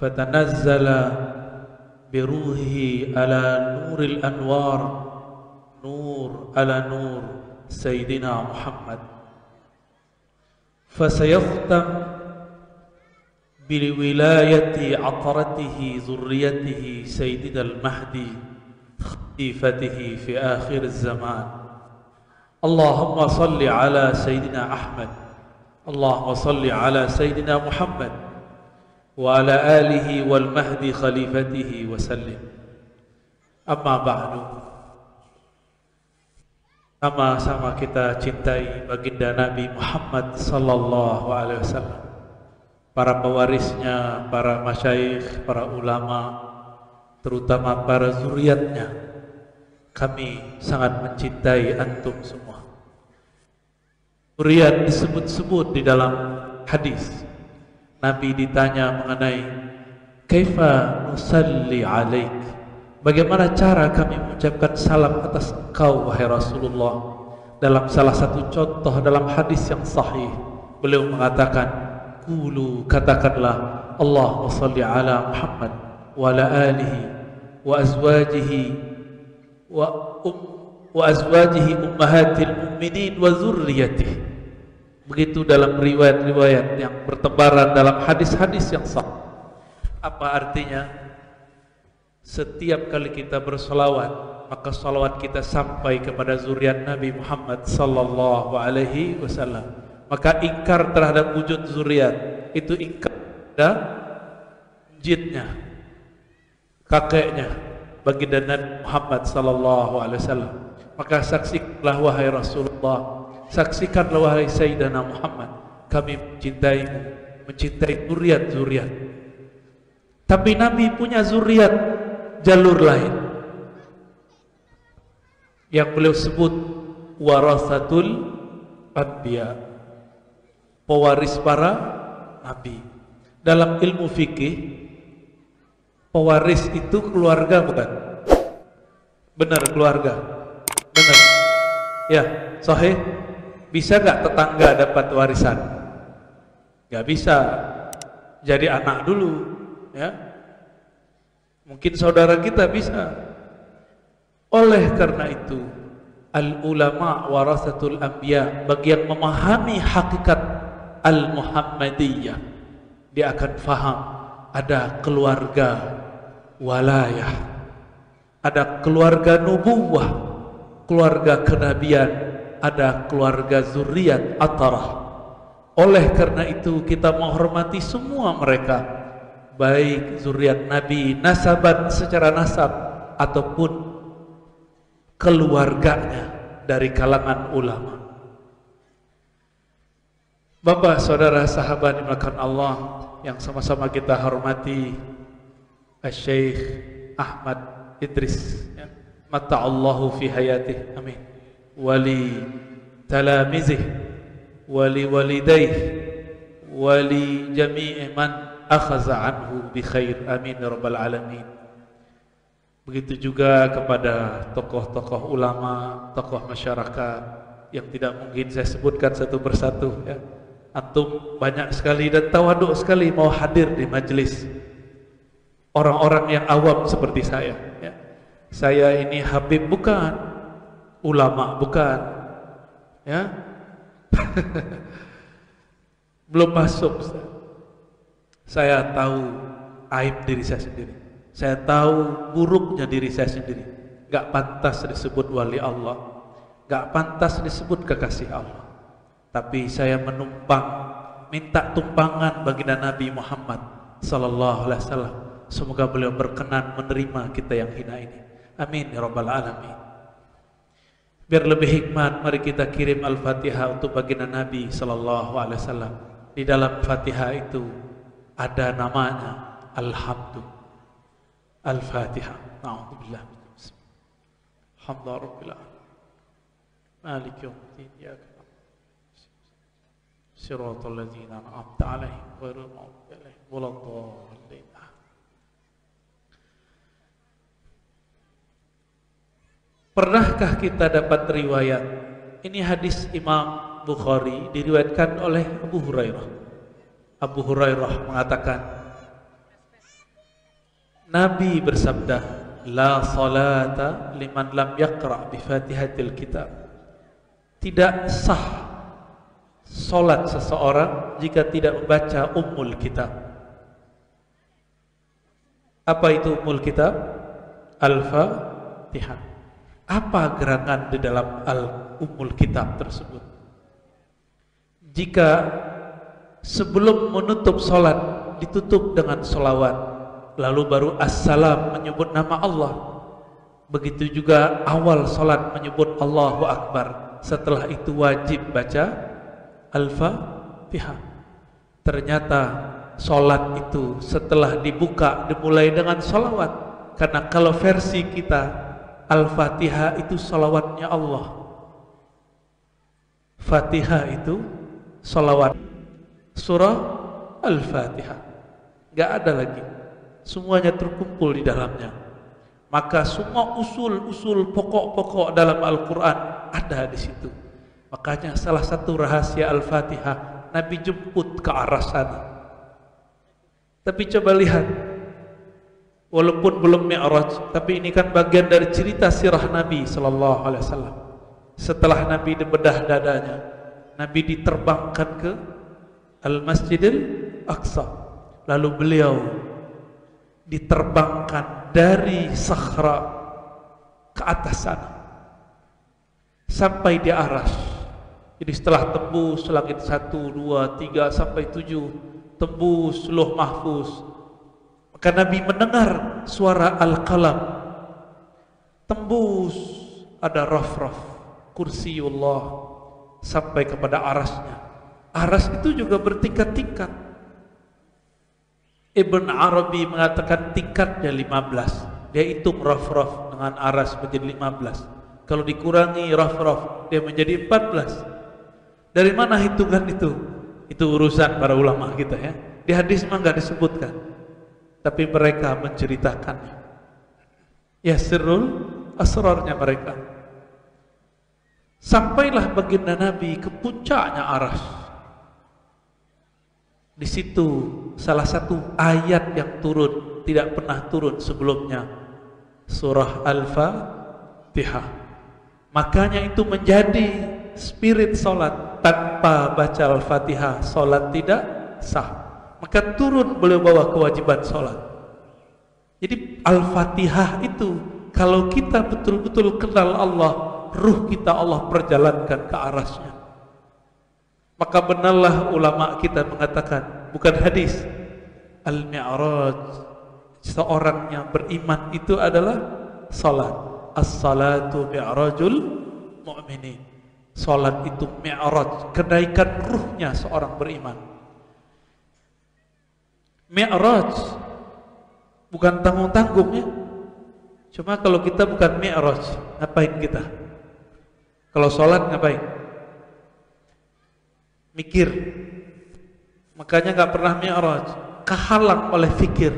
فتنزل بروحه على نور الأنوار نور على نور سيدنا محمد فسيختم بولاية عطرته ذريته سيدنا المهدي خليفته في آخر الزمان اللهم صل على سيدنا أحمد اللهم صل على سيدنا محمد وعلى آله والمهدي خليفته وسلم أما بعد sama-sama kita cintai baginda Nabi Muhammad sallallahu alaihi wasallam, para pewarisnya, para masyayikh, para ulama, terutama para zuriatnya. Kami sangat mencintai antum semua. Zuriat disebut-sebut di dalam hadis. Nabi ditanya mengenai kaifa nusalli alaik, bagaimana cara kami mengucapkan salam atas engkau wahai Rasulullah. Dalam salah satu contoh dalam hadis yang sahih, beliau mengatakan, qulu, katakanlah, Allahumma salli ala Muhammad wa ala alihi wa azwajihi wa azwajihi ummahatil mu'minin wa zurriyatihi. Begitu dalam riwayat-riwayat yang bertebaran dalam hadis-hadis yang sah. Apa artinya? Setiap kali kita bersolawat, maka solawat kita sampai kepada zuriat Nabi Muhammad sallallahu alaihi wasallam. Maka ingkar terhadap wujud zuriat itu ingkar pada jidnya, kakeknya baginda Nabi Muhammad sallallahu alaihi wasallam. Maka saksikanlah wahai Rasulullah, saksikanlah wahai Sayyidina Muhammad, kami mencintaimu, mencintai zuriat-zuriat. Tapi Nabi punya zuriat jalur lain yang beliau sebut warasatul anbiya, pewaris para nabi. Dalam ilmu fikih, pewaris itu keluarga bukan? Benar, keluarga. Benar. Ya, sahih. Bisa gak tetangga dapat warisan? Gak bisa. Jadi anak dulu, ya. Mungkin saudara kita bisa. Oleh karena itu, al-ulama warasatul anbiya, bagi yang memahami hakikat al-Muhammadiyah, dia akan faham ada keluarga walayah, ada keluarga nubuwah, keluarga kenabian, ada keluarga zuriat atarah. Oleh karena itu kita menghormati semua mereka, baik zuriat Nabi nasaban secara nasab ataupun keluarganya dari kalangan ulama. Bapak, saudara, sahabat dimuliakan Allah yang sama-sama kita hormati, Syekh Ahmad Idris, ya. Mata'allahu fi hayatih, amin. Wali talamizih, wali walidaih, wali jami'i man akhaza anhu bi khair, amin ya rabbal alamin. Begitu juga kepada tokoh-tokoh ulama, tokoh masyarakat yang tidak mungkin saya sebutkan satu persatu, ya. Antum banyak sekali dan tawaduk sekali mau hadir di majelis orang-orang yang awam seperti saya, ya. Saya ini habib bukan, ulama bukan, ya. Belum masuk. Saya tahu aib diri saya sendiri. Saya tahu buruknya diri saya sendiri. Gak pantas disebut wali Allah, gak pantas disebut kekasih Allah. Tapi saya menumpang, minta tumpangan baginda Nabi Muhammad sallallahu alaihi wasallam. Semoga beliau berkenan menerima kita yang hina ini. Amin ya rabbal alamin. Biar lebih hikmat, mari kita kirim Al-Fatihah untuk baginda Nabi sallallahu alaihi wasallam. Di dalam Fatihah itu ada namanya Alhamdulillah. Al-Fatihah. A'udzubillah. Alhamdulillah. Malik yaumiddin. Iyyaka siratal ladzina an'amta 'alaihim ghairil maghdubi 'alaihim waladdallin. Pernahkah kita dapat riwayat? Ini hadis Imam Bukhari, diriwayatkan oleh Abu Hurairah. Abu Hurairah mengatakan, Nabi bersabda, la salata liman lam yaqra' bi Fatihatil Kitab. Tidak sah salat seseorang jika tidak membaca Ummul Kitab. Apa itu Ummul Kitab? Al-Fatihah. Apa gerangan di dalam Ummul Kitab tersebut? Jika sebelum menutup salat ditutup dengan salawat, lalu baru assalam menyebut nama Allah. Begitu juga awal salat menyebut Allahu Akbar. Setelah itu wajib baca Al-Fatihah. Ternyata salat itu setelah dibuka dimulai dengan salawat. Karena kalau versi kita Al-Fatihah itu salawatnya Allah. Fatihah itu salawat. Surah Al-Fatihah gak ada lagi. Semuanya terkumpul di dalamnya. Maka semua usul-usul pokok-pokok dalam Al-Quran ada di situ. Makanya salah satu rahasia Al-Fatihah, Nabi jemput ke arah sana. Tapi coba lihat, walaupun belum Mi'raj, tapi ini kan bagian dari cerita sirah Nabi Sallallahu Alaihi Wasallam. Setelah Nabi dibedah dadanya, Nabi diterbangkan ke Al-Masjidil Aqsa. Lalu beliau diterbangkan dari Sakhra ke atas sana sampai di Arasy. Jadi setelah tembus langit 1, 2, 3 sampai 7, tembus Lauh Mahfuz, maka Nabi mendengar suara Al-Qalam, tembus ada raf-raf kursiullah sampai kepada Arasy-nya. Arasy itu juga bertingkat-tingkat. Ibn Arabi mengatakan tingkatnya 15. Dia hitung raf-raf dengan Arasy menjadi 15. Kalau dikurangi raf-raf dia menjadi 14. Dari mana hitungan itu? Itu urusan para ulama kita ya. Di hadis memang enggak disebutkan. Tapi mereka menceritakannya. Ya sirrul asrarnya mereka. Sampailah baginda Nabi ke puncaknya Arasy. Di situ salah satu ayat yang turun tidak pernah turun sebelumnya, surah Al-Fatihah. Makanya itu menjadi spirit salat. Tanpa baca Al-Fatihah salat tidak sah. Maka turun beliau bawa kewajiban salat. Jadi Al-Fatihah itu kalau kita betul-betul kenal Allah, ruh kita Allah perjalankan ke arasnya. Maka benarlah ulama kita mengatakan, bukan hadis, Al-Mi'raj, seorang yang beriman itu adalah salat. As-salatu mi'rajul mu'minin. Salat itu mi'raj, kenaikan ruhnya seorang beriman. Mi'raj bukan tanggung-tanggung ya. Cuma kalau kita bukan mi'raj, ngapain kita? Kalau salat ngapain? Mikir. Makanya gak pernah mi'raj, kehalang oleh fikir.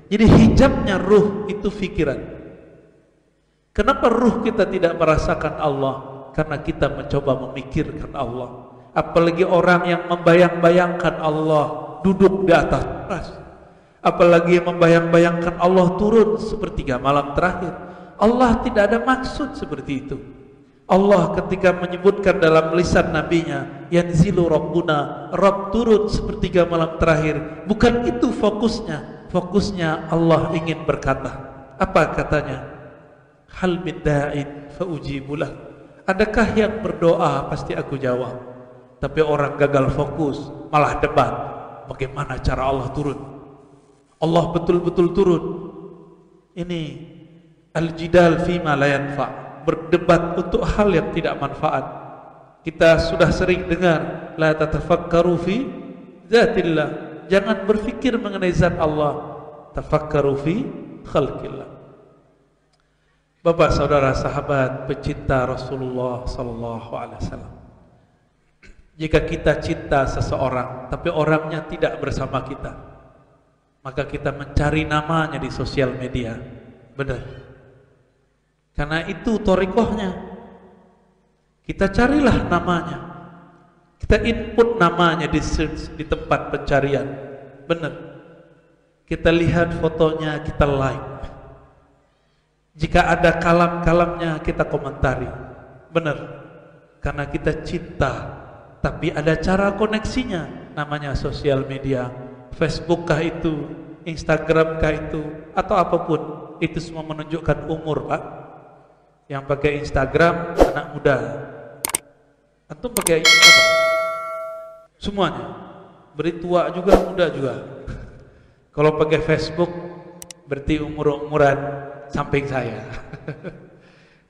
Jadi hijabnya ruh itu fikiran. Kenapa ruh kita tidak merasakan Allah? Karena kita mencoba memikirkan Allah. Apalagi orang yang membayang-bayangkan Allah duduk di atas arasy. Apalagi yang membayang-bayangkan Allah turun sepertiga malam terakhir. Allah tidak ada maksud seperti itu. Allah ketika menyebutkan dalam lisan nabinya, yanzilu rabbuna, Rabb turun sepertiga malam terakhir, bukan itu fokusnya. Fokusnya Allah ingin berkata. Apa katanya? Hal min da'in fa ujibulah. Adakah yang berdoa pasti aku jawab. Tapi orang gagal fokus malah debat. Bagaimana cara Allah turun? Allah betul-betul turun. Ini al-jidal fima la yanfa', berdebat untuk hal yang tidak manfaat. Kita sudah sering dengar la tatafakkaru fi zatillah, jangan berfikir mengenai zat Allah, tafakkaru fi khalqillah. Bapak, saudara, sahabat pecinta Rasulullah sallallahu alaihi wasallam, jika kita cinta seseorang tapi orangnya tidak bersama kita, maka kita mencari namanya di sosial media. Benar. Karena itu thariqahnya. Kita carilah namanya. Kita input namanya di search, di tempat pencarian. Benar. Kita lihat fotonya, kita like. Jika ada kalam-kalamnya, kita komentari. Benar, karena kita cinta. Tapi ada cara koneksinya, namanya sosial media. Facebook kah itu, Instagram kah itu, atau apapun. Itu semua menunjukkan umur, Pak. Yang pakai Instagram anak muda. Antum pakai apa? Semuanya. Beri tua juga, muda juga. Kalau pakai Facebook berarti umur-umuran samping saya.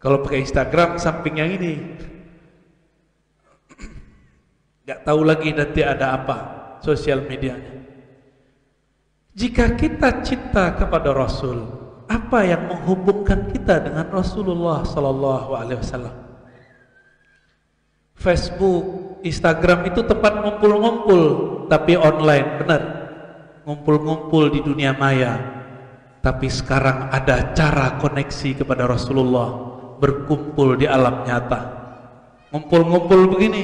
Kalau pakai Instagram samping yang ini. Gak tahu lagi nanti ada apa sosial medianya. Jika kita cinta kepada Rasul, apa yang menghubungkan kita dengan Rasulullah sallallahu alaihi wasallam? Facebook, Instagram itu tempat ngumpul-ngumpul, tapi online, benar. Ngumpul-ngumpul di dunia maya. Tapi sekarang ada cara koneksi kepada Rasulullah, berkumpul di alam nyata. Ngumpul-ngumpul begini,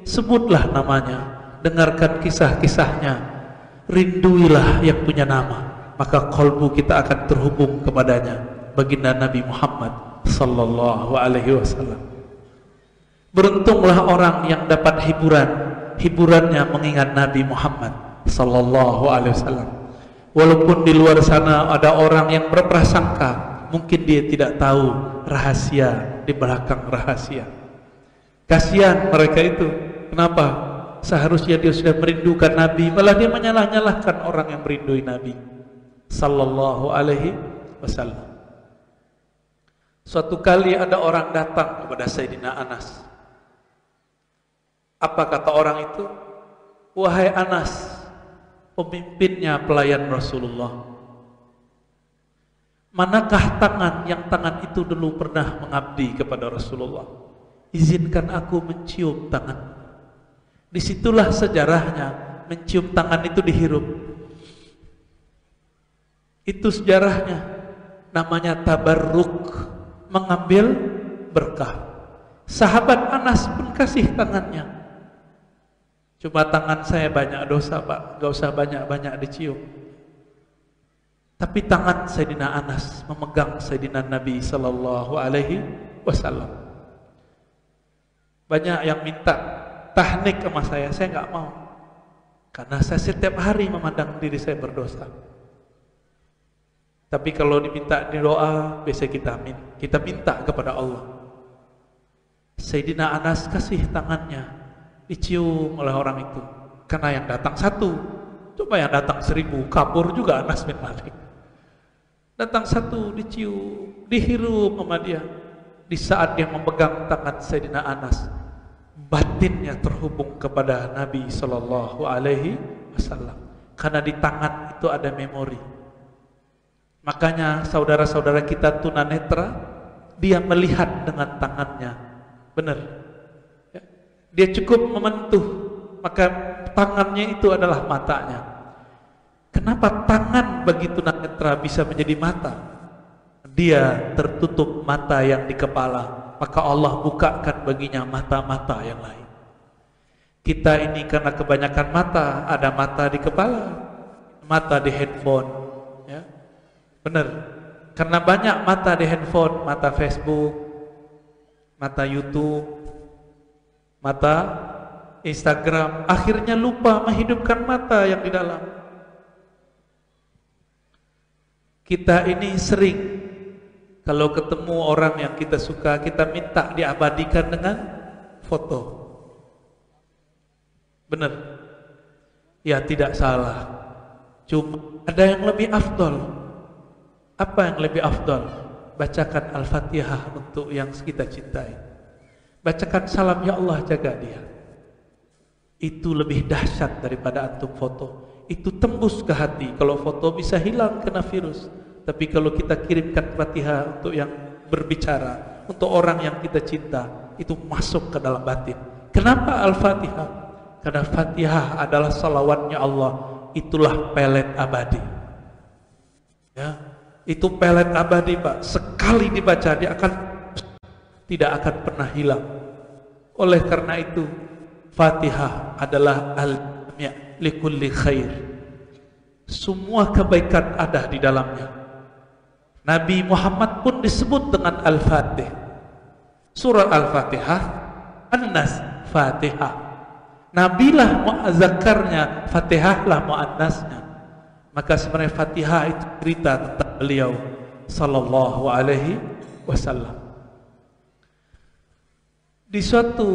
sebutlah namanya, dengarkan kisah-kisahnya, rinduilah yang punya nama, maka kalbu kita akan terhubung kepadanya. Baginda Nabi Muhammad sallallahu alaihi wasallam. Beruntunglah orang yang dapat hiburannya mengingat Nabi Muhammad sallallahu alaihi wasallam. Walaupun di luar sana ada orang yang berprasangka, mungkin dia tidak tahu rahasia di belakang rahasia. Kasihan mereka itu. Kenapa? Seharusnya dia sudah merindukan Nabi, malah dia menyalah-nyalahkan orang yang merindui Nabi sallallahu alaihi wasallam. Suatu kali ada orang datang kepada Sayyidina Anas. Apa kata orang itu? Wahai Anas, pemimpinnya pelayan Rasulullah, manakah tangan yang tangan itu dulu pernah mengabdi kepada Rasulullah? Izinkan aku mencium tangan. Disitulah sejarahnya, mencium tangan itu dihirup. Itu sejarahnya, namanya tabarruk, mengambil berkah. Sahabat Anas pun kasih tangannya. Cuma tangan saya banyak dosa, Pak, gak usah banyak-banyak dicium. Tapi tangan Sayyidina Anas memegang Sayyidina Nabi sallallahu alaihi wasallam. Banyak yang minta tahnik sama saya nggak mau. Karena saya setiap hari memandang diri saya berdosa. Tapi kalau diminta di doa, biasa kita minta kepada Allah. Sayyidina Anas kasih tangannya, dicium oleh orang itu. Karena yang datang satu, coba yang datang 1000, kabur juga Anas bin Malik. Datang satu, dicium, dihirup sama dia. Di saat dia memegang tangan Sayyidina Anas, batinnya terhubung kepada Nabi sallallahu alaihi wasallam. Karena di tangan itu ada memori. Makanya saudara-saudara kita tunanetra, dia melihat dengan tangannya. Benar. Dia cukup mementuh, maka tangannya itu adalah matanya. Kenapa tangan bagi tunanetra bisa menjadi mata? Dia tertutup mata yang di kepala, maka Allah bukakan baginya mata-mata yang lain. Kita ini karena kebanyakan mata, ada mata di kepala, mata di handphone, ya. Benar. Karena banyak mata di handphone, mata Facebook, mata YouTube, mata Instagram, akhirnya lupa menghidupkan mata yang di dalam. Kita ini sering kalau ketemu orang yang kita suka, kita minta diabadikan dengan foto. Benar? Ya, tidak salah. Cuma ada yang lebih afdol. Apa yang lebih afdol? Bacakan Al-Fatihah untuk yang kita cintai. Bacakan salam, ya Allah jaga dia. Itu lebih dahsyat daripada antum foto. Itu tembus ke hati. Kalau foto bisa hilang kena virus. Tapi kalau kita kirimkan Fatihah untuk yang berbicara, untuk orang yang kita cinta, itu masuk ke dalam batin. Kenapa Al-Fatihah? Karena Fatihah adalah salawatnya Allah. Itulah pelet abadi. Ya, itu pelet abadi, Pak. Sekali dibaca dia tidak akan pernah hilang. Oleh karena itu, Fatihah adalah al-jami' likulli khair. Semua kebaikan ada di dalamnya. Nabi Muhammad pun disebut dengan Al-Fatih. Surah Al-Fatihah, An-Nas, Fatihah. Nabilah mu'azzakarnya, Fatihah lah mu'annasnya. Maka sebenarnya Fatihah itu cerita tentang beliau sallallahu alaihi wasallam. Di suatu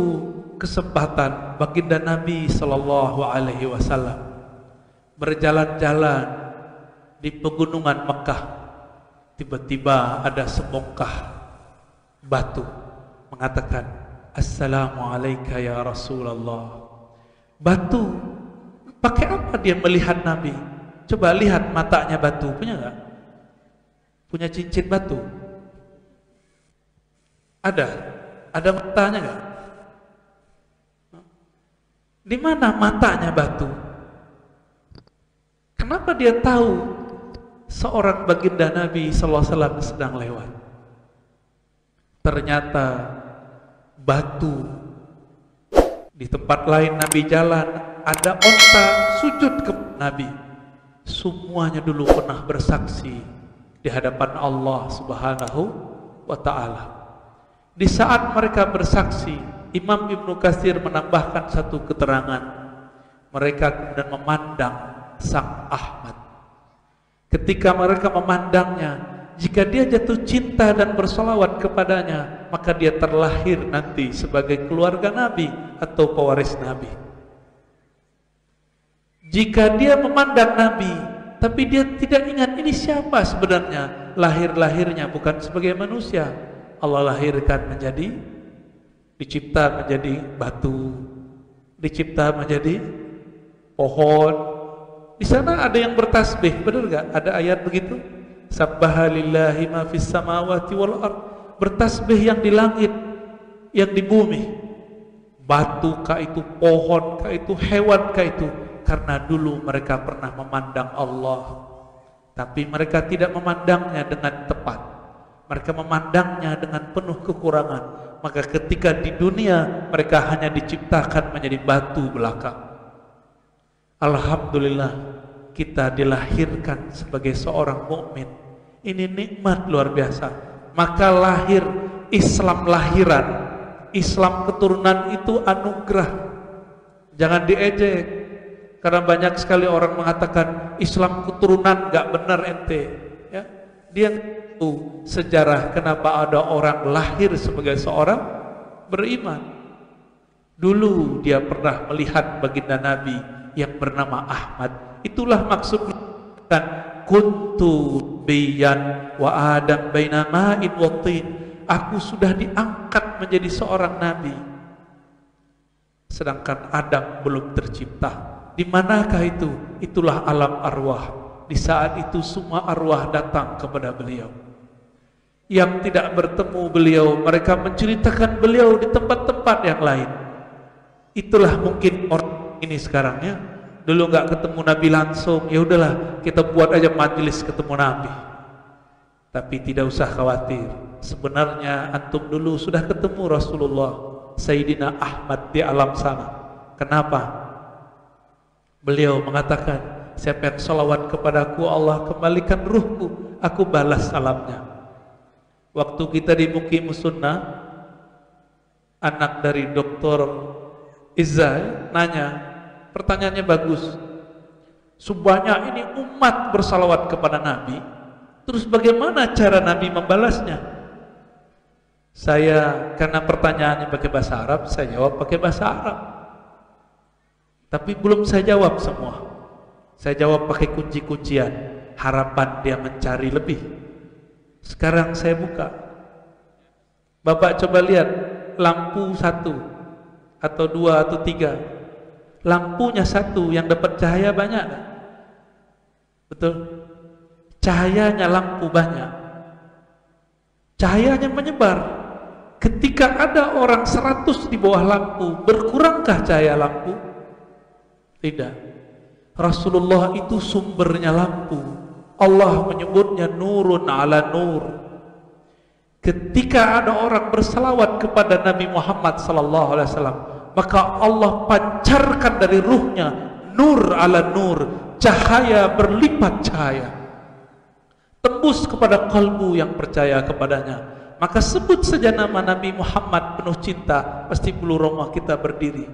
kesempatan baginda Nabi sallallahu alaihi wasallam berjalan-jalan di pegunungan Mekah. Tiba-tiba ada sebongkah batu mengatakan, Assalamualaikum ya Rasulullah. Batu, pakai apa dia melihat Nabi? Coba lihat matanya batu, punya enggak? Punya cincin batu? Ada matanya enggak? Di mana matanya batu? Kenapa dia tahu seorang baginda Nabi sallallahu alaihi wasallam sedang lewat? Ternyata batu di tempat lain Nabi jalan, ada onta sujud ke Nabi. Semuanya dulu pernah bersaksi di hadapan Allah Subhanahu wa ta'ala. Di saat mereka bersaksi, Imam Ibnu Katsir menambahkan satu keterangan. Mereka kemudian memandang Sang Ahmad. Ketika mereka memandangnya, jika dia jatuh cinta dan bersolawat kepadanya, maka dia terlahir nanti sebagai keluarga Nabi atau pewaris Nabi. Jika dia memandang Nabi, tapi dia tidak ingat ini siapa sebenarnya, lahir-lahirnya bukan sebagai manusia, Allah lahirkan dicipta menjadi batu, dicipta menjadi pohon. Di sana ada yang bertasbih, benar enggak? Ada ayat begitu? Sabbaha lillahi ma fis samawati wal ard. Bertasbih yang di langit, yang di bumi. Batu kah itu, pohon kah itu, hewan kah itu, karena dulu mereka pernah memandang Allah, tapi mereka tidak memandangnya dengan tepat. Mereka memandangnya dengan penuh kekurangan. Maka ketika di dunia mereka hanya diciptakan menjadi batu belaka. Alhamdulillah kita dilahirkan sebagai seorang mukmin. Ini nikmat luar biasa. Maka lahir Islam lahiran, Islam keturunan itu anugerah. Jangan diejek. Karena banyak sekali orang mengatakan Islam keturunan gak benar ente. Ya, dia tahu sejarah kenapa ada orang lahir sebagai seorang beriman. Dulu dia pernah melihat baginda Nabi yang bernama Ahmad. Itulah maksud kan kuntu biyan wa adam baina ma'in wa tin. Aku sudah diangkat menjadi seorang nabi, sedangkan Adam belum tercipta. Di manakah itu? Itulah alam arwah. Di saat itu semua arwah datang kepada beliau. Yang tidak bertemu beliau, mereka menceritakan beliau di tempat-tempat yang lain. Itulah mungkin orang ini sekarang ya. Dulu nggak ketemu Nabi langsung, ya udahlah kita buat aja majelis ketemu Nabi. Tapi tidak usah khawatir. Sebenarnya antum dulu sudah ketemu Rasulullah Sayyidina Ahmad di alam sana. Kenapa? Beliau mengatakan, siapa yang salawat kepadaku Allah kembalikan ruhku, aku balas salamnya. Waktu kita di Muqimus Sunnah, anak dari Dr. Izzai nanya, pertanyaannya bagus. Sebanyak ini umat bersalawat kepada Nabi, terus bagaimana cara Nabi membalasnya? Saya, karena pertanyaannya pakai bahasa Arab, saya jawab pakai bahasa Arab. Tapi belum saya jawab semua. Saya jawab pakai kunci-kuncian, harapan dia mencari lebih. Sekarang saya buka. Bapak coba lihat lampu 1 atau 2 atau 3. Lampunya 1 yang dapat cahaya banyak tak? Betul? Cahayanya lampu banyak. Cahayanya menyebar. Ketika ada orang 100 di bawah lampu, berkurangkah cahaya lampu? Tidak. Rasulullah itu sumbernya lampu. Allah menyebutnya nurun ala nur. Ketika ada orang berselawat kepada Nabi Muhammad sallallahu alaihi wasallam, maka Allah pancarkan dari ruhnya nur ala nur, cahaya berlipat cahaya, tembus kepada kalbu yang percaya kepadanya. Maka sebut saja nama Nabi Muhammad penuh cinta, pasti bulu roma kita berdiri.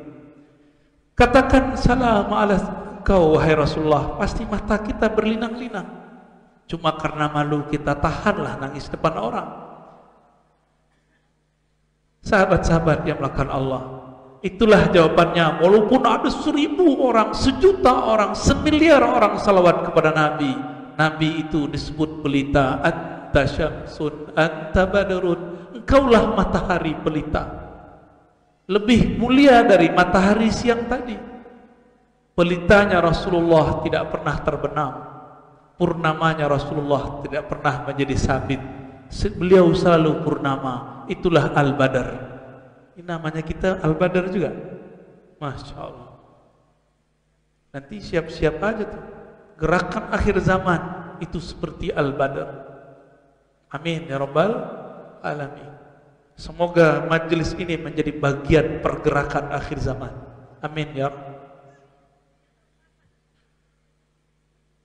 Katakan salam ala kau wahai Rasulullah, pasti mata kita berlinang-linang. Cuma karena malu kita tahanlah nangis depan orang. Sahabat-sahabat yang melakukan Allah, itulah jawabannya. Walaupun ada 1000 orang, 1.000.000 orang, 1.000.000.000 orang salawat kepada Nabi, Nabi itu disebut pelita. Anta syamsun, anta badrun, engkaulah matahari pelita, lebih mulia dari matahari siang tadi. Pelitanya Rasulullah tidak pernah terbenam, purnamanya Rasulullah tidak pernah menjadi sabit. Beliau selalu purnama. Itulah Al-Badar. Ini namanya kita Al-Badar juga. Masya Allah. Nanti siap-siap aja tuh. Gerakan akhir zaman itu seperti Al-Badar. Amin ya Rabbal Alamin. Semoga majelis ini menjadi bagian pergerakan akhir zaman. Amin ya Rabb.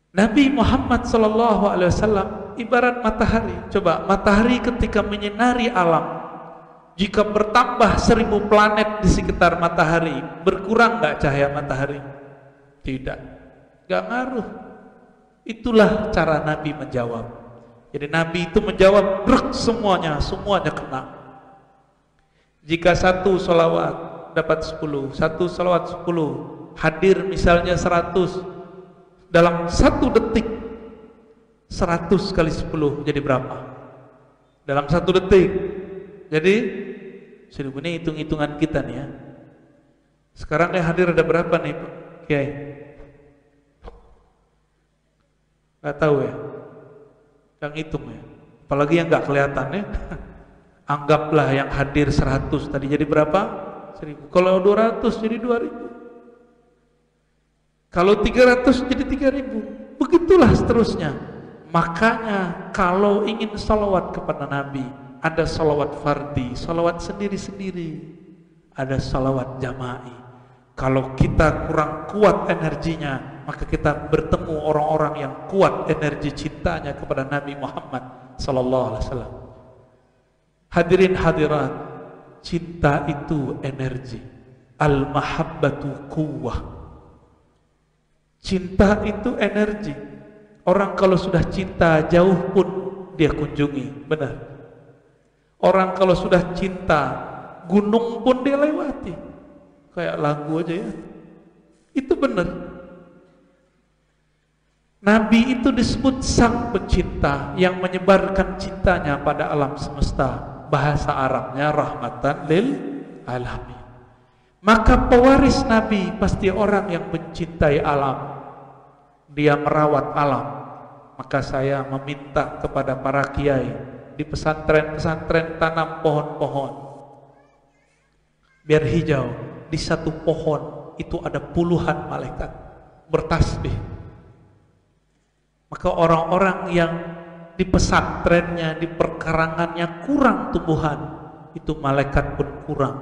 Nabi Muhammad SAW ibarat matahari. Coba matahari ketika menyinari alam, jika bertambah 1000 planet di sekitar matahari, berkurang nggak cahaya matahari? Tidak, nggak ngaruh. Itulah cara Nabi menjawab. Jadi Nabi itu menjawab brek semuanya kena. Jika satu salawat dapat 10, satu salawat 10, hadir misalnya 100, dalam 1 detik 100 kali 10 jadi berapa? Dalam 1 detik. Jadi ini hitung-hitungan kita nih ya. Sekarang yang hadir ada berapa nih Pak Kiai? Gak tahu ya. Yang hitung ya. Apalagi yang gak kelihatan ya. Anggaplah yang hadir 100 tadi jadi berapa? 1000. Kalau 200 jadi 2000. Kalau 300 jadi 3000. Begitulah seterusnya. Makanya kalau ingin salawat kepada Nabi, ada salawat fardi, salawat sendiri-sendiri, ada salawat jama'i. Kalau kita kurang kuat energinya, maka kita bertemu orang-orang yang kuat energi cintanya kepada Nabi Muhammad sallallahu alaihi wasallam. Hadirin hadirat, cinta itu energi. Al-mahabbatu quwwah. Cinta itu energi. Orang kalau sudah cinta jauh pun dia kunjungi, benar. Orang kalau sudah cinta gunung pun dia lewati. Kayak lagu aja ya. Itu benar. Nabi itu disebut sang pencinta yang menyebarkan cintanya pada alam semesta. Bahasa Arabnya rahmatan lil alamin. Maka pewaris Nabi pasti orang yang mencintai alam. Dia merawat alam. Maka saya meminta kepada para kiai di pesantren-pesantren tanam pohon-pohon biar hijau. Di satu pohon itu ada puluhan malaikat bertasbih. Maka orang-orang yang di pesantrennya, di perkarangannya kurang tumbuhan, itu malaikat pun kurang.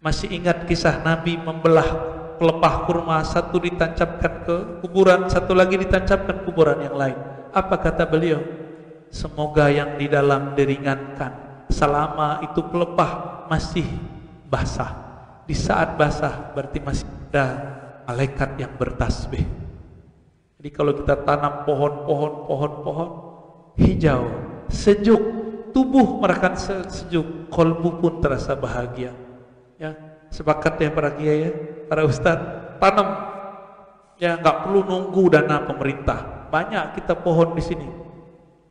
Masih ingat kisah Nabi membelah pelepah kurma, satu ditancapkan ke kuburan, satu lagi ditancapkan kuburan yang lain. Apa kata beliau? Semoga yang di dalam diringankan selama itu pelepah masih basah. Di saat basah berarti masih ada malaikat yang bertasbih. Jadi kalau kita tanam pohon hijau, sejuk, tubuh merasakan sejuk, kolbu pun terasa bahagia. Ya, sepakat ya para kiai ya, para ustadz, tanam. Ya, nggak perlu nunggu dana pemerintah. Banyak kita pohon di sini.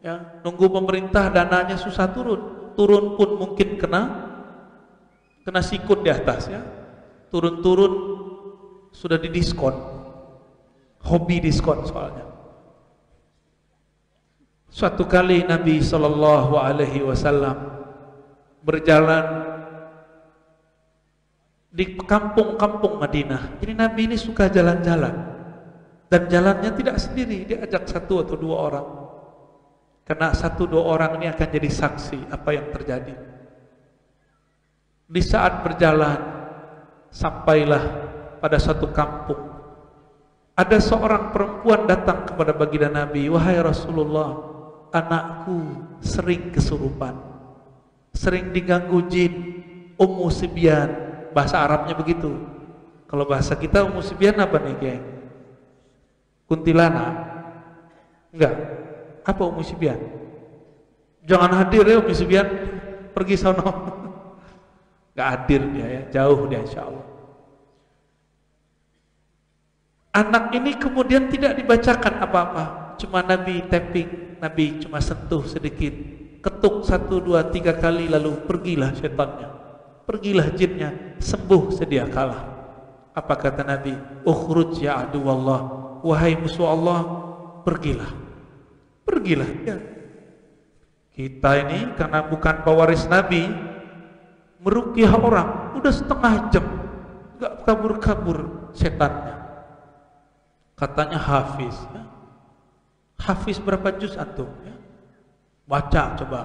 Ya, nunggu pemerintah dananya susah turun. Turun pun mungkin kena sikut di atas ya. Turun-turun sudah didiskon. Hobi diskon soalnya. Suatu kali Nabi sallallahu alaihi wasallam berjalan di kampung-kampung Madinah. Jadi Nabi ini suka jalan-jalan. Dan jalannya tidak sendiri, dia ajak 1 atau 2 orang. Karena 1-2 orang ini akan jadi saksi apa yang terjadi. Di saat berjalan, sampailah pada satu kampung. Ada seorang perempuan datang kepada baginda Nabi, "Wahai Rasulullah, anakku sering kesurupan, sering diganggu jin, Ummu Sibyan." Bahasa Arabnya begitu. Kalau bahasa kita Ummu Sibyan apa nih, geng? Kuntilanak? Enggak. Apa Ummu Sibyan? Jangan hadir ya Ummu Sibyan, pergi sono. Enggak hadir dia ya, jauh dia insyaallah. Anak ini kemudian tidak dibacakan apa-apa, cuma Nabi tapping, Nabi cuma sentuh sedikit, ketuk 1, 2, 3 kali, lalu pergilah setannya, pergilah jinnya, sembuh sedia kala. Apa kata Nabi? Ukhruj ya aduwallah, wahai musuh Allah, pergilah, pergilah ya. Kita ini karena bukan pewaris Nabi, meruqyah orang udah setengah jam, gak kabur-kabur setannya. Katanya hafiz ya. Hafiz berapa juz antum ya? Baca coba.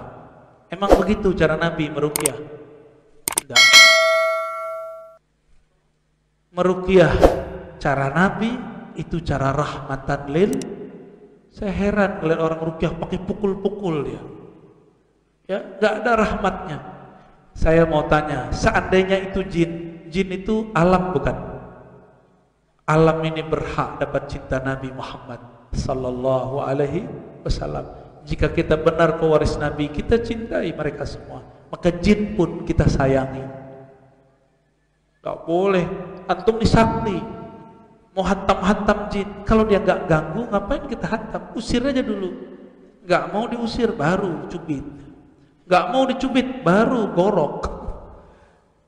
Emang begitu cara Nabi meruqyah? Tidak. Meruqyah cara Nabi itu cara rahmatan lil. Saya heran ngeliat orang ruqyah pakai pukul-pukul dia. Ya, enggak ada rahmatnya. Saya mau tanya, seandainya itu jin, jin itu alam bukan? Alam ini berhak dapat cinta Nabi Muhammad sallallahu alaihi wasallam. Jika kita benar pewaris Nabi, kita cintai mereka semua. Maka jin pun kita sayangi. Gak boleh antum disakti mau hantam-hantam jin. Kalau dia gak ganggu, ngapain kita hantam? Usir aja dulu. Gak mau diusir, baru cubit. Gak mau dicubit, baru gorok.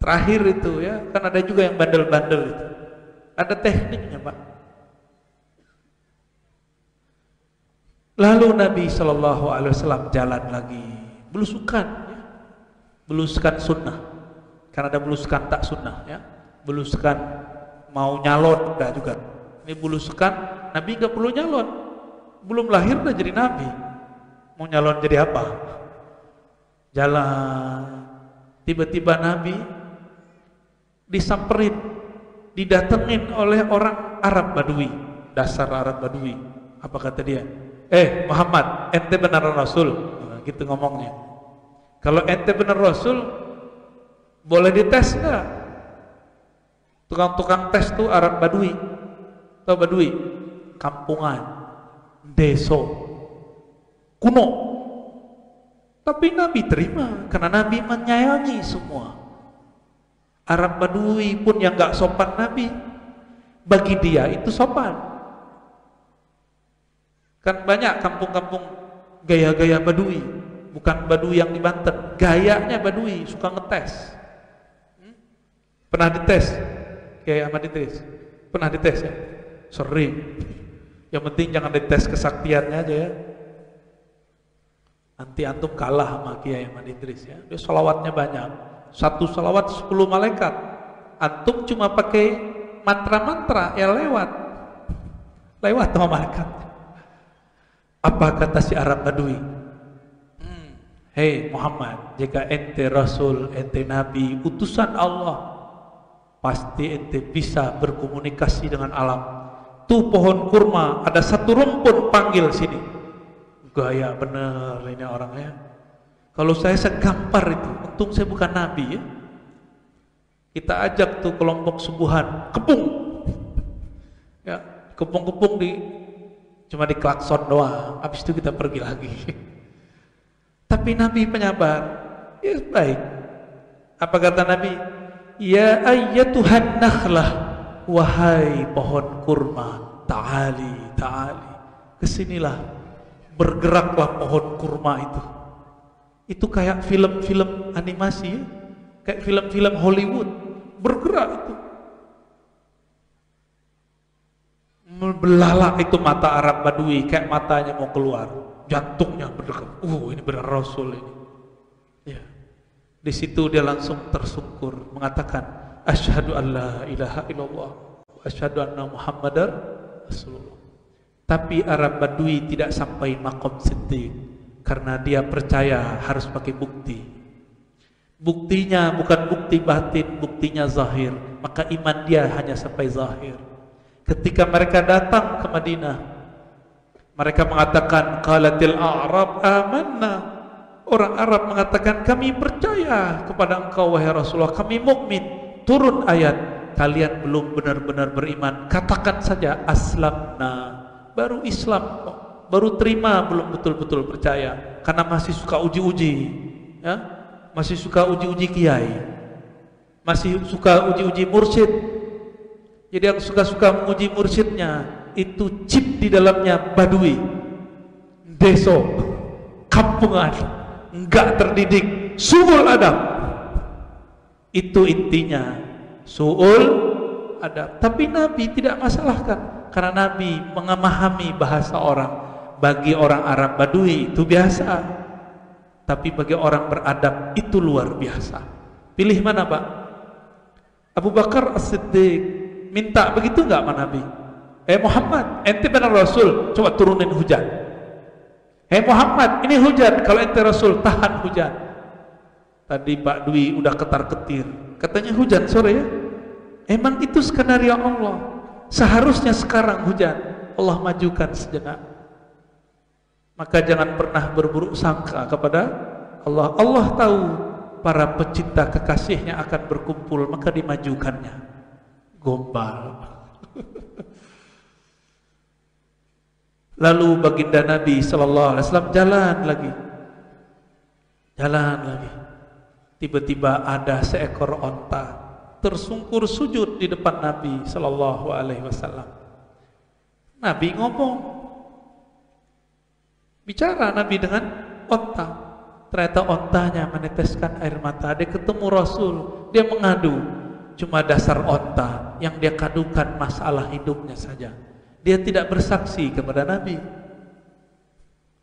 Terakhir itu ya, kan ada juga yang bandel-bandel itu. Ada tekniknya Pak. Lalu Nabi Shallallahu Alaihi Wasallam jalan lagi, belusukan, ya. Belusukan sunnah, karena ada belusukan tak sunnah, ya. Belusukan mau nyalon enggak juga. Ini belusukan Nabi nggak perlu nyalon, belum lahir udah jadi Nabi. Mau nyalon jadi apa? Jalan, tiba-tiba Nabi disamperin, didatengin oleh orang Arab Badui, dasar Arab Badui. Apa kata dia? Muhammad, ente benar Rasul. Nah, gitu ngomongnya. Kalau ente benar Rasul, boleh dites nggak? Tukang-tukang tes tuh Arab Badui. Tahu Badui? Kampungan, deso, kuno. Tapi Nabi terima, karena Nabi menyayangi semua. Arab Badui pun yang gak sopan Nabi, bagi dia itu sopan. Kan banyak kampung-kampung gaya-gaya Badui, bukan Badui yang di Banten, gayanya Badui, suka ngetes. Pernah dites? Kayak Ahmad Idris? Pernah dites ya? Sering. Yang penting jangan dites kesaktiannya aja ya. Nanti antum kalah sama Kiai Ahmad Idris ya. Dia sholawatnya banyak. Satu salawat 10 malaikat. Antum cuma pakai mantra-mantra, ya lewat sama malaikat. Apa kata si Arab Badui? Hei Muhammad, jika ente Rasul, ente Nabi, utusan Allah, pasti ente bisa berkomunikasi dengan alam. Tuh pohon kurma, ada satu rumpun, panggil sini. Gaya bener ini orangnya. Kalau saya segampar itu, untung saya bukan Nabi ya. Kita ajak tuh kelompok subuhan, kepung. Ya, kepung-kepung cuma di klakson doang. Habis itu kita pergi lagi. Tapi Nabi penyabar. Ya baik. Apa kata Nabi? Ya ayyatuhan nakhlah, wahai pohon kurma, ta'ali, ta'ali. Kesinilah, bergeraklah pohon kurma itu. Itu kayak film-film animasi, kayak film-film Hollywood, bergerak itu. Belalak itu mata Arab Badui, kayak matanya mau keluar, jantungnya berdekat. Ini benar Rasul ini. Ya. Di situ dia langsung tersungkur mengatakan, asyhadu an la ilaha illallah, asyhadu anna Muhammadar Rasulullah. Tapi Arab Badui tidak sampai maqam siddiq. Karena dia percaya harus pakai bukti. Buktinya bukan bukti batin, buktinya zahir. Maka iman dia hanya sampai zahir. Ketika mereka datang ke Madinah, mereka mengatakan qalatil a'rab amanna. Orang Arab mengatakan kami percaya kepada engkau wahai Rasulullah, kami mukmin. Turun ayat, kalian belum benar-benar beriman, katakan saja aslamna. Baru Islam kok, baru terima, belum betul-betul percaya, karena masih suka uji-uji, ya? Masih suka uji-uji kiai, masih suka uji-uji mursyid. Jadi yang suka-suka menguji mursyidnya itu chip di dalamnya badui, deso, kampungan, enggak terdidik, suul adab. Itu intinya, suul adab. Tapi Nabi tidak masalahkan, karena Nabi memahami bahasa orang. Bagi orang Arab badui itu biasa, tapi bagi orang beradab itu luar biasa. Pilih mana, Pak? Abu Bakar As-Siddiq minta begitu enggak sama Nabi? Muhammad, ente benar Rasul, coba turunin hujan. Muhammad, ini hujan, kalau ente Rasul tahan hujan. Tadi Pak Dwi udah ketar-ketir, katanya hujan sore ya. Emang itu skenario Allah. Seharusnya sekarang hujan, Allah majukan sejenak. Maka jangan pernah berburuk sangka kepada Allah. Allah tahu para pecinta kekasihnya akan berkumpul, maka dimajukannya. Gombal. Lalu baginda Nabi sallallahu alaihi wasallam jalan lagi. Tiba-tiba ada seekor onta tersungkur sujud di depan Nabi sallallahu alaihi wasallam. Nabi ngomong, bicara Nabi dengan onta. Ternyata ontanya meneteskan air mata. Dia ketemu Rasul, dia mengadu. Cuma dasar onta yang dia kadukan masalah hidupnya saja. Dia tidak bersaksi kepada Nabi.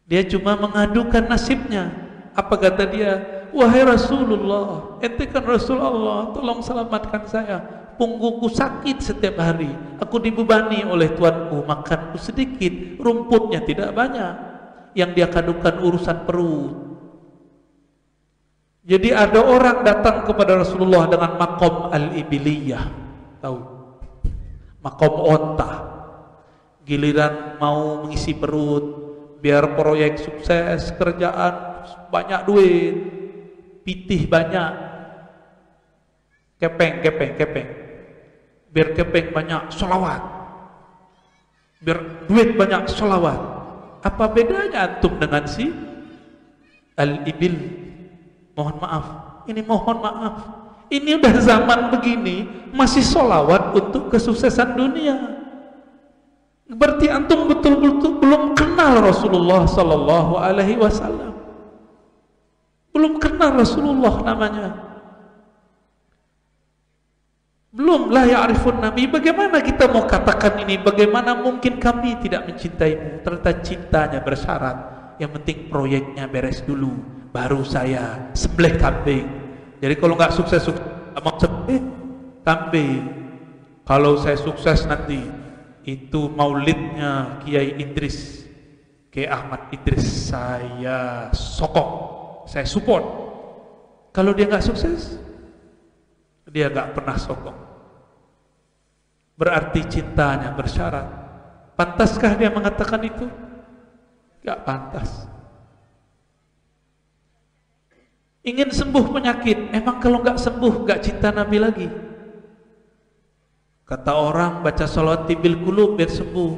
Dia cuma mengadukan nasibnya. Apa kata dia? Wahai Rasulullah, ente kan Rasulullah, tolong selamatkan saya. Punggungku sakit setiap hari. Aku dibebani oleh tuanku, makanku sedikit, rumputnya tidak banyak. Yang dia kadukan urusan perut. Jadi ada orang datang kepada Rasulullah dengan makom al-ibiliyah, tahu? Makom onta. Giliran mau mengisi perut, biar proyek sukses, kerjaan banyak duit, pitih banyak, kepeng. Biar kepeng banyak, sholawat. Biar duit banyak, sholawat. Apa bedanya antum dengan si al-ibil? Mohon maaf, ini mohon maaf. Ini udah zaman begini, masih sholawat untuk kesuksesan dunia. Berarti antum betul-betul belum kenal Rasulullah sallallahu alaihi wasallam. Belum kenal Rasulullah namanya. Belum la ya'rifun Nabi. Bagaimana kita mau katakan ini? Bagaimana mungkin kami tidak mencintaimu? Ternyata cintanya bersyarat. Yang penting proyeknya beres dulu, baru saya sembelih kambing. Jadi kalau nggak sukses mau sembelih kambing. Kalau saya sukses nanti itu maulidnya Kiai Idris, Kiai Ahmad Idris, saya sokong, saya support. Kalau dia nggak sukses, dia nggak pernah sokong. Berarti cintanya bersyarat. Pantaskah dia mengatakan itu? Nggak pantas. Ingin sembuh penyakit, emang kalau nggak sembuh nggak cinta Nabi lagi. Kata orang baca salawat tibil qulub biar sembuh.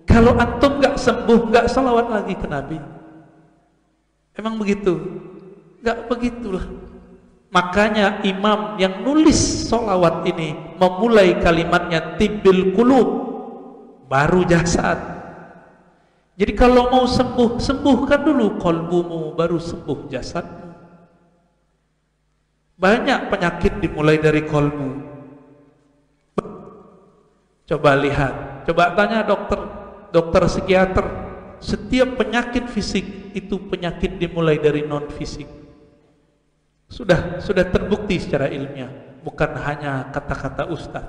Kalau antum nggak sembuh, nggak salawat lagi ke Nabi. Emang begitu? Nggak begitulah. Makanya imam yang nulis salawat ini memulai kalimatnya tibil qulub, baru jasad. Jadi kalau mau sembuh, sembuhkan dulu qalbumu, baru sembuh jasadmu. Banyak penyakit dimulai dari qalbu. Coba lihat, coba tanya dokter psikiater. Setiap penyakit fisik itu penyakit dimulai dari non fisik. Sudah terbukti secara ilmiah, bukan hanya kata-kata ustaz.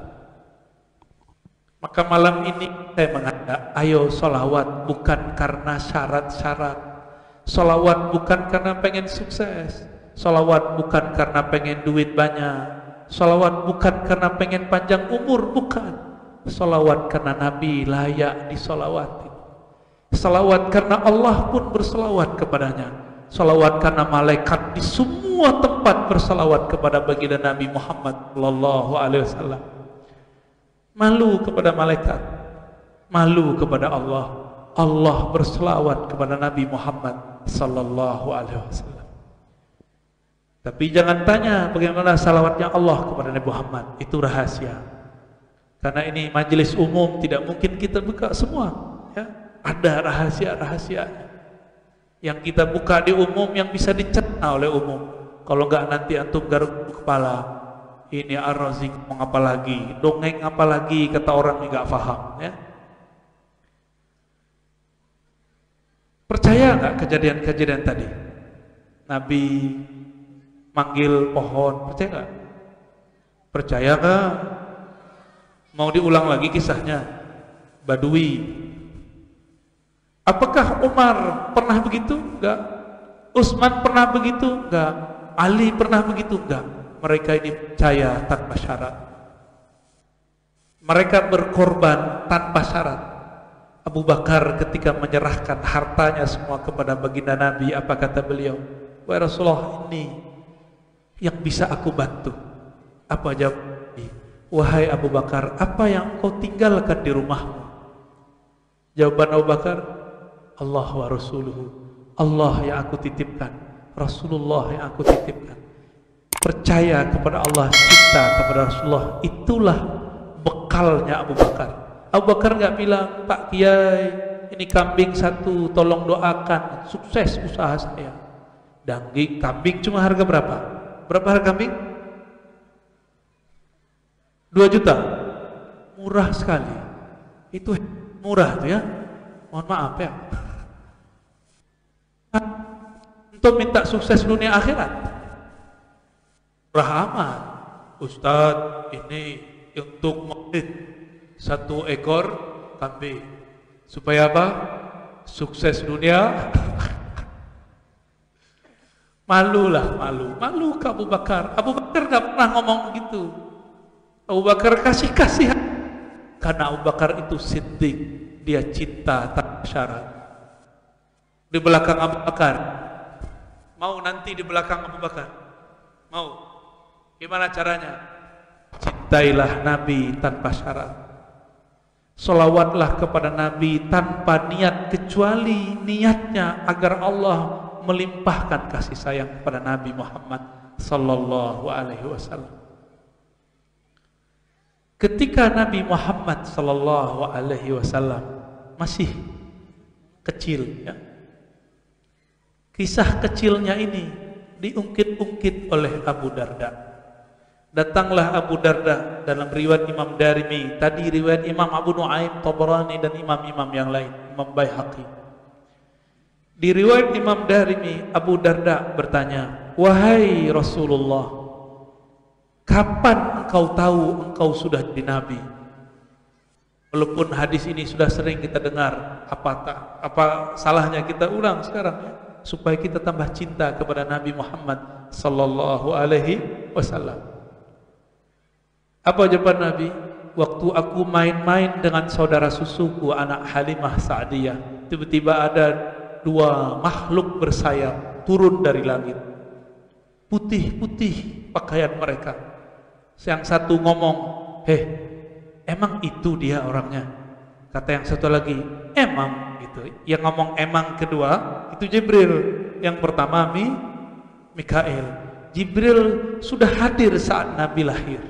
Maka malam ini saya mengajak, ayo sholawat bukan karena syarat-syarat. Sholawat bukan karena pengen sukses. Sholawat bukan karena pengen duit banyak. Sholawat bukan karena pengen panjang umur, bukan. Salawat karena Nabi layak disolawati. Salawat karena Allah pun bersalawat kepadanya. Salawat karena malaikat di semua tempat bersalawat kepada baginda Nabi Muhammad sallallahu alaihi wasallam. Malu kepada malaikat, malu kepada Allah. Allah bersalawat kepada Nabi Muhammad sallallahu alaihi wasallam. Tapi jangan tanya bagaimana salawatnya Allah kepada Nabi Muhammad, itu rahasia. Karena ini majelis umum, tidak mungkin kita buka semua, ya. Ada rahasia-rahasianya yang kita buka di umum, yang bisa dicerna oleh umum. Kalau enggak nanti antum garuk kepala, ini Ar-Razi ngomong apa lagi, dongeng apa lagi, kata orang yang enggak paham, ya. Percaya enggak kejadian-kejadian tadi? Nabi manggil pohon, percaya enggak? Percaya enggak? Mau diulang lagi kisahnya? Badui. Apakah Umar pernah begitu? Enggak. Utsman pernah begitu? Enggak. Ali pernah begitu? Enggak. Mereka ini percaya tanpa syarat. Mereka berkorban tanpa syarat. Abu Bakar ketika menyerahkan hartanya semua kepada baginda Nabi, apa kata beliau? Wahai Rasulullah, ini yang bisa aku bantu. Apa jawab? Wahai Abu Bakar, apa yang kau tinggalkan di rumahmu? Jawaban Abu Bakar, Allah wa Rasuluhu. Allah yang aku titipkan, Rasulullah yang aku titipkan. Percaya kepada Allah, cinta kepada Rasulullah, itulah bekalnya Abu Bakar. Abu Bakar enggak bilang, Pak Kiai, ini kambing satu, tolong doakan sukses usaha saya. Daging kambing cuma harga berapa? Berapa harga kambing? 2 juta. Murah sekali. Itu murah tuh ya. Mohon maaf ya. Untuk minta sukses dunia akhirat. Murah amat. Ustadz, ini untuk maulid 1 ekor kambing. Supaya apa? Sukses dunia. Malulah, malu ke Abu Bakar. Abu Bakar gak pernah ngomong begitu. Abu Bakar kasih kasihan. Karena Abu Bakar itu siddiq, dia cinta tanpa syarat. Di belakang Abu Bakar, mau nanti di belakang Abu Bakar? Mau? Gimana caranya? Cintailah Nabi tanpa syarat. Salawatlah kepada Nabi tanpa niat, kecuali niatnya agar Allah melimpahkan kasih sayang kepada Nabi Muhammad sallallahu alaihi wasallam. Ketika Nabi Muhammad sallallahu alaihi wasallam masih kecil, ya. Kisah kecilnya ini diungkit-ungkit oleh Abu Darda. Datanglah Abu Darda dalam riwayat Imam Darimi, tadi riwayat Imam Abu Nuaim, Tabarani dan imam-imam yang lain, Imam Baihaqi. Di riwayat Imam Darimi, Abu Darda bertanya, "Wahai Rasulullah, kapan engkau tahu engkau sudah jadi Nabi?" Walaupun hadis ini sudah sering kita dengar, apa salahnya kita ulang sekarang ya, supaya kita tambah cinta kepada Nabi Muhammad sallallahu alaihi wasallam. Apa jawaban Nabi? Waktu aku main-main dengan saudara susuku anak Halimah Sa'diyah, tiba-tiba ada 2 makhluk bersayap turun dari langit. Putih-putih pakaian mereka. Yang satu ngomong, "Heh, emang itu dia orangnya?" Kata yang satu lagi, "Emang," gitu. Yang ngomong emang kedua itu Jibril. Yang pertama Mikail. Jibril sudah hadir saat Nabi lahir.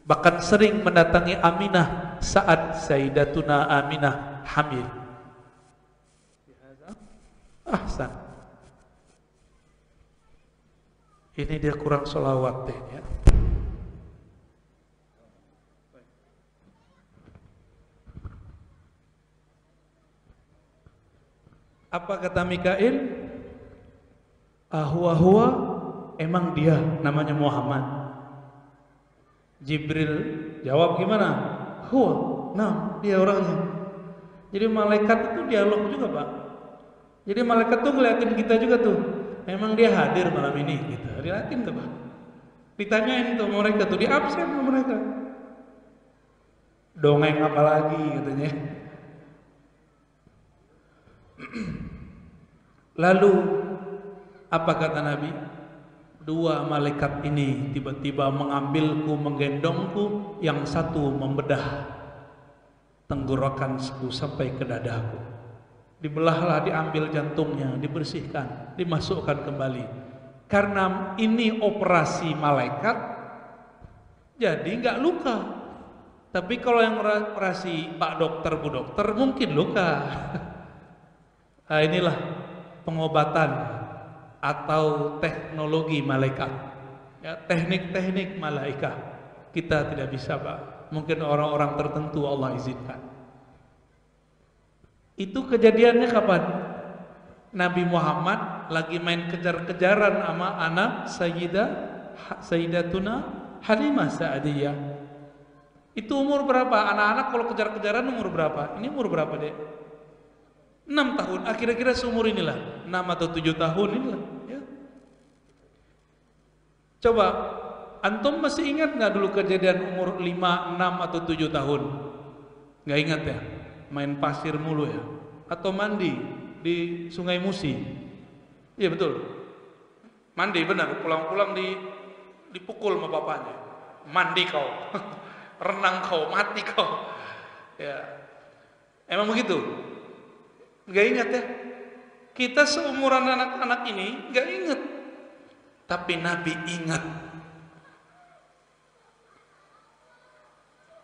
Bahkan sering mendatangi Aminah saat Sayyidatuna Aminah hamil. Ahsan. Ini dia kurang sholawat deh ya. Apa kata Mikail? Huwa, emang dia namanya Muhammad. Jibril jawab gimana? Huwa, nah dia orangnya. Jadi malaikat itu dialog juga Pak. Jadi malaikat tuh ngeliatin kita juga tuh. Memang dia hadir malam ini gitu. Diliatin tuh Pak. Ditanyain tuh mereka tuh, di absen sama mereka. Dongeng apa lagi katanya. Lalu apa kata Nabi? Dua malaikat ini tiba-tiba mengambilku, menggendongku, yang satu membedah tenggorokanku sampai ke dadaku. Dibelahlah, diambil jantungnya, dibersihkan, dimasukkan kembali. Karena ini operasi malaikat, jadi nggak luka. Tapi kalau yang operasi Pak Dokter, Bu Dokter, mungkin luka. Nah, inilah pengobatan atau teknologi malaikat, ya, teknik-teknik malaikat. Kita tidak bisa, Pak. Mungkin orang-orang tertentu Allah izinkan. Itu kejadiannya kapan? Nabi Muhammad lagi main kejar-kejaran sama anak Sayyidatuna Halimah Sa'diyah. Itu umur berapa? Anak-anak kalau kejar-kejaran umur berapa? Ini umur berapa deh? 6 tahun, kira-kira seumur inilah, 6 atau 7 tahun inilah, ya. Coba, antum masih ingat nggak dulu kejadian umur 5, 6 atau 7 tahun? Nggak ingat ya? Main pasir mulu ya? Atau mandi di Sungai Musi? Iya betul. Mandi benar, pulang-pulang dipukul sama bapaknya. Mandi kau, renang kau, mati kau. Ya, emang begitu. Gak ingat ya? Kita seumuran anak-anak ini gak ingat, tapi Nabi ingat.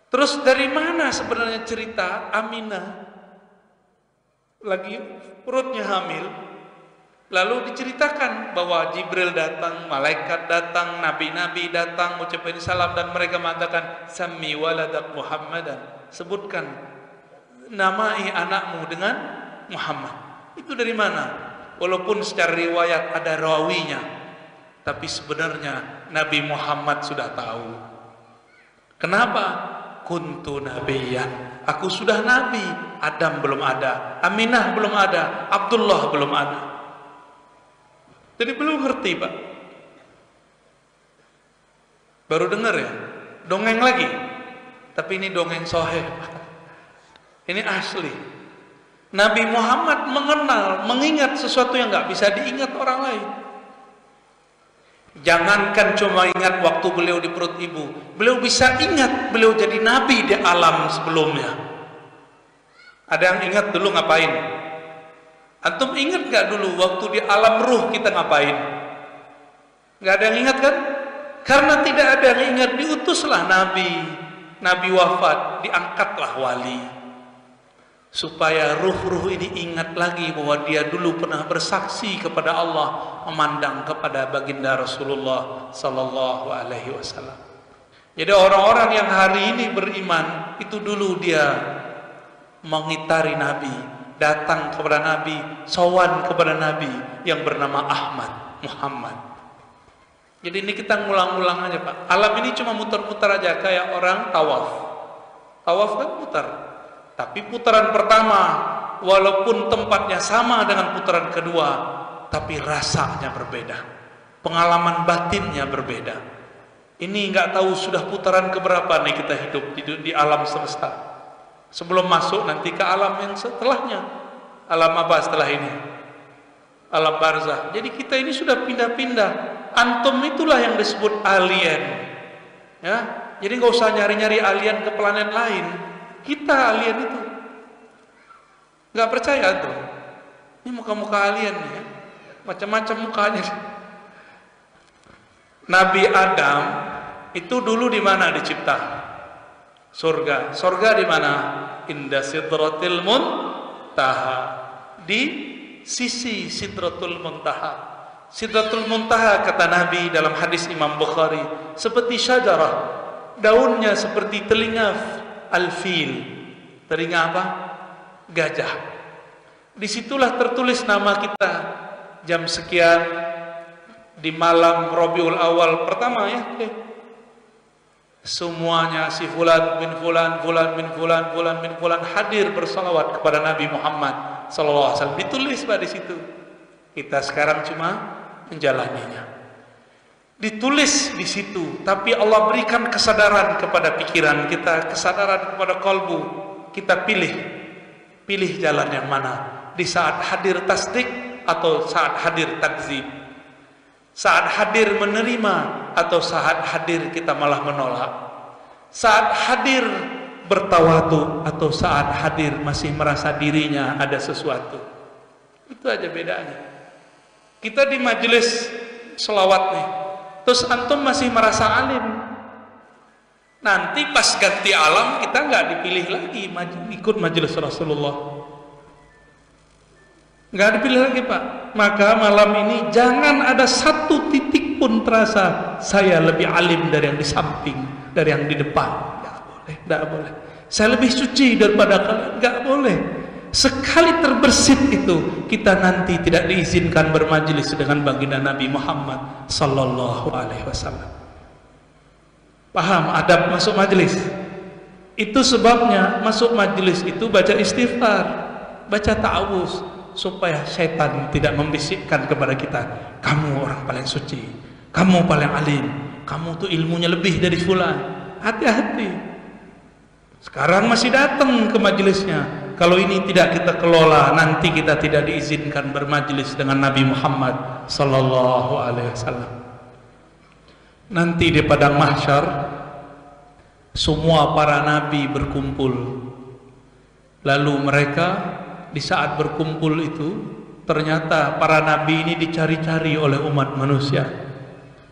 Terus dari mana sebenarnya cerita Aminah lagi perutnya hamil, lalu diceritakan bahwa Jibril datang, malaikat datang, nabi-nabi datang, ucapin salam, dan mereka mengatakan Sammi waladak Muhammadan, sebutkan namai anakmu dengan Muhammad. Itu dari mana? Walaupun secara riwayat ada rawinya, tapi sebenarnya Nabi Muhammad sudah tahu. Kenapa? Kuntu nabiyyan, aku sudah nabi. Adam belum ada, Aminah belum ada, Abdullah belum ada. Jadi belum ngerti, Pak. Baru dengar ya, dongeng lagi. Tapi ini dongeng sahih. Ini asli. Nabi Muhammad mengenal, mengingat sesuatu yang nggak bisa diingat orang lain. Jangankan cuma ingat waktu beliau di perut ibu, beliau bisa ingat beliau jadi nabi di alam sebelumnya. Ada yang ingat dulu ngapain? Antum ingat nggak dulu waktu di alam ruh kita ngapain? Nggak ada yang ingat kan? Karena tidak ada yang ingat, diutuslah nabi wafat, diangkatlah wali. Supaya ruh-ruh ini ingat lagi bahwa dia dulu pernah bersaksi kepada Allah, memandang kepada baginda Rasulullah Sallallahu Alaihi Wasallam. Jadi orang-orang yang hari ini beriman itu dulu dia mengitari Nabi, datang kepada Nabi, sowan kepada Nabi yang bernama Ahmad Muhammad. Jadi ini kita ngulang-ngulang aja, Pak. Alam ini cuma muter-muter aja kayak orang tawaf. Tawaf kan muter. Tapi putaran pertama, walaupun tempatnya sama dengan putaran kedua, tapi rasanya berbeda, pengalaman batinnya berbeda. Ini nggak tahu sudah putaran keberapa nih kita hidup di alam semesta. Sebelum masuk nanti ke alam yang setelahnya. Alam apa setelah ini? Alam barzah. Jadi kita ini sudah pindah-pindah. Antum itulah yang disebut alien. Ya, jadi nggak usah nyari-nyari alien ke planet lain. Kita alien itu. Nggak percaya tuh? Ini muka-muka alien ya, macam-macam mukanya. Nabi Adam itu dulu di mana dicipta? Surga. Surga di mana? Inda sidratil muntaha. Di sisi sidratul muntaha. Sidratul muntaha kata Nabi dalam hadis Imam Bukhari, seperti syajarah, daunnya seperti telinga al-fil. Telinga apa? Gajah. Disitulah tertulis nama kita jam sekian di malam Rabiul Awal pertama ya. Semuanya si fulan bin fulan, fulan bin fulan, fulan bin fulan hadir bersalawat kepada Nabi Muhammad sallallahu alaihi wasallam. Ditulis Pak di situ. Kita sekarang cuma menjalaninya. ditulis di situ, tapi Allah berikan kesadaran kepada pikiran kita, kesadaran kepada kalbu. Kita pilih jalan yang mana, di saat hadir tasdik atau saat hadir takzib, saat hadir menerima atau saat hadir kita malah menolak, saat hadir bertawadu atau saat hadir masih merasa dirinya ada sesuatu. Itu aja bedanya. Kita di majelis selawat nih, terus antum masih merasa alim, nanti pas ganti alam kita nggak dipilih lagi ikut majelis Rasulullah, nggak dipilih lagi Pak. Maka malam ini jangan ada satu titik pun terasa saya lebih alim dari yang di samping, dari yang di depan. Nggak boleh. Saya lebih suci daripada kalian, nggak boleh. Sekali terbersit itu, kita nanti tidak diizinkan bermajelis dengan baginda Nabi Muhammad sallallahu alaihi wasallam. Paham adab masuk majelis? Itu sebabnya masuk majelis itu baca istighfar, baca ta'awuz, supaya syaitan tidak membisikkan kepada kita, kamu orang paling suci, kamu paling alim, kamu tuh ilmunya lebih dari fulan. Hati-hati. Sekarang masih datang ke majelisnya. Kalau ini tidak kita kelola, nanti kita tidak diizinkan bermajelis dengan Nabi Muhammad sallallahu alaihi wasallam. Nanti di padang mahsyar semua para nabi berkumpul. Lalu mereka di saat berkumpul itu, ternyata para nabi ini dicari-cari oleh umat manusia.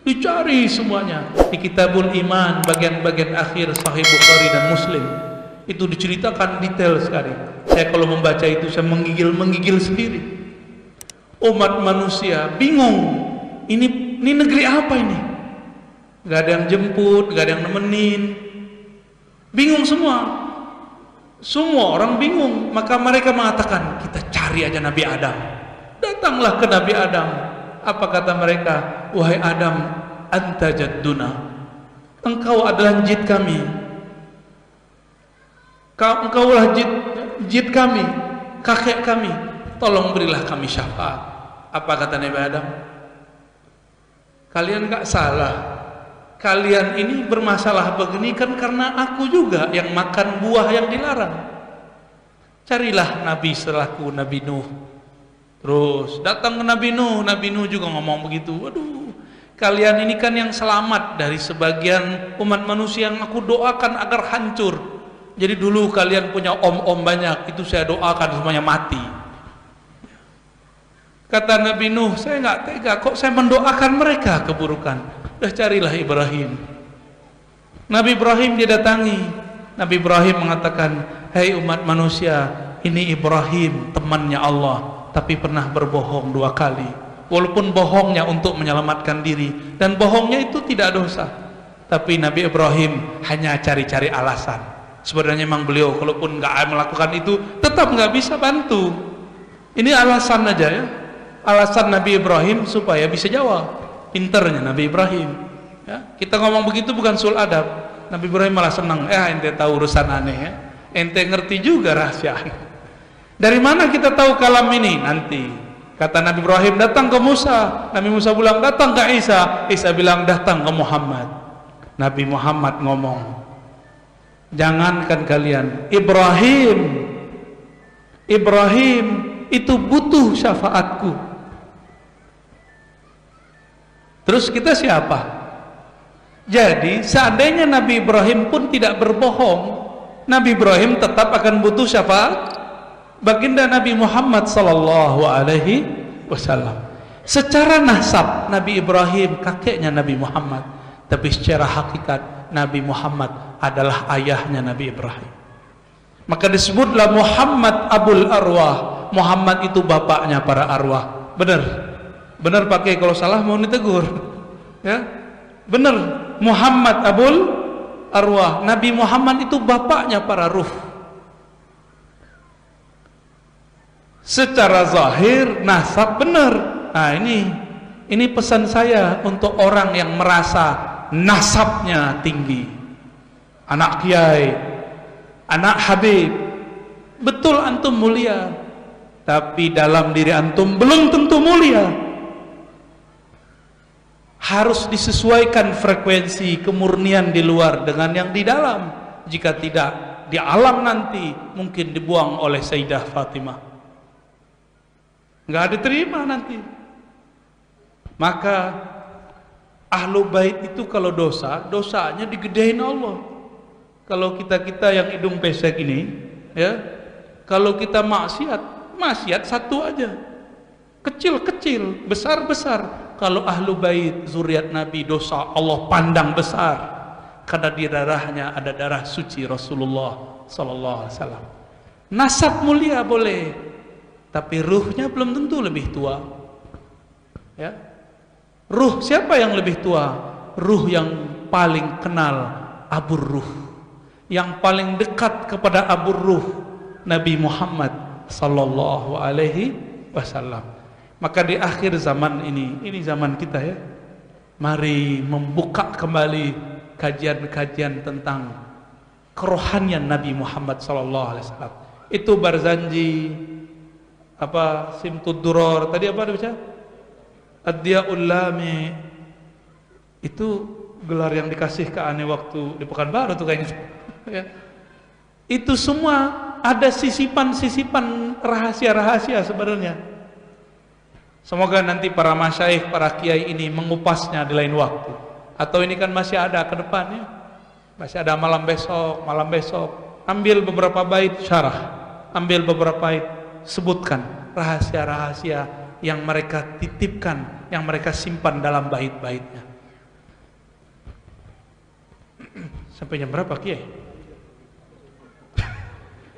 Dicari semuanya. Di Kitabul Iman bagian-bagian akhir Sahih Bukhari dan Muslim itu diceritakan detail sekali. Saya kalau membaca itu saya menggigil sendiri. Umat manusia bingung. Ini negeri apa ini? Gak ada yang jemput, gak ada yang nemenin. Bingung semua. Semua orang bingung. Maka mereka mengatakan, kita cari aja Nabi Adam. Datanglah ke Nabi Adam. Apa kata mereka? Wahai Adam, anta jadduna, engkau adalah jid kami, engkaulah jid kami, kakek kami, tolong berilah kami syafaat. Apa kata Nabi Adam? Kalian gak salah, kalian ini bermasalah begini kan karena aku juga yang makan buah yang dilarang. Carilah Nabi setelahku, Nabi Nuh. Terus datang ke Nabi Nuh juga ngomong begitu. Waduh, kalian ini kan yang selamat dari sebagian umat manusia yang aku doakan agar hancur. Jadi dulu kalian punya om-om banyak, itu saya doakan semuanya mati. Kata Nabi Nuh, saya nggak tega, kok saya mendoakan mereka keburukan. Carilah Ibrahim. Nabi Ibrahim didatangi. Nabi Ibrahim mengatakan, hei umat manusia, ini Ibrahim temannya Allah, tapi pernah berbohong 2 kali. Walaupun bohongnya untuk menyelamatkan diri, dan bohongnya itu tidak dosa, tapi Nabi Ibrahim hanya cari-cari alasan. Sebenarnya memang beliau kalaupun nggak melakukan itu tetap nggak bisa bantu. Ini alasan aja ya, alasan Nabi Ibrahim supaya bisa jawab. Pinternya Nabi Ibrahim ya. Kita ngomong begitu bukan sul adab. Nabi Ibrahim malah senang, ente tahu urusan aneh ya, ente ngerti juga rahasia. Dari mana kita tahu kalam ini? Nanti kata Nabi Ibrahim, datang ke Musa. Nabi Musa bilang datang ke Isa. Isa bilang datang ke Muhammad. Nabi Muhammad ngomong, jangankan kalian, Ibrahim itu butuh syafaatku. Terus kita siapa? Jadi seandainya Nabi Ibrahim pun tidak berbohong, Nabi Ibrahim tetap akan butuh syafaat baginda Nabi Muhammad sallallahu alaihi wasallam. Secara nasab Nabi Ibrahim kakeknya Nabi Muhammad, tapi secara hakikat Nabi Muhammad adalah ayahnya Nabi Ibrahim. Maka disebutlah Muhammad Abul Arwah. Muhammad itu bapaknya para arwah. Benar pakai, kalau salah mau ditegur ya. Benar, Muhammad Abul Arwah. Nabi Muhammad itu bapaknya para ruh. Secara zahir nasab benar. Nah ini pesan saya untuk orang yang merasa nasabnya tinggi, anak kiai, anak habib. Betul antum mulia, tapi dalam diri antum belum tentu mulia. harus disesuaikan frekuensi kemurnian di luar dengan yang di dalam. Jika tidak, di alam nanti mungkin dibuang oleh Sayyidah Fatimah, nggak diterima nanti. Maka ahlu bait itu kalau dosa, dosanya digedein Allah. Kalau kita yang hidung pesek ini, ya, kalau kita maksiat satu aja, kecil-kecil, besar-besar. Kalau ahlu bait zuriat Nabi, dosa Allah pandang besar, karena di darahnya ada darah suci Rasulullah sallallahu alaihi wasallam. Nasab mulia boleh, tapi ruhnya belum tentu lebih tua. Ya. Ruh siapa yang lebih tua? Ruh yang paling kenal abur ruh, yang paling dekat kepada abur ruh, Nabi Muhammad sallallahu alaihi wasallam. Maka di akhir zaman ini zaman kita ya, mari membuka kembali kajian-kajian tentang kerohanian Nabi Muhammad sallallahu alaihi wasallam. Itu Barzanji, apa Simtud Duror, tadi apa dibaca? Ad-Diyaul Lami. Itu gelar yang dikasih ke Ane waktu di Pekanbaru tuh kayaknya. Ya. Itu semua ada sisipan-sisipan rahasia-rahasia sebenarnya. Semoga nanti para masyaikh, para kiai ini mengupasnya di lain waktu. Atau ini kan masih ada ke depannya, masih ada malam besok. Ambil beberapa bait syarah, ambil beberapa bait, sebutkan rahasia-rahasia yang mereka titipkan, yang mereka simpan dalam bait-baitnya. Sampai jam berapa kiai?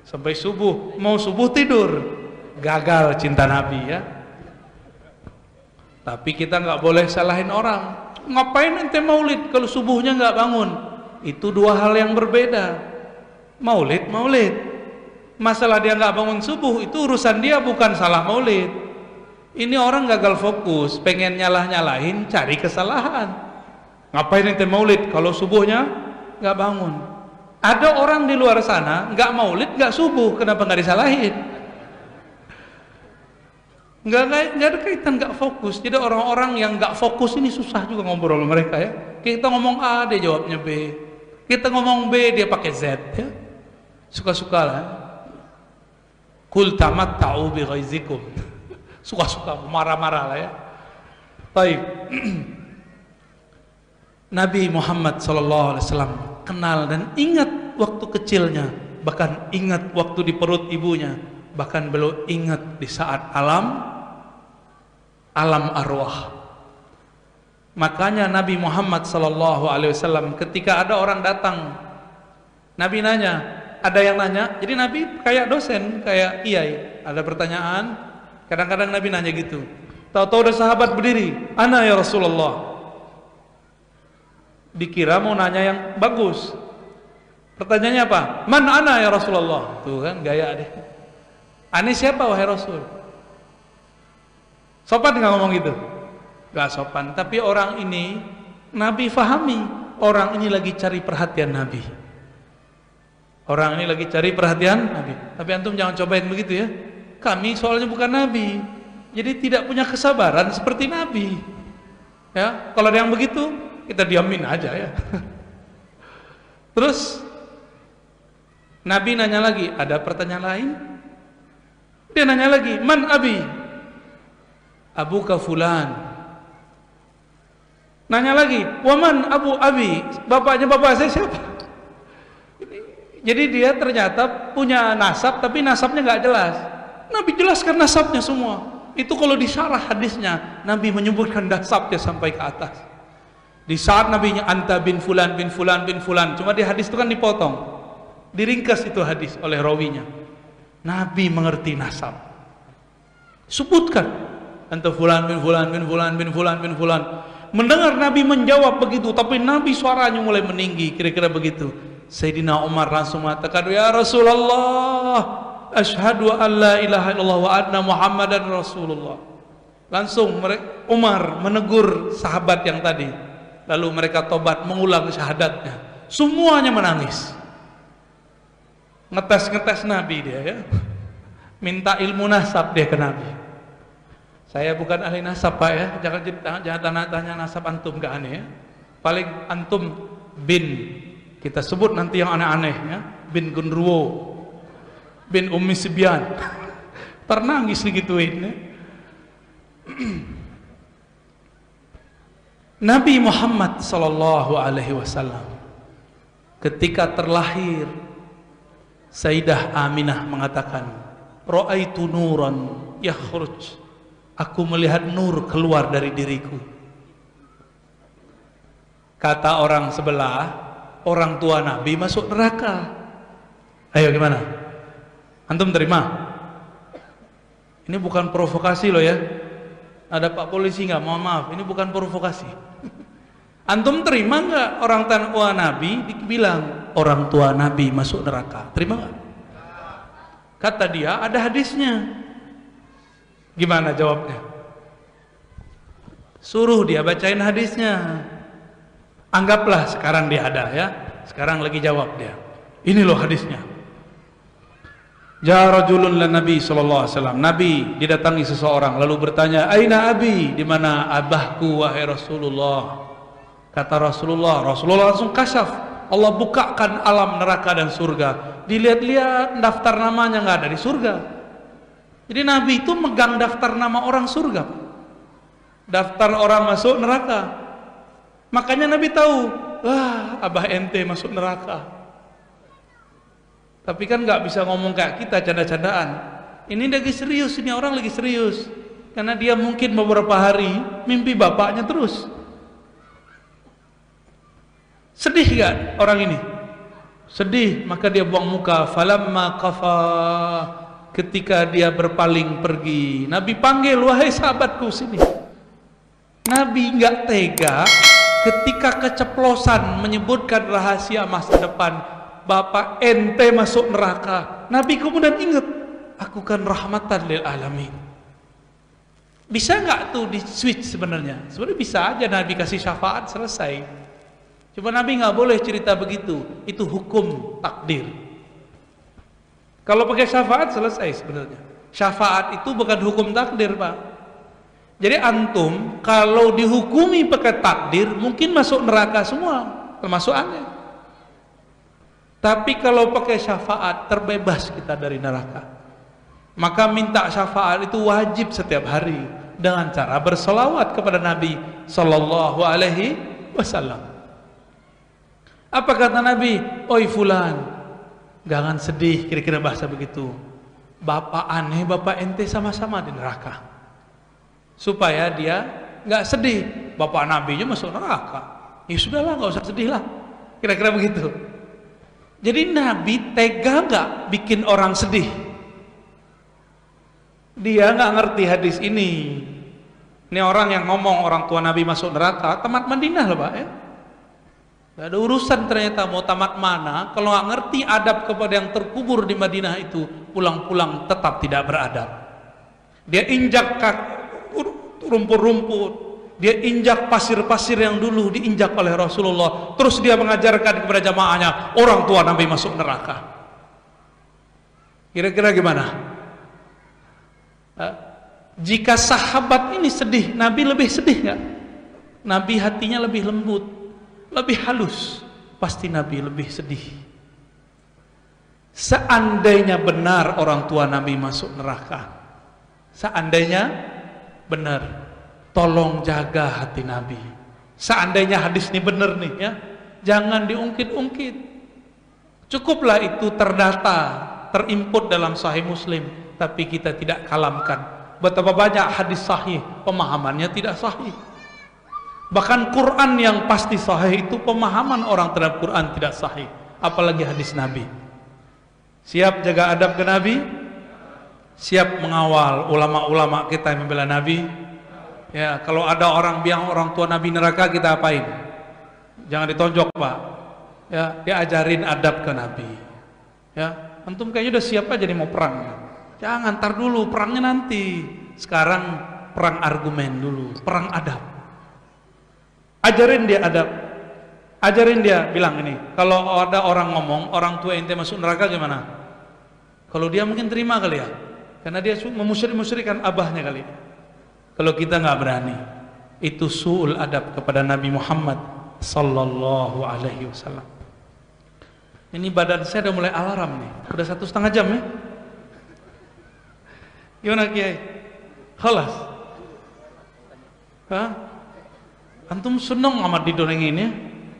Sampai subuh. Mau subuh tidur, gagal cinta Nabi ya. Tapi kita nggak boleh salahin orang. Ngapain ente maulid kalau subuhnya nggak bangun? Itu dua hal yang berbeda. Maulid. Masalah dia nggak bangun subuh itu urusan dia, bukan salah maulid. Ini orang gagal fokus, pengen nyalah-nyalahin, cari kesalahan. Ngapain ente maulid kalau subuhnya nggak bangun? Ada orang di luar sana nggak maulid, nggak subuh, kenapa nggak disalahin? Nggak ada kaitan, nggak fokus. Jadi orang-orang yang nggak fokus ini susah juga ngobrol sama mereka ya. Kita ngomong A, dia jawabnya B. Kita ngomong B, dia pakai Z ya. Suka-suka lah. Kul tamatta'u bi ghaizikum. Suka-suka, marah-marah lah ya. Baik. Nabi Muhammad sallallahu alaihi wasallam kenal dan ingat waktu kecilnya, bahkan ingat waktu di perut ibunya, bahkan beliau ingat di saat alam arwah. Makanya Nabi Muhammad sallallahu alaihi wasallam ketika ada orang datang, Nabi nanya, ada yang nanya, jadi Nabi kayak dosen, kayak kiai, ada pertanyaan, kadang-kadang Nabi nanya gitu. Tahu-tahu ada sahabat berdiri, "Ana ya Rasulullah." Dikira mau nanya yang bagus. Pertanyaannya apa? "Man ana ya Rasulullah." Tuh kan gaya deh. Ane siapa wahai Rasul? Sopan nggak ngomong gitu? Gak sopan. Tapi orang ini Nabi fahami, orang ini lagi cari perhatian Nabi. Orang ini lagi cari perhatian Nabi. Tapi antum jangan cobain begitu ya. Kami soalnya bukan Nabi, jadi tidak punya kesabaran seperti Nabi. Ya, kalau ada yang begitu kita diamin aja ya. Terus Nabi nanya lagi, ada pertanyaan lain? Dia nanya lagi, "Man abi?" "Abuka fulan." Nanya lagi, "Waman abu abi?" Bapaknya bapak saya siapa? Jadi dia ternyata punya nasab, tapi nasabnya nggak jelas. Nabi jelaskan nasabnya semua. Itu kalau disyarah hadisnya, Nabi menyebutkan nasabnya sampai ke atas. Di saat Nabinya anta bin fulan bin fulan bin fulan, cuma di hadis itu kan dipotong, diringkas itu hadis oleh rawinya. Nabi mengerti nasab. Sebutkan anta fulan bin fulan bin fulan bin fulan bin fulan. Mendengar Nabi menjawab begitu, tapi Nabi suaranya mulai meninggi, kira-kira begitu. Sayyidina Umar langsung mengatakan, "Ya Rasulullah, asyhadu an la ilaha illallah wa anna Muhammadan Rasulullah." Langsung Umar menegur sahabat yang tadi. Lalu mereka tobat, mengulang syahadatnya. Semuanya menangis. Ngetes Nabi dia ya. Minta ilmu nasab dia ke Nabi. Saya bukan ahli nasab Pak ya, jangan tanya nasab antum, gak aneh ya. Paling antum bin, kita sebut nanti yang aneh-aneh ya, bin Gunruwo, bin Ummi Sibyan. Ternangis digituin ya. Nabi Muhammad sallallahu alaihi wasallam ketika terlahir, Sayyidah Aminah mengatakan, ra'aitu nuran yakhruj, aku melihat nur keluar dari diriku. Kata orang sebelah, orang tua Nabi masuk neraka. Ayo gimana? Antum terima? Ini bukan provokasi loh ya. Ada Pak Polisi nggak? Mohon maaf, ini bukan provokasi. Antum terima nggak orang tua Nabi dibilang orang tua Nabi masuk neraka? Terima nggak? Kata dia ada hadisnya. Gimana jawabnya? Suruh dia bacain hadisnya. Anggaplah sekarang dia ada ya. Sekarang lagi jawab dia. Ini loh hadisnya. Ja rajulun lan Nabi sallallahu alaihi wasallam. Nabi didatangi seseorang lalu bertanya, "Aina abi?" Di mana abahku wahai Rasulullah? Kata Rasulullah langsung kasyaf. Allah bukakan alam neraka dan surga. Dilihat-lihat daftar namanya nggak ada di surga. Jadi Nabi itu megang daftar nama orang surga, daftar orang masuk neraka. Makanya Nabi tahu, wah abah ente masuk neraka. Tapi kan nggak bisa ngomong kayak kita canda-candaan. Ini lagi serius, ini orang lagi serius. Karena dia mungkin beberapa hari mimpi bapaknya terus. Sedih gak orang ini? Sedih, maka dia buang muka. Falamma qafa, ketika dia berpaling pergi, Nabi panggil, wahai sahabatku sini. Nabi nggak tega ketika keceplosan menyebutkan rahasia masa depan, bapak ente masuk neraka. Nabi kemudian ingat, aku kan rahmatan lil alamin. Bisa nggak tuh di switch sebenarnya? Sebenarnya bisa aja Nabi kasih syafaat selesai. Cuma Nabi nggak boleh cerita begitu. Itu hukum takdir. Kalau pakai syafaat selesai sebenarnya. Syafaat itu bukan hukum takdir Pak. Jadi antum kalau dihukumi pakai takdir mungkin masuk neraka semua, termasuk aneh. Tapi kalau pakai syafaat terbebas kita dari neraka. Maka minta syafaat itu wajib setiap hari dengan cara berselawat kepada Nabi sallallahu alaihi wasallam. Apa kata Nabi? Oi fulan, jangan sedih, kira-kira bahasa begitu. Bapak aneh, bapak ente sama-sama di neraka. Supaya dia nggak sedih. Bapak Nabi nya masuk neraka. Ya sudahlah, nggak usah sedih lah. Kira-kira begitu. Jadi Nabi tega nggak bikin orang sedih? Dia nggak ngerti hadis ini. Ini orang yang ngomong orang tua Nabi masuk neraka, tamat Madinah loh Pak ya. Gak ada urusan ternyata mau tamat mana. Kalau nggak ngerti adab kepada yang terkubur di Madinah itu, pulang-pulang tetap tidak beradab. Dia injak rumput-rumput, dia injak pasir-pasir yang dulu diinjak oleh Rasulullah. Terus dia mengajarkan kepada jamaahnya, orang tua Nabi masuk neraka. Kira-kira gimana? Jika sahabat ini sedih, Nabi lebih sedih nggak? Nabi hatinya lebih lembut, lebih halus. Pasti Nabi lebih sedih. Seandainya benar orang tua Nabi masuk neraka, seandainya benar, tolong jaga hati Nabi. Seandainya hadis ini benar nih ya, jangan diungkit-ungkit. Cukuplah itu terdata, terinput dalam Sahih Muslim, tapi kita tidak kalamkan. Betapa banyak hadis sahih pemahamannya tidak sahih. Bahkan Quran yang pasti sahih itu pemahaman orang terhadap Quran tidak sahih, apalagi hadis Nabi. Siap jaga adab ke Nabi? Siap mengawal ulama-ulama kita yang membela Nabi? Ya, kalau ada orang bilang orang tua Nabi neraka, kita apain? Jangan ditonjok Pak. Ya, diajarin adab ke Nabi. Ya, antum kayaknya udah siap aja nih mau perang. Jangan, tar dulu perangnya nanti. Sekarang perang argumen dulu, perang adab. Ajarin dia adab. Ajarin dia bilang ini, kalau ada orang ngomong orang tua ente masuk neraka gimana? Kalau dia mungkin terima kali ya, karena dia memusyrik-musyrikan abahnya kali. Kalau kita nggak berani, itu su'ul adab kepada Nabi Muhammad sallallahu alaihi wasallam. Ini badan saya udah mulai alarm nih. Udah 1,5 jam ya. Gimana Kiai? Khalas. Hah? Antum senang amat didongengin ya?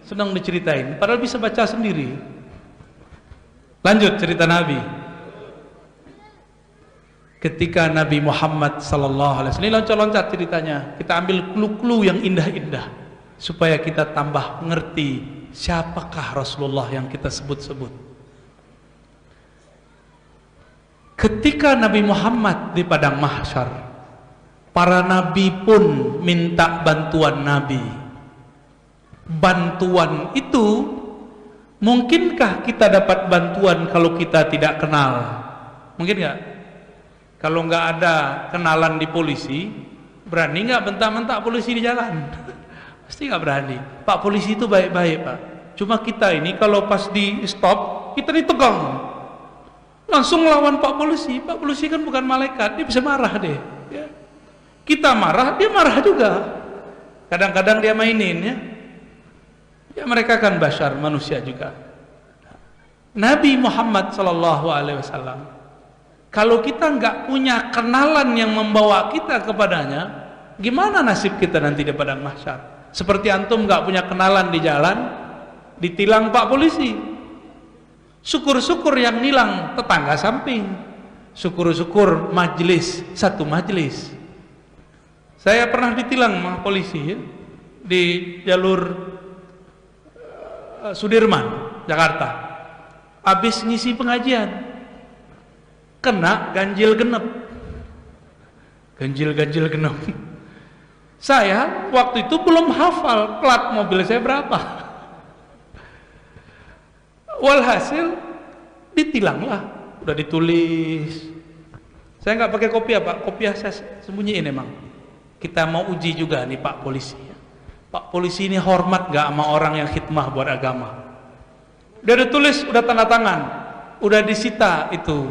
Senang diceritain. Padahal bisa baca sendiri. Lanjut cerita Nabi. Ketika Nabi Muhammad sallallahu alaihi wasallam, ini loncat-loncat ceritanya. Kita ambil clue-clue yang indah-indah supaya kita tambah mengerti siapakah Rasulullah yang kita sebut-sebut. Ketika Nabi Muhammad di padang mahsyar, para nabi pun minta bantuan Nabi. Bantuan itu, mungkinkah kita dapat bantuan kalau kita tidak kenal? Mungkin nggak? Kalau nggak ada kenalan di polisi, berani nggak bentak-bentak polisi di jalan? Pasti nggak berani. Pak polisi itu baik-baik Pak. Cuma kita ini kalau pas di stop, kita ditegang. Langsung lawan Pak polisi. Pak polisi kan bukan malaikat, dia bisa marah deh. Ya. Kita marah, dia marah juga. Kadang-kadang dia mainin ya. Ya mereka kan bashar, manusia juga. Nabi Muhammad sallallahu alaihi wasallam, kalau kita nggak punya kenalan yang membawa kita kepadanya, gimana nasib kita nanti di padang mahsyar? Seperti antum nggak punya kenalan di jalan, ditilang Pak polisi. Syukur-syukur yang nilang tetangga samping. Syukur-syukur majelis, satu majelis. Saya pernah ditilang sama polisi ya, di jalur Sudirman, Jakarta. Habis ngisi pengajian, kena ganjil genep. Ganjil genep. Saya waktu itu belum hafal plat mobil saya berapa. Walhasil ditilanglah, udah ditulis. Saya nggak pakai kopiah Pak, kopiah saya sembunyiin emang. Kita mau uji juga nih Pak polisi. Pak polisi ini hormat nggak sama orang yang khidmah buat agama? Udah ditulis, udah tanda tangan, udah disita itu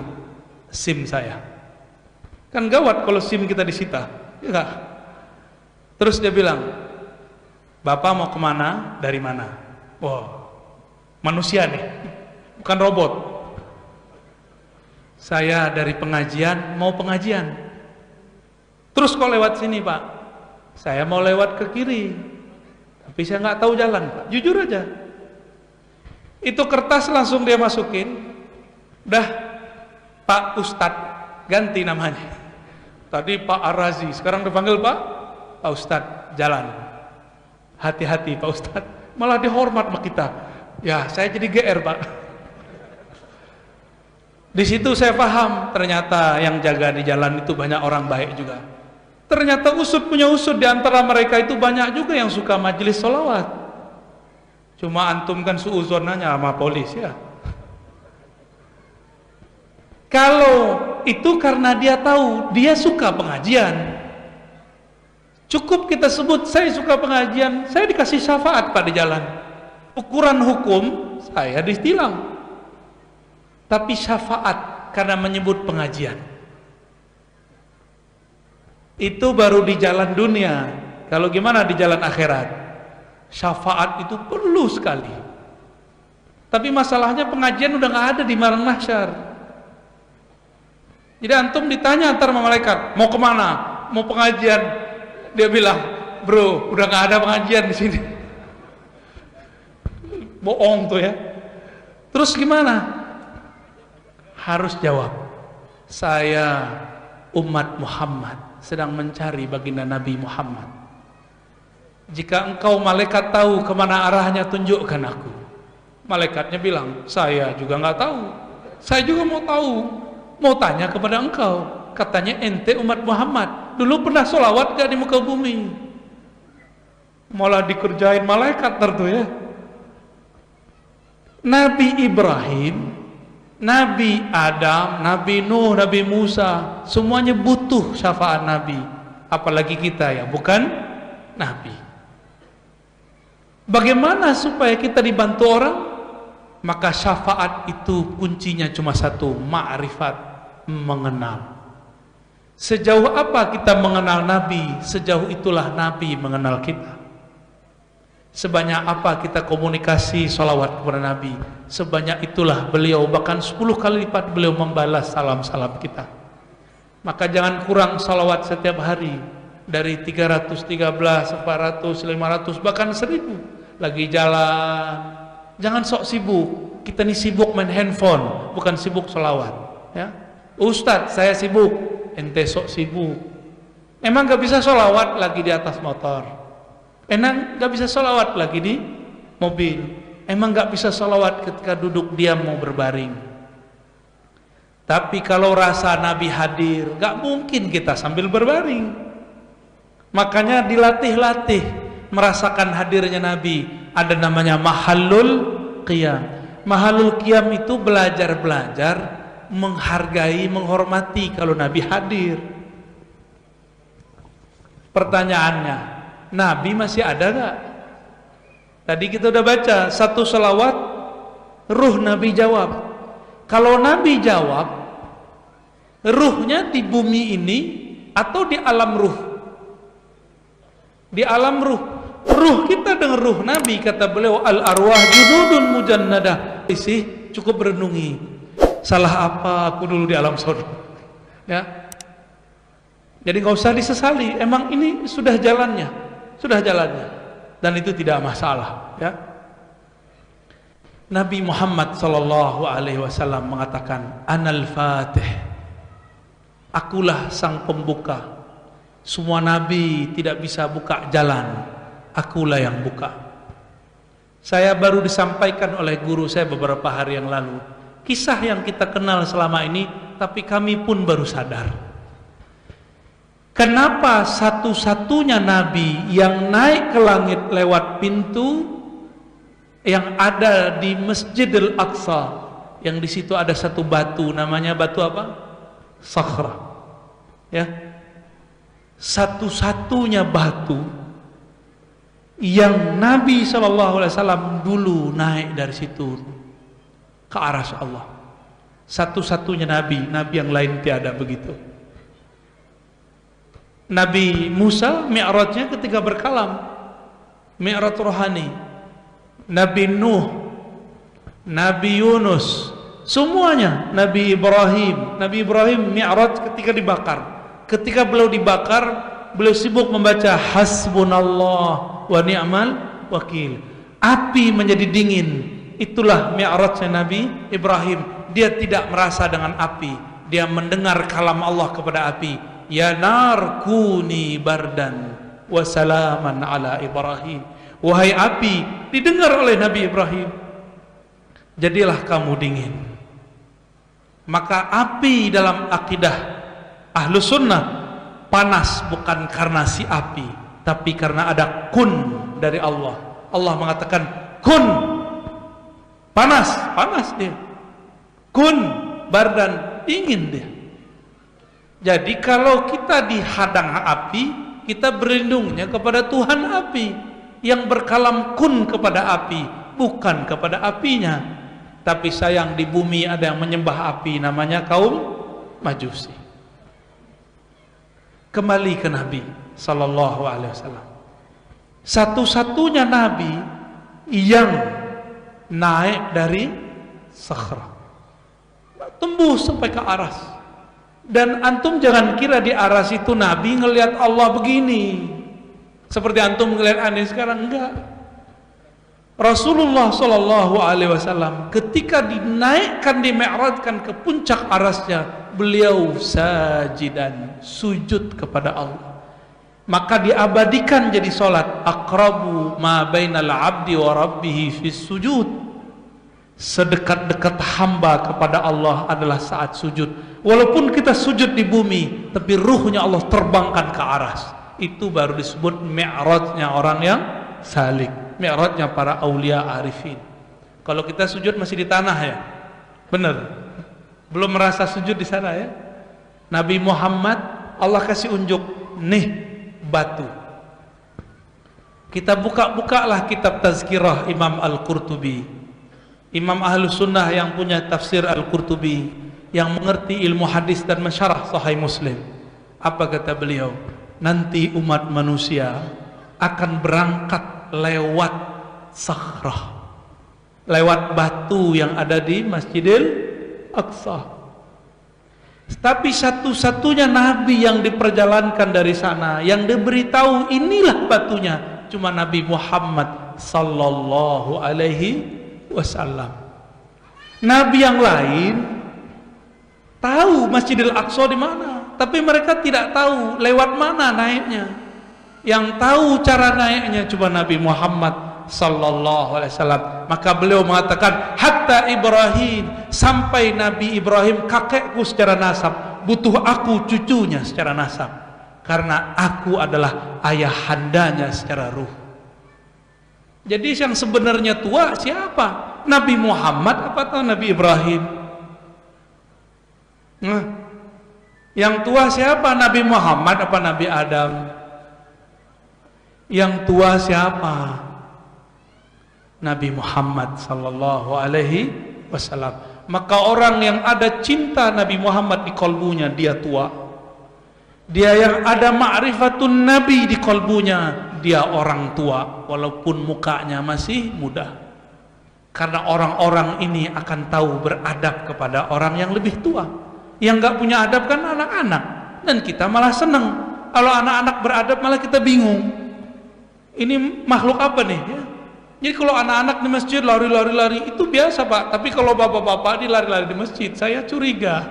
SIM saya. Kan gawat kalau SIM kita disita, ya gak? Terus dia bilang, Bapak mau kemana? Dari mana? Wow, manusia nih, bukan robot. Saya dari pengajian, mau pengajian. Terus kok lewat sini Pak? Saya mau lewat ke kiri, tapi saya nggak tahu jalan Pak. Jujur aja. Itu kertas langsung dia masukin. Udah, Pak Ustadz, ganti namanya. Tadi Pak Ar-Razi, sekarang dipanggil Pak Ustadz, jalan. Hati-hati Pak Ustadz, malah dihormat sama kita. Ya, saya jadi GR Pak. Di situ saya paham, ternyata yang jaga di jalan itu banyak orang baik juga. Ternyata usut punya usut, di antara mereka itu banyak juga yang suka majelis sholawat. Cuma antum kan suuzonanya sama polis ya. Kalau itu karena dia tahu dia suka pengajian. Cukup kita sebut saya suka pengajian, saya dikasih syafaat Pak di jalan. Ukuran hukum saya ditilang. Tapi syafaat karena menyebut pengajian. Itu baru di jalan dunia. Kalau gimana di jalan akhirat? Syafaat itu perlu sekali. Tapi masalahnya pengajian udah nggak ada di padang mahsyar. Jadi antum ditanya antar sama malaikat, mau kemana? Mau pengajian? Dia bilang, bro, udah nggak ada pengajian di sini. Bohong tuh ya. Terus gimana? Harus jawab, saya umat Muhammad sedang mencari baginda Nabi Muhammad. Jika engkau malaikat tahu kemana arahnya, tunjukkan aku. Malaikatnya bilang, saya juga nggak tahu. Saya juga mau tahu, mau tanya kepada engkau. Katanya ente umat Muhammad, dulu pernah sholawat gak di muka bumi? Malah dikerjain malaikat tertu ya. Nabi Ibrahim, Nabi Adam, Nabi Nuh, Nabi Musa, semuanya butuh syafaat Nabi. Apalagi kita ya, bukan Nabi. Bagaimana supaya kita dibantu orang? Maka syafaat itu kuncinya cuma satu, ma'rifat, mengenal. Sejauh apa kita mengenal Nabi, sejauh itulah Nabi mengenal kita. Sebanyak apa kita komunikasi salawat kepada Nabi, sebanyak itulah beliau, bahkan 10 kali lipat beliau membalas salam-salam kita. Maka jangan kurang salawat setiap hari. Dari 313, 400, 500, bahkan 1000. Lagi jalan, jangan sok sibuk. Kita ini sibuk main handphone, bukan sibuk salawat, ya. Ustadz, saya sibuk, ente sok sibuk. Emang gak bisa salawat lagi di atas motor? Emang gak bisa salawat lagi di mobil? Emang gak bisa salawat ketika duduk diam mau berbaring? Tapi kalau rasa Nabi hadir, gak mungkin kita sambil berbaring. Makanya dilatih-latih merasakan hadirnya Nabi. Ada namanya mahallul qiyam. Mahallul qiyam itu belajar-belajar menghargai, menghormati kalau Nabi hadir. Pertanyaannya, Nabi masih ada gak? Tadi kita udah baca satu selawat, ruh Nabi jawab. Kalau Nabi jawab, ruhnya di bumi ini atau di alam ruh? Di alam ruh. Ruh kita dengan ruh Nabi, kata beliau, al arwah junudun mujannadah. Isi cukup renungi. Salah apa aku dulu di alam surga, ya. Jadi nggak usah disesali. Emang ini sudah jalannya, dan itu tidak masalah, ya. Nabi Muhammad sallallahu alaihi wasallam mengatakan, Anal Fatih, akulah sang pembuka. Semua nabi tidak bisa buka jalan, akulah yang buka. Saya baru disampaikan oleh guru saya beberapa hari yang lalu, kisah yang kita kenal selama ini, tapi kami pun baru sadar. Kenapa satu-satunya Nabi yang naik ke langit lewat pintu yang ada di Masjidil Aqsa, yang di situ ada satu batu, namanya batu apa? Sakhra. Ya, satu-satunya batu yang Nabi SAW dulu naik dari situ ke arsy Allah. Satu-satunya nabi yang lain tiada begitu. Nabi Musa mi'rajnya ketika berkalam, mi'raj rohani. Nabi Nuh, Nabi Yunus, semuanya. Nabi Ibrahim mi'raj ketika dibakar. Ketika beliau dibakar, beliau sibuk membaca hasbunallah wa ni'mal wakil. Api menjadi dingin. Itulah mi'rajnya Nabi Ibrahim. Dia tidak merasa dengan api, dia mendengar kalam Allah kepada api, ya nar kuni bardan wa salaman ala Ibrahim. Wahai api, didengar oleh Nabi Ibrahim, jadilah kamu dingin. Maka api dalam akidah Ahlus Sunnah panas bukan karena si api, tapi karena ada kun dari Allah. Allah mengatakan kun, panas dia. Kun bardan, dingin dia. Jadi kalau kita dihadang api, kita berlindungnya kepada Tuhan api yang berkalam kun kepada api, bukan kepada apinya. Tapi sayang di bumi ada yang menyembah api, namanya kaum Majusi. Kembali ke Nabi sallallahu alaihi wasallam. Satu-satunya Nabi yang naik dari Sakhra, tembus sampai ke aras. Dan antum jangan kira di aras itu Nabi ngelihat Allah begini seperti antum ngelihat aneh sekarang, enggak. Rasulullah sallallahu alaihi wasallam ketika dinaikkan, dimi'rajkan ke puncak arasnya, beliau sajidan, sujud kepada Allah. Maka diabadikan jadi salat, aqrabu ma bainal abdi wa rabbih fis sujud. Sedekat-dekat hamba kepada Allah adalah saat sujud. Walaupun kita sujud di bumi, tapi ruhnya Allah terbangkan ke aras. Itu baru disebut mi'rajnya orang yang salik, mi'rajnya para aulia arifin. Kalau kita sujud masih di tanah ya, benar, belum merasa sujud di sana ya. Nabi Muhammad Allah kasih unjuk, nih batu. Kita buka-bukalah kitab Tazkirah Imam Al-Qurtubi, Imam Ahlus Sunnah yang punya tafsir Al-Qurtubi, yang mengerti ilmu hadis dan mensyarah Sahih Muslim. Apa kata beliau? Nanti umat manusia akan berangkat lewat sakhrah, lewat batu yang ada di Masjidil Aqsa. Tapi satu-satunya nabi yang diperjalankan dari sana, yang diberitahu inilah batunya, cuma Nabi Muhammad sallallahu alaihi wasallam. Nabi yang lain tahu Masjidil Aqsa di mana, tapi mereka tidak tahu lewat mana naiknya. Yang tahu cara naiknya cuma Nabi Muhammad sallallahu alaihi wasallam. Maka beliau mengatakan, hatta Ibrahim, sampai Nabi Ibrahim kakekku secara nasab, butuh aku cucunya secara nasab, karena aku adalah ayahandanya secara ruh. Jadi yang sebenarnya tua siapa? Nabi Muhammad apa atau Nabi Ibrahim? Yang tua siapa? Nabi Muhammad apa Nabi Adam? Yang tua siapa? Nabi Muhammad sallallahu alaihi wasallam. Maka orang yang ada cinta Nabi Muhammad di kalbunya, dia tua. Dia yang ada ma'rifatun Nabi di kalbunya, dia orang tua walaupun mukanya masih muda. Karena orang-orang ini akan tahu beradab kepada orang yang lebih tua. Yang nggak punya adab kan anak-anak, dan kita malah senang. Kalau anak-anak beradab malah kita bingung. Ini makhluk apa nih? Ya. Jadi kalau anak-anak di masjid lari-lari itu biasa Pak. Tapi kalau bapak-bapak lari-lari di masjid, saya curiga.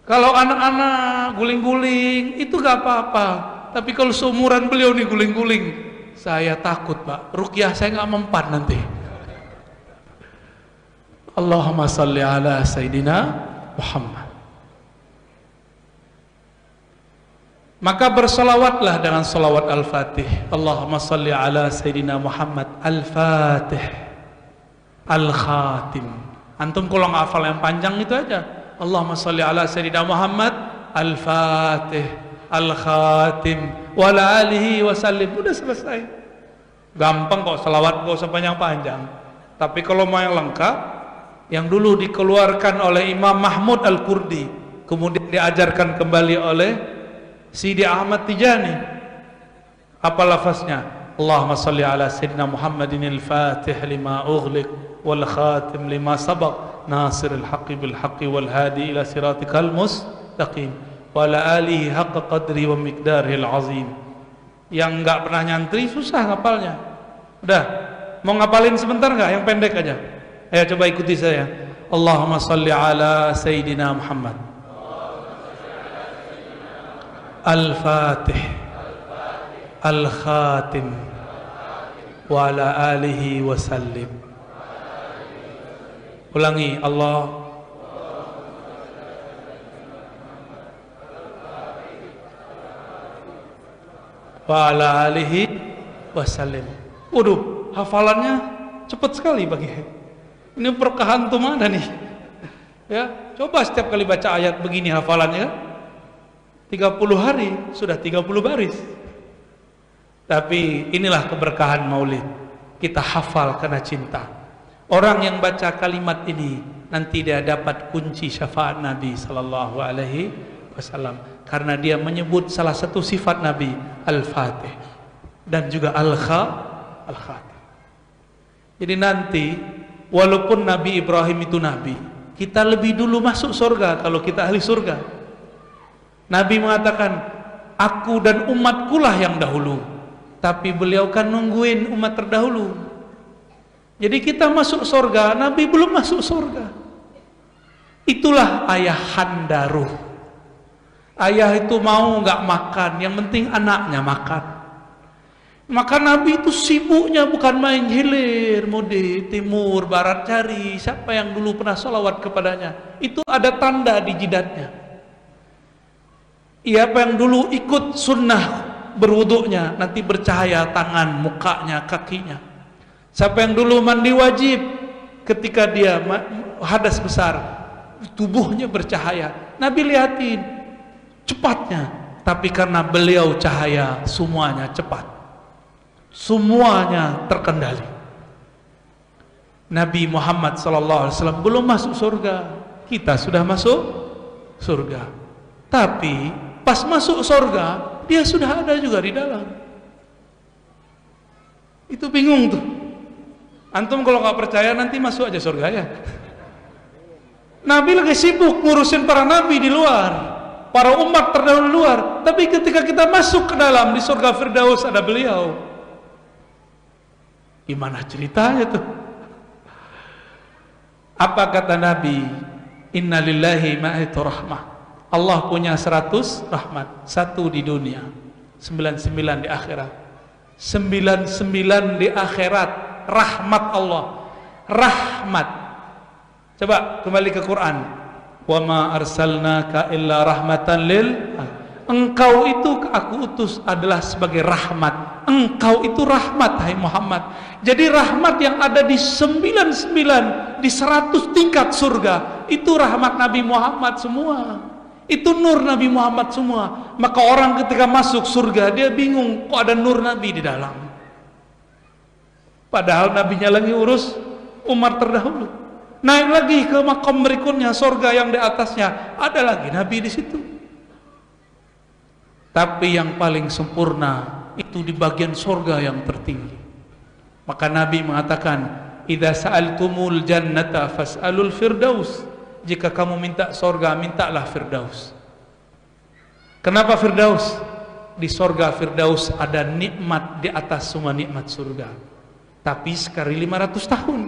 Kalau anak-anak guling-guling itu gak apa-apa. Tapi kalau seumuran beliau nih guling-guling, saya takut Pak. Ruqyah saya gak mempan nanti. Allahumma salli ala Sayyidina Muhammad. Maka bersalawatlah dengan salawat Al-Fatih. Allahumma salli ala Sayyidina Muhammad Al-Fatih Al-Khatim. Antum kalau ngafal yang panjang itu aja, Allahumma salli ala Sayyidina Muhammad Al-Fatih Al-Khatim wa ala alihi wa sallim. Udah selesai. Gampang kok salawat, gak usah panjang-panjang. Tapi kalau mau yang lengkap, yang dulu dikeluarkan oleh Imam Mahmud Al-Kurdi, kemudian diajarkan kembali oleh Sidi Ahmad Tijani. Apa lafaznya? Allahumma salli ala Sayyidina Muhammadin al-Fatih lima ughliq wal khatim lima sabaq nasiril haqqi bil haqqi wal hadi ila siratikal mustaqim wa ala alihi haqqa qadri wa miqdarihil azim. Yang enggak pernah nyantri susah ngapalnya. Udah, mau ngapalin sebentar enggak? Yang pendek aja. Ayo coba ikuti saya. Allahumma salli ala Sayyidina Muhammad Al-Fatih Al-Khatim wa ala alihi wa sallim. Ulangi. Allah wa ala alihi wa sallim. Waduh, hafalannya cepat sekali bagi. Ini berkahan tuh mana nih? Ya, coba setiap kali baca ayat begini hafalannya kan? 30 hari sudah 30 baris. Tapi inilah keberkahan maulid. Kita hafal karena cinta. Orang yang baca kalimat ini nanti dia dapat kunci syafaat Nabi sallallahu alaihi wasallam, karena dia menyebut salah satu sifat Nabi, Al-Fatih dan juga Al-Khatib. Jadi nanti walaupun Nabi Ibrahim itu nabi, kita lebih dulu masuk surga kalau kita ahli surga. Nabi mengatakan, aku dan umatku lah yang dahulu, tapi beliau kan nungguin umat terdahulu. Jadi kita masuk surga, Nabi belum masuk surga. Itulah ayahanda ruh. Ayah itu mau nggak makan, yang penting anaknya makan. Maka Nabi itu sibuknya bukan main hilir, mudi, timur, barat cari siapa yang dulu pernah sholawat kepadanya. Itu ada tanda di jidatnya. Siapa yang dulu ikut sunnah berwuduknya, nanti bercahaya tangan, mukanya, kakinya. Siapa yang dulu mandi wajib, ketika dia hadas besar, tubuhnya bercahaya. Nabi lihatin cepatnya, tapi karena beliau cahaya, semuanya cepat, semuanya terkendali. Nabi Muhammad SAW belum masuk surga, kita sudah masuk surga. Tapi pas masuk surga, dia sudah ada juga di dalam. Itu bingung tuh. Antum kalau nggak percaya nanti masuk aja surga ya. Nabi lagi sibuk ngurusin para nabi di luar, para umat terdahulu di luar. Tapi ketika kita masuk ke dalam di surga Firdaus ada beliau. Gimana ceritanya tuh? Apa kata Nabi? Inna lillahi ma'aitu rahmah. Allah punya 100 rahmat. 1 di dunia, 99 di akhirat. 99 di akhirat. Rahmat Allah. Rahmat. Coba kembali ke Quran. Wa ma arsalnaka illa rahmatan lil. Engkau itu aku utus adalah sebagai rahmat. Engkau itu rahmat, hai Muhammad. Jadi rahmat yang ada di 99, di 100 tingkat surga, itu rahmat Nabi Muhammad semua. Itu nur Nabi Muhammad semua. Maka orang ketika masuk surga, dia bingung, kok ada nur Nabi di dalam. Padahal Nabinya lagi urus umat terdahulu. Naik lagi ke makam berikutnya, surga yang di atasnya, ada lagi Nabi di situ. Tapi yang paling sempurna itu di bagian surga yang tertinggi. Maka Nabi mengatakan, "Idza sa'altumul jannata fas'alul firdaus." Jika kamu minta surga, mintalah Firdaus. Kenapa Firdaus? Di surga Firdaus ada nikmat di atas semua nikmat surga. Tapi sekali 500 tahun.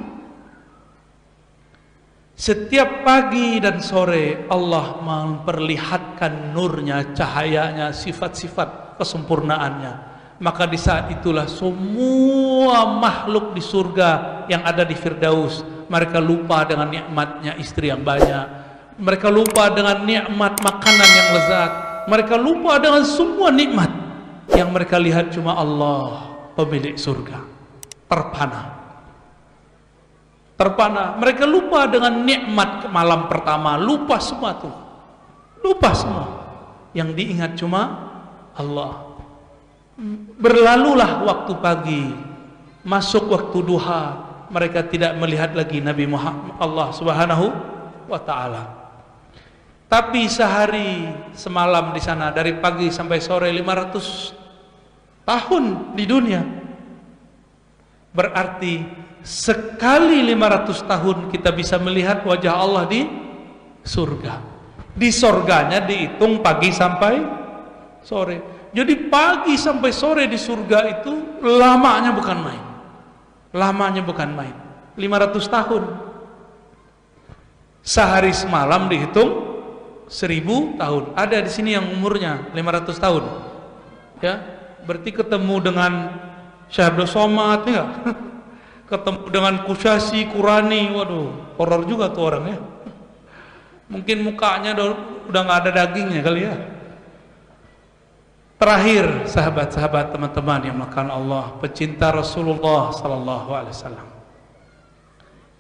Setiap pagi dan sore Allah memperlihatkan nurnya, cahayanya, sifat-sifat kesempurnaannya. Maka di saat itulah semua makhluk di surga yang ada di Firdaus, mereka lupa dengan nikmatnya istri yang banyak, mereka lupa dengan nikmat makanan yang lezat, mereka lupa dengan semua nikmat. Yang mereka lihat cuma Allah, pemilik surga, terpana. Mereka lupa dengan nikmat malam pertama, lupa semua tuh, lupa semua. Yang diingat cuma Allah. Berlalulah waktu pagi, masuk waktu duha, mereka tidak melihat lagi Nabi Muhammad, Allah Subhanahu wa Ta'ala. Tapi sehari semalam di sana, dari pagi sampai sore, 500 tahun di dunia. Berarti sekali 500 tahun kita bisa melihat wajah Allah di surga. Di surganya dihitung pagi sampai sore. Jadi pagi sampai sore di surga itu lamanya bukan main. Lamanya bukan main. 500 tahun. Sehari semalam dihitung 1000 tahun. Ada di sini yang umurnya 500 tahun. Ya, berarti ketemu dengan Syekh Abdul Somad ya. Ketemu dengan Kusyasi, Qurani, waduh, horor juga tuh orangnya. Mungkin mukanya udah nggak ada dagingnya kali ya. Terakhir, sahabat-sahabat, teman-teman yang melakukan Allah, pecinta Rasulullah Sallallahu Alaihi Wasallam.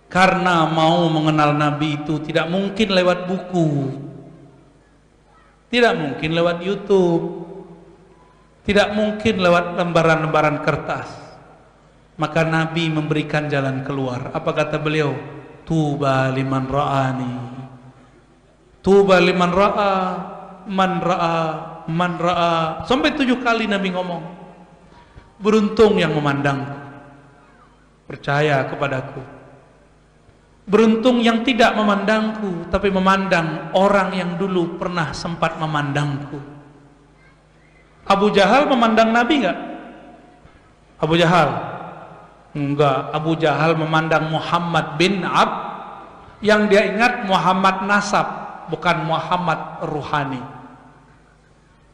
Karena mau mengenal Nabi itu tidak mungkin lewat buku, tidak mungkin lewat YouTube, tidak mungkin lewat lembaran-lembaran kertas. Maka Nabi memberikan jalan keluar. Apa kata beliau? Tuba liman ra'ani. Tuba liman ra'a, man ra'a, man ra'a. Sampai 7 kali Nabi ngomong. Beruntung yang memandangku, percaya kepadaku. Beruntung yang tidak memandangku, tapi memandang orang yang dulu pernah sempat memandangku. Abu Jahal memandang Nabi enggak? Abu Jahal? Enggak. Abu Jahal memandang Muhammad bin yang dia ingat Muhammad nasab, bukan Muhammad ruhani.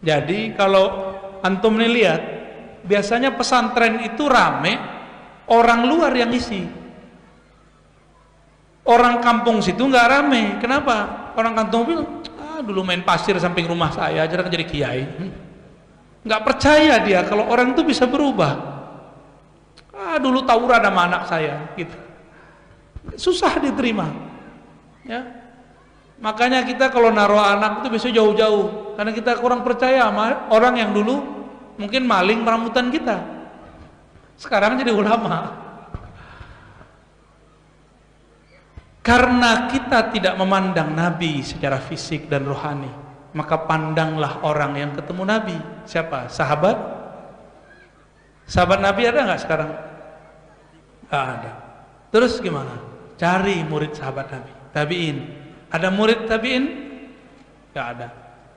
Jadi kalau antum nih lihat, biasanya pesantren itu rame, orang luar yang isi. Orang kampung situ nggak rame. Kenapa? Orang kampung bilang, dulu main pasir samping rumah saya aja kan jadi kiai. Nggak percaya dia kalau orang itu bisa berubah. Dulu tawuran sama anak saya, gitu. Susah diterima. Ya. Makanya kita kalau naruh anak itu biasanya jauh-jauh, karena kita kurang percaya sama orang yang dulu mungkin maling rambutan kita. Sekarang jadi ulama. Karena kita tidak memandang Nabi secara fisik dan rohani, Maka pandanglah orang yang ketemu Nabi. Siapa? Sahabat? Sahabat Nabi ada nggak sekarang? Nggak ada. Terus gimana? Cari murid sahabat Nabi, tabi'in. Ada murid tabi'in? Nggak ada.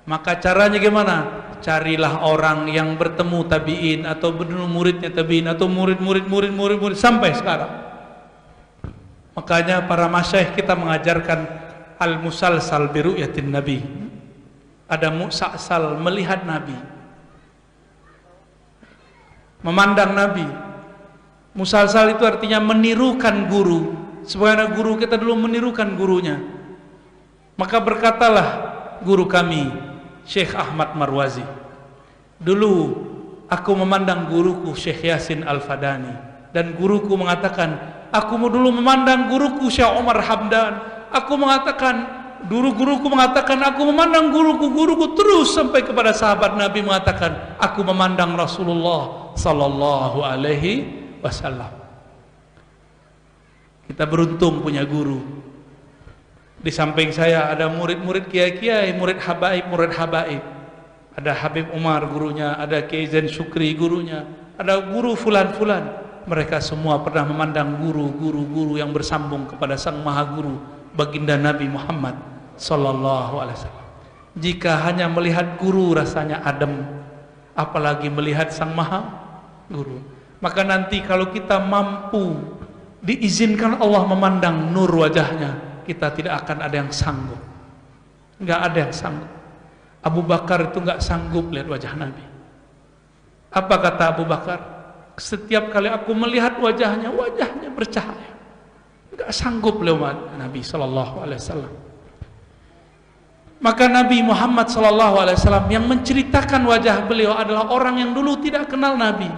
Maka caranya gimana? Carilah orang yang bertemu tabi'in atau bertemu muridnya tabi'in atau murid sampai sekarang. Makanya para masyayikh kita mengajarkan al-musalsal bi ru'yatin Nabi. Ada musalsal, melihat Nabi, memandang Nabi. Musalsal itu artinya menirukan guru. Sebagaimana guru kita dulu menirukan gurunya. Maka berkatalah guru kami, Syekh Ahmad Marwazi, dulu aku memandang guruku Syekh Yasin Al-Fadani, dan guruku mengatakan, aku dulu memandang guruku Syekh Omar Hamdan. Aku mengatakan, guruku mengatakan, aku memandang guruku terus sampai kepada sahabat Nabi mengatakan, aku memandang Rasulullah sallallahu alaihi wasallam. Kita beruntung punya guru. Di samping saya ada murid-murid kiai-kiai, murid habaib. Ada Habib Umar gurunya, ada Kiai Zain Syukri gurunya, ada guru fulan-fulan. Mereka semua pernah memandang guru yang bersambung kepada Sang Maha Guru, baginda Nabi Muhammad sallallahu alaihi wasallam. Jika hanya melihat guru rasanya adem, apalagi melihat Sang Maha Guru. Maka nanti kalau kita mampu diizinkan Allah memandang nur wajahnya, kita tidak akan ada yang sanggup. Enggak ada yang sanggup. Abu Bakar itu enggak sanggup lihat wajah Nabi. Apa kata Abu Bakar? Setiap kali aku melihat wajahnya bercahaya. Enggak sanggup lewat Nabi sallallahu alaihi wasallam. Maka Nabi Muhammad sallallahu alaihi wasallam yang menceritakan wajah beliau adalah orang yang dulu tidak kenal Nabi.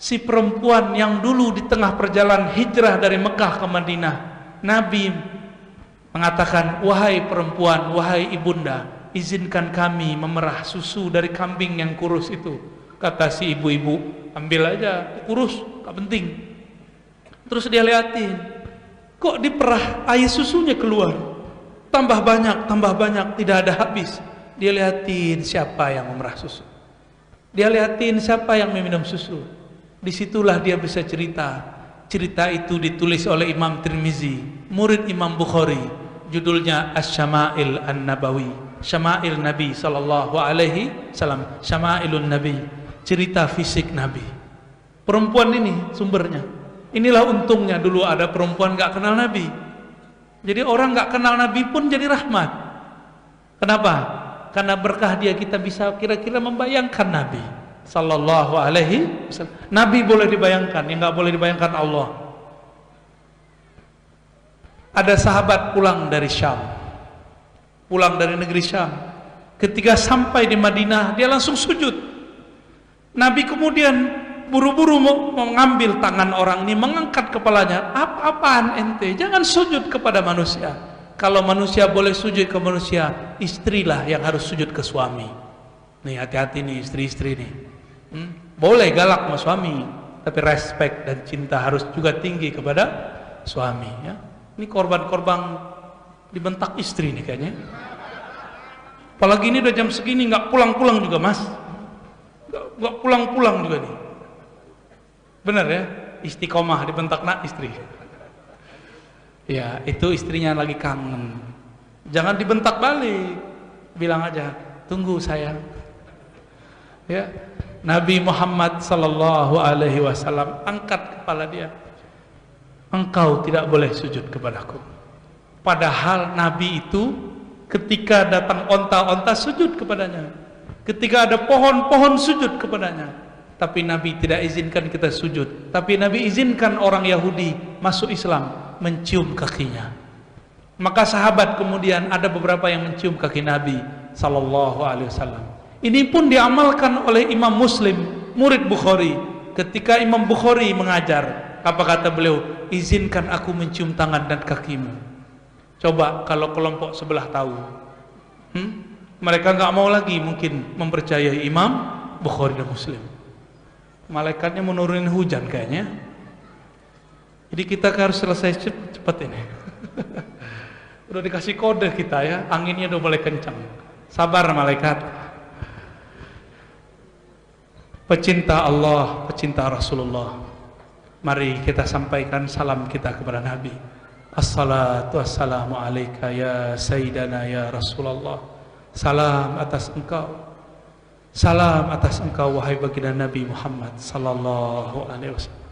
Si perempuan yang dulu di tengah perjalanan hijrah dari Mekah ke Madinah, Nabi mengatakan, wahai perempuan, wahai ibunda, izinkan kami memerah susu dari kambing yang kurus itu. Kata si ibu-ibu, ambil aja, kurus, gak penting. Terus dia liatin, kok diperah air susunya keluar, tambah banyak, tidak ada habis. Dia liatin siapa yang memerah susu, dia liatin siapa yang meminum susu. Disitulah dia bisa cerita. Cerita itu ditulis oleh Imam Tirmizi, murid Imam Bukhari, judulnya Asy-Syama'il An-Nabawi, Syama'il Nabi sallallahu alaihi wasallam, Syama'ilun Nabi, cerita fisik Nabi. Perempuan ini sumbernya. Inilah untungnya dulu ada perempuan gak kenal Nabi. Jadi orang gak kenal Nabi pun jadi rahmat. Kenapa? Karena berkah dia kita bisa kira-kira membayangkan Nabi sallallahu alaihi wasallam. Nabi boleh dibayangkan, yang gak boleh dibayangkan Allah. Ada sahabat pulang dari Syam, pulang dari negeri Syam. Ketika sampai di Madinah, dia langsung sujud. Nabi kemudian buru-buru mengambil tangan orang ini, mengangkat kepalanya. Apa-apaan ente? Jangan sujud kepada manusia. Kalau manusia boleh sujud ke manusia, istrilah yang harus sujud ke suami. Nih hati-hati nih istri-istri nih. Boleh galak sama suami, tapi respect dan cinta harus juga tinggi kepada suami. Ya. Ini korban-korban dibentak istri nih kayaknya. Apalagi ini udah jam segini nggak pulang-pulang juga mas, nggak pulang-pulang juga nih. Benar ya, istiqomah dibentak nak istri. Ya itu istrinya lagi kangen. Jangan dibentak balik, bilang aja tunggu sayang. Ya. Nabi Muhammad sallallahu alaihi wasallam angkat kepala dia. Engkau tidak boleh sujud kepadaku. Padahal Nabi itu ketika datang onta-onta sujud kepadanya. Ketika ada pohon-pohon sujud kepadanya. Tapi Nabi tidak izinkan kita sujud. Tapi Nabi izinkan orang Yahudi masuk Islam mencium kakinya. Maka sahabat kemudian ada beberapa yang mencium kaki Nabi sallallahu alaihi wasallam. Ini pun diamalkan oleh Imam Muslim, murid Bukhari. Ketika Imam Bukhari mengajar, apa kata beliau? Izinkan aku mencium tangan dan kakimu. Coba kalau kelompok sebelah tahu, mereka nggak mau lagi mungkin mempercayai Imam Bukhari dan Muslim. Malaikatnya menurunin hujan kayaknya. Jadi kita harus selesai cepat ini. Udah dikasih kode kita ya, anginnya udah mulai kencang. Sabar malaikat. Pecinta Allah, pecinta Rasulullah, mari kita sampaikan salam kita kepada Nabi. Assalatu wassalamu alaika ya Sayyidana ya Rasulullah. Salam atas engkau. Salam atas engkau wahai baginda Nabi Muhammad sallallahu alaihi wasallam.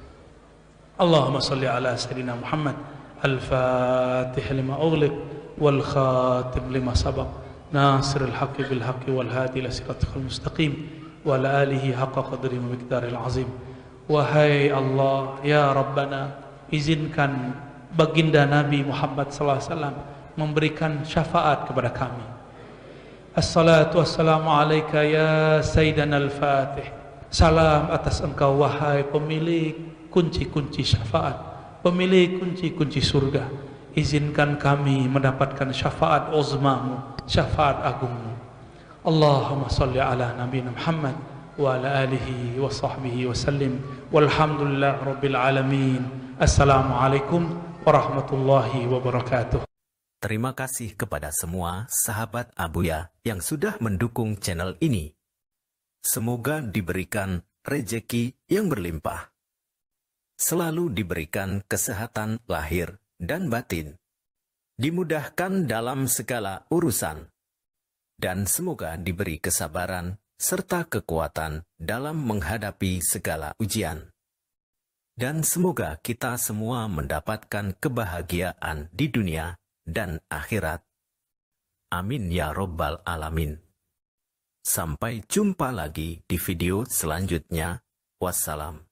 Allahumma salli ala Sayyidina Muhammad al-Fatih lima ughliq wal khatim lima sabaq nasiril haqqi bil haqqi wal hadi ila siratal mustaqim wa ala alihi haqqa qadri wa miqdaril azim. Wahai Allah ya Rabbana, izinkan baginda Nabi Muhammad sallallahu alaihi wasallam memberikan syafaat kepada kami. Assalatu wassalamu alaika ya Sayyidana al-Fatih. Salam atas engkau wahai pemilik kunci-kunci syafaat, pemilik kunci-kunci surga. Izinkan kami mendapatkan syafaat uzmamu, syafaat agungmu. Allahumma salli ala Nabi Muhammad wa ala alihi wa sahbihi wa sallim. Walhamdulillah rabbil alamin. Assalamualaikum warahmatullahi wabarakatuh. Terima kasih kepada semua sahabat Abuya yang sudah mendukung channel ini. Semoga diberikan rejeki yang berlimpah. Selalu diberikan kesehatan lahir dan batin. Dimudahkan dalam segala urusan. Dan semoga diberi kesabaran serta kekuatan dalam menghadapi segala ujian. Dan semoga kita semua mendapatkan kebahagiaan di dunia dan akhirat. Amin ya Rabbal Alamin. Sampai jumpa lagi di video selanjutnya. Wassalam.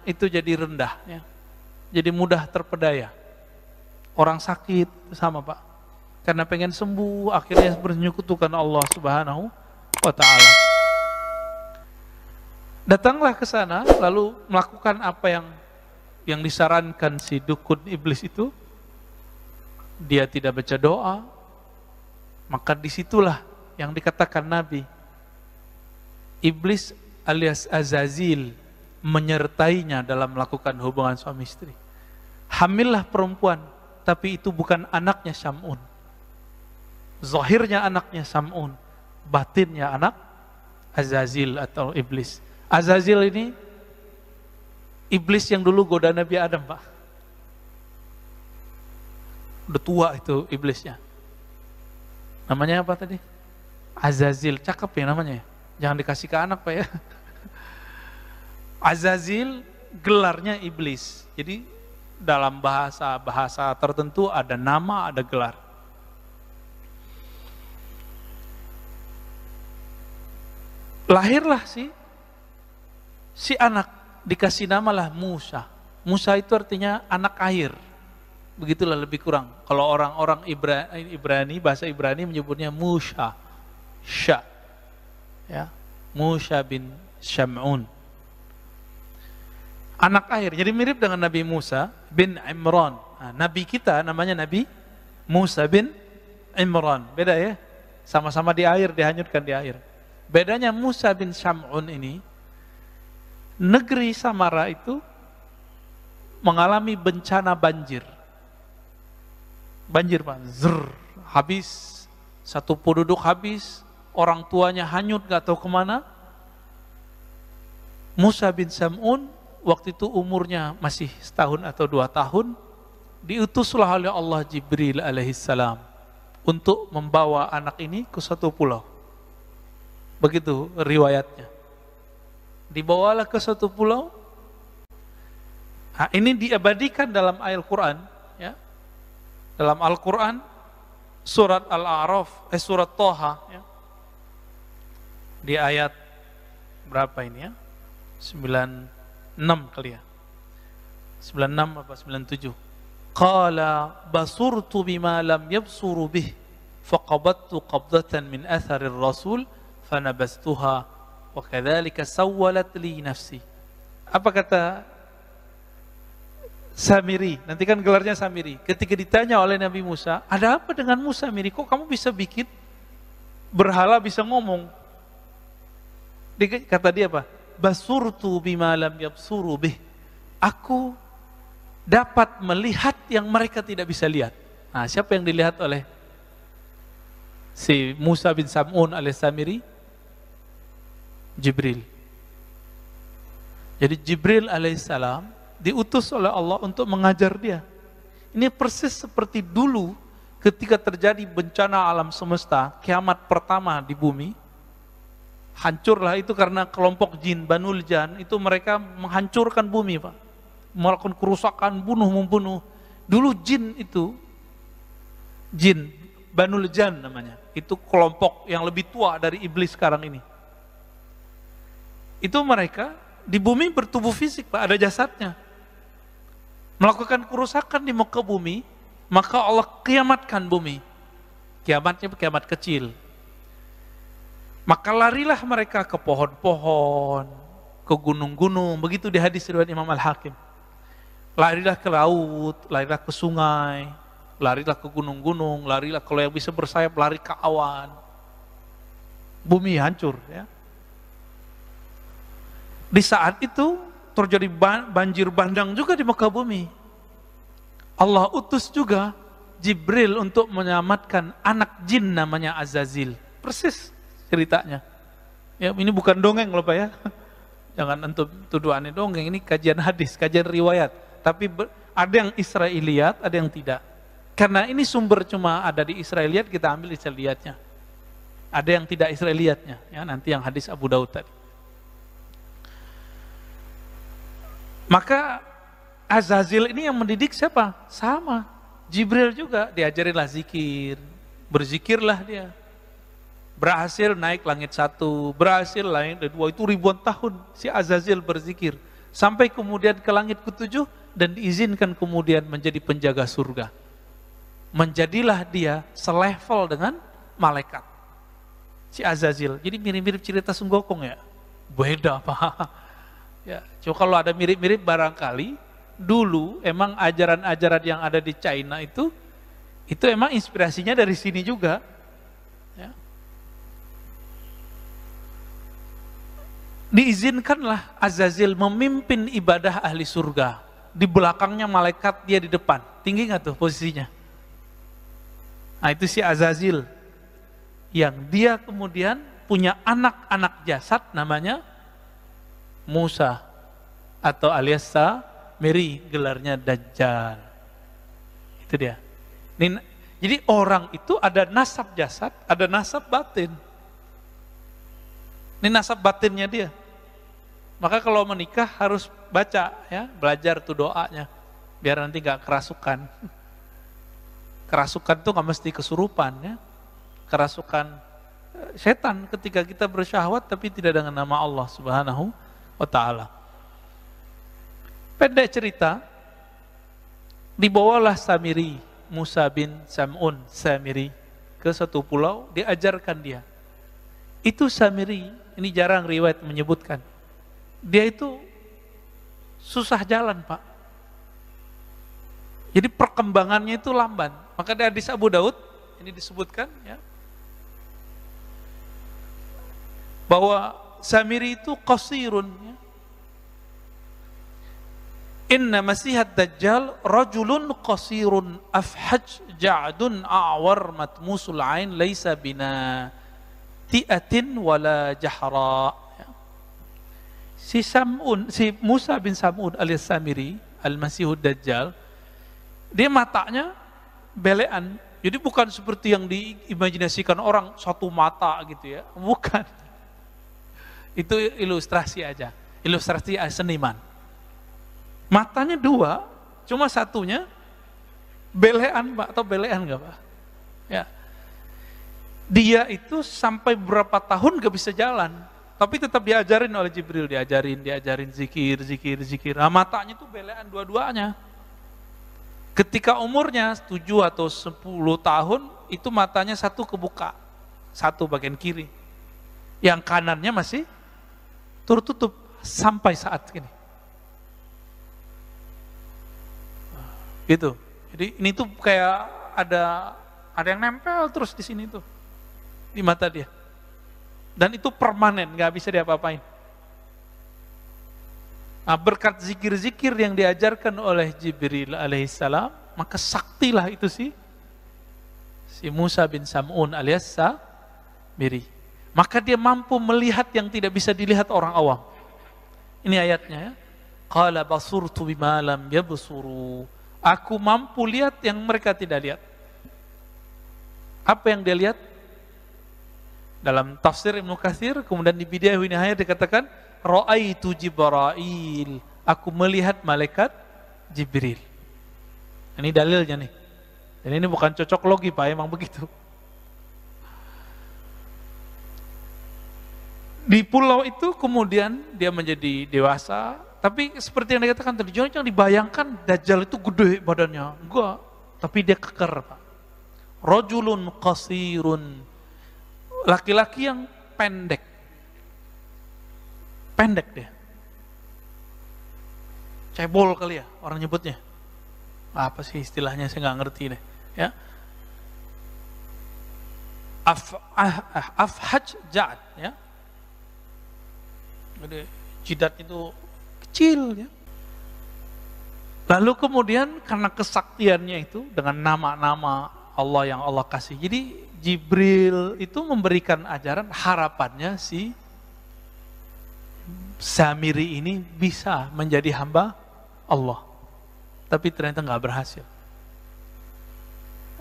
Itu jadi rendah ya. Jadi mudah terpedaya. Orang sakit sama Pak, karena pengen sembuh akhirnya bernyekutukan Allah Subhanahu wa ta'ala. Datanglah ke sana lalu melakukan apa yang disarankan si dukun iblis itu. Dia tidak baca doa, maka disitulah yang dikatakan Nabi, iblis alias Azazil menyertainya dalam melakukan hubungan suami istri. Hamillah perempuan, tapi itu bukan anaknya Syam'un. Zahirnya anaknya Sam'un, batinnya anak Azazil atau iblis. Azazil ini iblis yang dulu goda Nabi Adam Pak. Udah tua itu iblisnya. Namanya apa tadi? Azazil, cakep ya namanya. Jangan dikasih ke anak Pak ya. Azazil gelarnya iblis. Jadi dalam bahasa tertentu ada nama, ada gelar. Lahirlah si anak, dikasih namalah Musa. Musa itu artinya anak air. Begitulah lebih kurang. Kalau orang-orang Ibrani, bahasa Ibrani menyebutnya Musa. Sya. Ya. Musa bin Syam'un. Anak air. Jadi mirip dengan Nabi Musa bin Imran. Nah, Nabi kita namanya Nabi Musa bin Imran. Beda ya? Sama-sama di air, dihanyutkan di air. Bedanya Musa bin Syam'un ini, negeri Samara itu mengalami bencana banjir. Banjir Pak, habis, satu penduduk habis, orang tuanya hanyut gak tahu kemana. Musa bin Syam'un waktu itu umurnya masih setahun atau 2 tahun, diutuslah oleh Allah Jibril alaihissalam untuk membawa anak ini ke suatu pulau. Begitu riwayatnya. Dibawalah ke suatu pulau. Nah, ini diabadikan dalam ayat Al-Quran. Ya. Dalam Al-Quran, surat Al-A'raf, surat Toha. Ya. Di ayat berapa ini ya? 96 kali ya. 96 apa 97. Qala basurtu bima lam yabsuru bih faqabattu qabdatan min atharir rasul fanabastuha wa kadzalika sawwalat li nafsi. Apa kata Samiri? Nanti kan gelarnya Samiri. Ketika ditanya oleh Nabi Musa, ada apa dengan Musa Samiri? Kok kamu bisa bikin berhala bisa ngomong? Kata dia apa? Basurtu bima lam yabsuru bih. Aku dapat melihat yang mereka tidak bisa lihat. Nah, siapa yang dilihat oleh si Musa bin Sam'un al-Samiri? Jibril. Jadi Jibril alaihissalam diutus oleh Allah untuk mengajar dia. Ini persis seperti dulu ketika terjadi bencana alam semesta, kiamat pertama di bumi. Hancurlah itu karena kelompok jin Banul Jan, itu mereka menghancurkan bumi, Pak. Melakukan kerusakan, membunuh. Dulu jin itu, jin Banul Jan namanya, itu kelompok yang lebih tua dari iblis sekarang ini. Itu mereka di bumi bertubuh fisik, Pak, ada jasadnya. Melakukan kerusakan di muka bumi, maka Allah kiamatkan bumi. Kiamatnya kiamat kecil. Maka larilah mereka ke pohon-pohon, ke gunung-gunung, begitu di hadis riwayat Imam Al-Hakim. Larilah ke laut, larilah ke sungai, larilah ke gunung-gunung, larilah kalau yang bisa bersayap, lari ke awan. Bumi hancur, ya. Di saat itu terjadi banjir bandang juga di muka bumi. Allah utus juga Jibril untuk menyelamatkan anak jin namanya Azazil. Persis ceritanya. Ya, ini bukan dongeng loh Pak ya. Jangan antum tuduh aneh dongeng, ini kajian hadis, kajian riwayat. Tapi ada yang Israiliyat, ada yang tidak. Karena ini sumber cuma ada di Israiliyat, kita ambil Israiliyatnya. Ada yang tidak Israiliyatnya, ya, nanti yang hadis Abu Daud tadi. Maka Azazil ini yang mendidik siapa? Sama. Jibril juga diajarinlah zikir, berzikirlah dia. Berhasil naik langit 1, berhasil langit 2, itu ribuan tahun si Azazil berzikir. Sampai kemudian ke langit ke-7 dan diizinkan kemudian menjadi penjaga surga. Menjadilah dia selevel dengan malaikat. Si Azazil. Jadi mirip-mirip cerita Sunggokong ya? Beda Pak. Ya, cuma kalau ada mirip-mirip barangkali dulu emang ajaran-ajaran yang ada di China itu emang inspirasinya dari sini juga. Ya. Diizinkanlah Azazil memimpin ibadah ahli surga. Di belakangnya malaikat, dia di depan. Tinggi nggak tuh posisinya? Nah itu si Azazil. Yang dia kemudian punya anak-anak jasad namanya Musa atau alias Samiri, gelarnya Dajjal. Itu dia. Jadi orang itu ada nasab jasad, ada nasab batin. Ini nasab batinnya dia. Maka kalau menikah harus baca ya, belajar tuh doanya biar nanti gak kerasukan. Kerasukan tuh gak mesti kesurupan ya. Kerasukan setan ketika kita bersyahwat tapi tidak dengan nama Allah Subhanahu wa ta'ala. Pendek cerita, dibawalah Samiri, Musa bin Sam'un Samiri ke satu pulau, diajarkan dia. Itu Samiri, ini jarang riwayat menyebutkan. Dia itu susah jalan Pak. Jadi perkembangannya itu lamban. Maka di hadis Abu Daud, ini disebutkan ya, bahwa Samiri itu qasirun ya. Inna masihat dajjal rajulun qasirun afhaj ja'dun a'war matmusul ain laisa bina ti'atin wala jahra. Si Musa bin Sam'un alias Samiri al-Masihud Dajjal, dia matanya belean. Jadi bukan seperti yang diimajinasikan orang satu mata gitu ya. Bukan. Itu ilustrasi aja. Ilustrasi seniman. Matanya 2, cuma satunya belean Pak, atau belean enggak Pak? Ya. Dia itu sampai berapa tahun gak bisa jalan, tapi tetap diajarin oleh Jibril, diajarin zikir. Nah, matanya itu belean dua-duanya. Ketika umurnya 7 atau 10 tahun, itu matanya satu kebuka, satu bagian kiri. Yang kanannya masih tertutup sampai saat ini. Gitu. Jadi ini tuh kayak ada yang nempel terus di sini tuh. Di mata dia. Dan itu permanen, nggak bisa diapa-apain. Nah, berkat zikir-zikir yang diajarkan oleh Jibril alaihissalam, maka saktilah itu si Musa bin Sam'un alias Samiri. Maka dia mampu melihat yang tidak bisa dilihat orang awam. Ini ayatnya ya. Qala basurtu bima lam yabsuru. Aku mampu lihat yang mereka tidak lihat. Apa yang dia lihat? Dalam tafsir Ibnu Katsir, kemudian di Bidayah wa Nihayah dikatakan, Ra'aitu Jibril. Aku melihat malaikat Jibril. Ini dalilnya nih. Dan ini bukan cocok logi Pak, emang begitu. Di pulau itu kemudian dia menjadi dewasa, tapi seperti yang dikatakan tadi, jangan dibayangkan Dajjal itu gede badannya. Enggak, tapi dia keker Pak. Rajulun qasirun. Laki-laki yang pendek. Pendek dia. Cebol kali ya orang nyebutnya. Apa sih istilahnya, saya nggak ngerti deh. Ya. Afhaj ja'ad ya. Jadi jidat itu kecil ya. Lalu kemudian karena kesaktiannya itu dengan nama-nama Allah yang Allah kasih. Jadi Jibril itu memberikan ajaran, harapannya si Samiri ini bisa menjadi hamba Allah. Tapi ternyata nggak berhasil.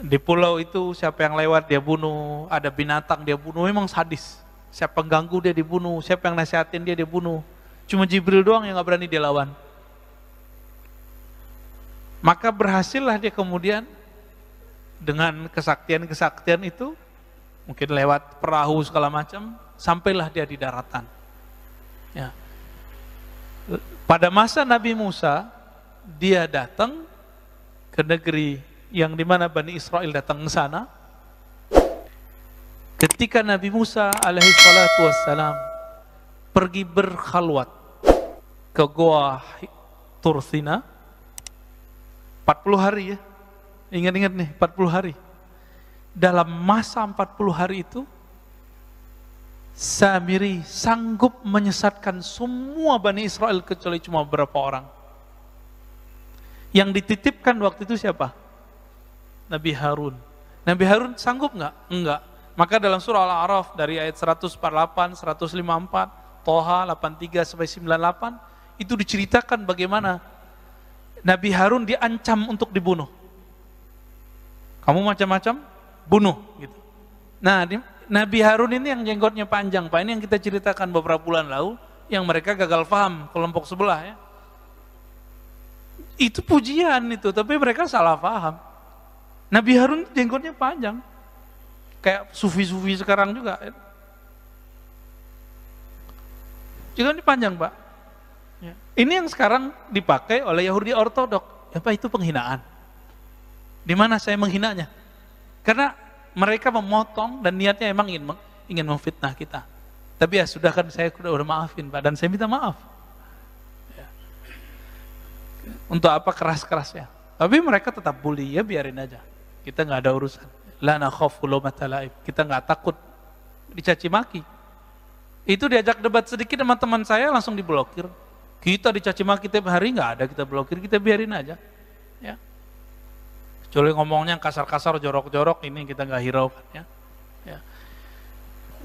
Di pulau itu siapa yang lewat dia bunuh, ada binatang dia bunuh, memang sadis. Siapa yang ganggu dia dibunuh, siapa yang nasihatin dia bunuh. Cuma Jibril doang yang nggak berani dia lawan. Maka berhasillah dia kemudian dengan kesaktian-kesaktian itu, mungkin lewat perahu segala macam, sampailah dia di daratan. Ya. Pada masa Nabi Musa, dia datang ke negeri yang dimana Bani Israel datang ke sana. Ketika Nabi Musa alaihi salatu wassalam pergi berkhalwat ke Goa Tursina, 40 hari ya. Ingat-ingat nih, 40 hari. Dalam masa 40 hari itu, Samiri sanggup menyesatkan semua Bani Israel kecuali cuma beberapa orang. Yang dititipkan waktu itu siapa? Nabi Harun. Nabi Harun sanggup nggak? Enggak. Maka dalam surah Al-A'raf dari ayat 148, 154, Toha 83-98, itu diceritakan bagaimana Nabi Harun diancam untuk dibunuh. Kamu macam-macam, bunuh gitu. Nah, Nabi Harun ini yang jenggotnya panjang, Pak. Ini yang kita ceritakan beberapa bulan lalu, yang mereka gagal paham, kelompok sebelah ya. Itu pujian itu, tapi mereka salah paham. Nabi Harun jenggotnya panjang. Kayak sufi-sufi sekarang juga. Jenggotnya panjang, Pak. Ya. Ini yang sekarang dipakai oleh Yahudi Ortodok. Ya, Pak, itu penghinaan. Di mana saya menghinanya? Karena mereka memotong dan niatnya emang ingin memfitnah kita. Tapi ya sudah kan, saya udah maafin Pak, dan saya minta maaf. Ya. Untuk apa keras-kerasnya? Tapi mereka tetap bully, ya biarin aja. Kita nggak ada urusan. La nakhafu laumata laim. Kita nggak takut dicaci maki. Itu diajak debat sedikit sama teman saya langsung diblokir. Kita dicaci maki tiap hari, nggak ada kita blokir, kita biarin aja. Ya. Kecuali ngomongnya kasar-kasar, jorok-jorok, ini kita nggak hiraukan ya. Ya.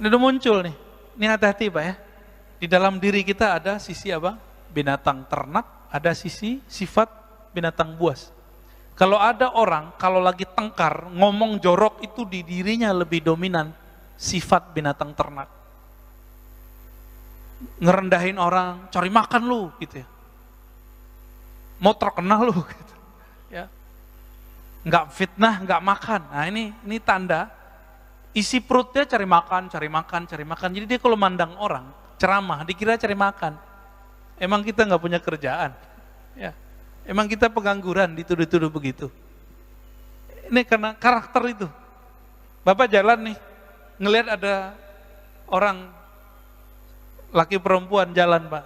Ini udah muncul nih. Ini hati-hati Pak ya. Di dalam diri kita ada sisi apa? Binatang ternak, ada sisi sifat binatang buas. Kalau ada orang, kalau lagi tengkar, ngomong jorok itu di dirinya lebih dominan sifat binatang ternak. Ngerendahin orang, cari makan lu gitu ya. Mau terkenal lu gitu. Ya. Nggak fitnah, nggak makan. Nah ini tanda isi perutnya cari makan, cari makan, cari makan. Jadi dia kalau mandang orang ceramah, dikira cari makan. Emang kita nggak punya kerjaan, ya. Emang kita pengangguran, dituduh-tuduh begitu. Ini karena karakter itu. Bapak jalan nih, ngelihat ada orang laki perempuan jalan Pak.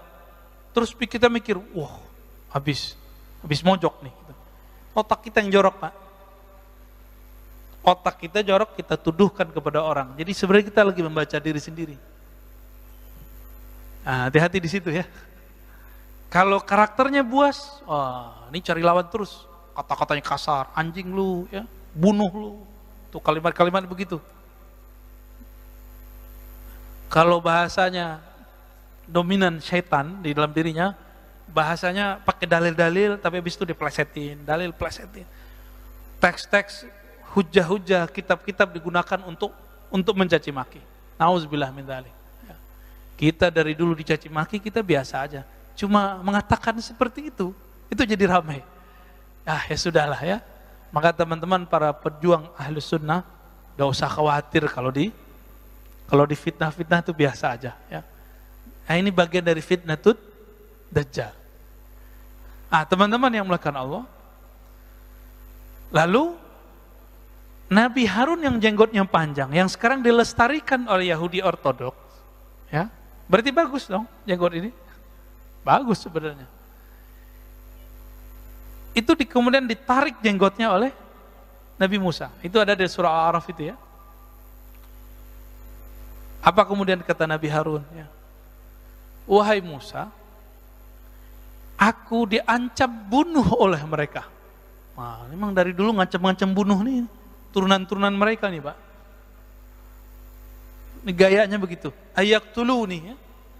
Terus kita mikir, wah habis mojok nih. Otak kita yang jorok Pak. Otak kita jorok, kita tuduhkan kepada orang. Jadi sebenarnya kita lagi membaca diri sendiri. Nah, hati-hati di situ ya. Kalau karakternya buas, ini cari lawan terus. Kata-katanya kasar, anjing lu, ya, bunuh lu. Tuh kalimat-kalimat begitu. Kalau bahasanya dominan syaitan di dalam dirinya, bahasanya pakai dalil-dalil, tapi habis itu diplesetin, dalil plesetin. Teks-teks, hujah-hujah, kitab-kitab digunakan untuk mencaci maki. Nauzubillah min dzalik. Kita dari dulu dicaci maki, kita biasa aja. Cuma mengatakan seperti itu jadi ramai. Ya sudahlah ya. Maka teman-teman para pejuang Ahlus Sunnah, gak usah khawatir kalau di fitnah-fitnah itu biasa aja. Ya. Nah, ini bagian dari fitnatut Dajjal. Teman-teman yang melakukan Allah. Lalu Nabi Harun yang jenggotnya panjang, yang sekarang dilestarikan oleh Yahudi Ortodoks, ya. Berarti bagus dong jenggot ini. Bagus sebenarnya. Itu kemudian ditarik jenggotnya oleh Nabi Musa. Itu ada di surah Al-A'raf itu ya. Apa kemudian kata Nabi Harun? Ya. Wahai Musa, aku diancam bunuh oleh mereka. Nah, memang dari dulu ngancam-ngancam bunuh nih. Turunan-turunan mereka nih Pak. Ini gayanya begitu. Ayak tulu nih ya.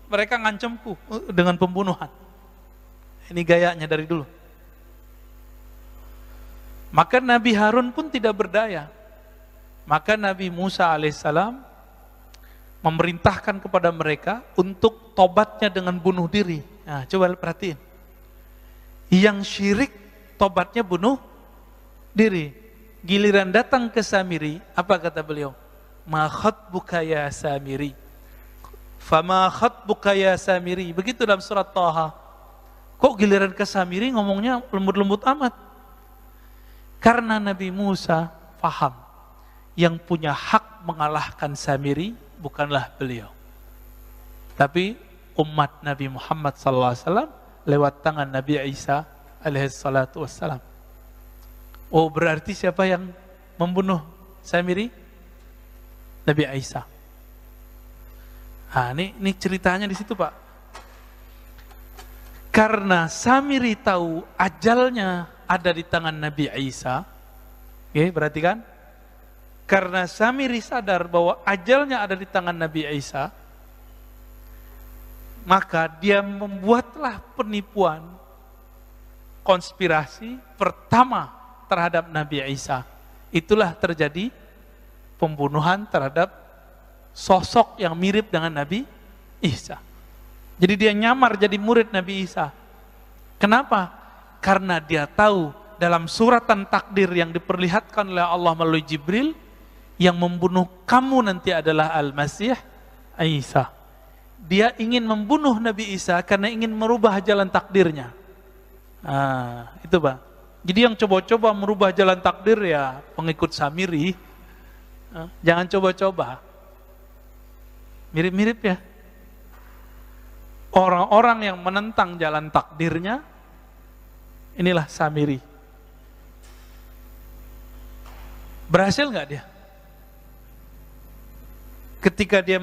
Mereka ngancamku dengan pembunuhan. Ini gayanya dari dulu. Maka Nabi Harun pun tidak berdaya. Maka Nabi Musa alaihissalam memerintahkan kepada mereka untuk tobatnya dengan bunuh diri. Nah, coba perhatiin. Yang syirik tobatnya bunuh diri. Giliran datang ke Samiri, apa kata beliau? Ma khatbuka ya Samiri. Fama khatbuka ya Samiri. Begitu dalam surat Taha. Kok giliran ke Samiri ngomongnya lembut-lembut amat? Karena Nabi Musa faham yang punya hak mengalahkan Samiri bukanlah beliau, tapi umat Nabi Muhammad SAW lewat tangan Nabi Isa alaihissalatu wassalam. Oh, berarti siapa yang membunuh Samiri? Nabi Isa. Ini ceritanya di situ Pak. Karena Samiri tahu ajalnya ada di tangan Nabi Isa. Oke, berarti kan? Karena Samiri sadar bahwa ajalnya ada di tangan Nabi Isa, maka dia membuatlah penipuan, konspirasi pertama terhadap Nabi Isa. Itulah terjadi pembunuhan terhadap sosok yang mirip dengan Nabi Isa. Jadi dia nyamar jadi murid Nabi Isa. Kenapa? Karena dia tahu dalam suratan takdir yang diperlihatkan oleh Allah melalui Jibril, yang membunuh kamu nanti adalah Al-Masih Isa. Dia ingin membunuh Nabi Isa karena ingin merubah jalan takdirnya. Itu Pak. Jadi yang coba-coba merubah jalan takdir ya pengikut Samiri. Jangan coba-coba. Mirip-mirip ya. Orang-orang yang menentang jalan takdirnya, inilah Samiri. Berhasil nggak dia? Ketika dia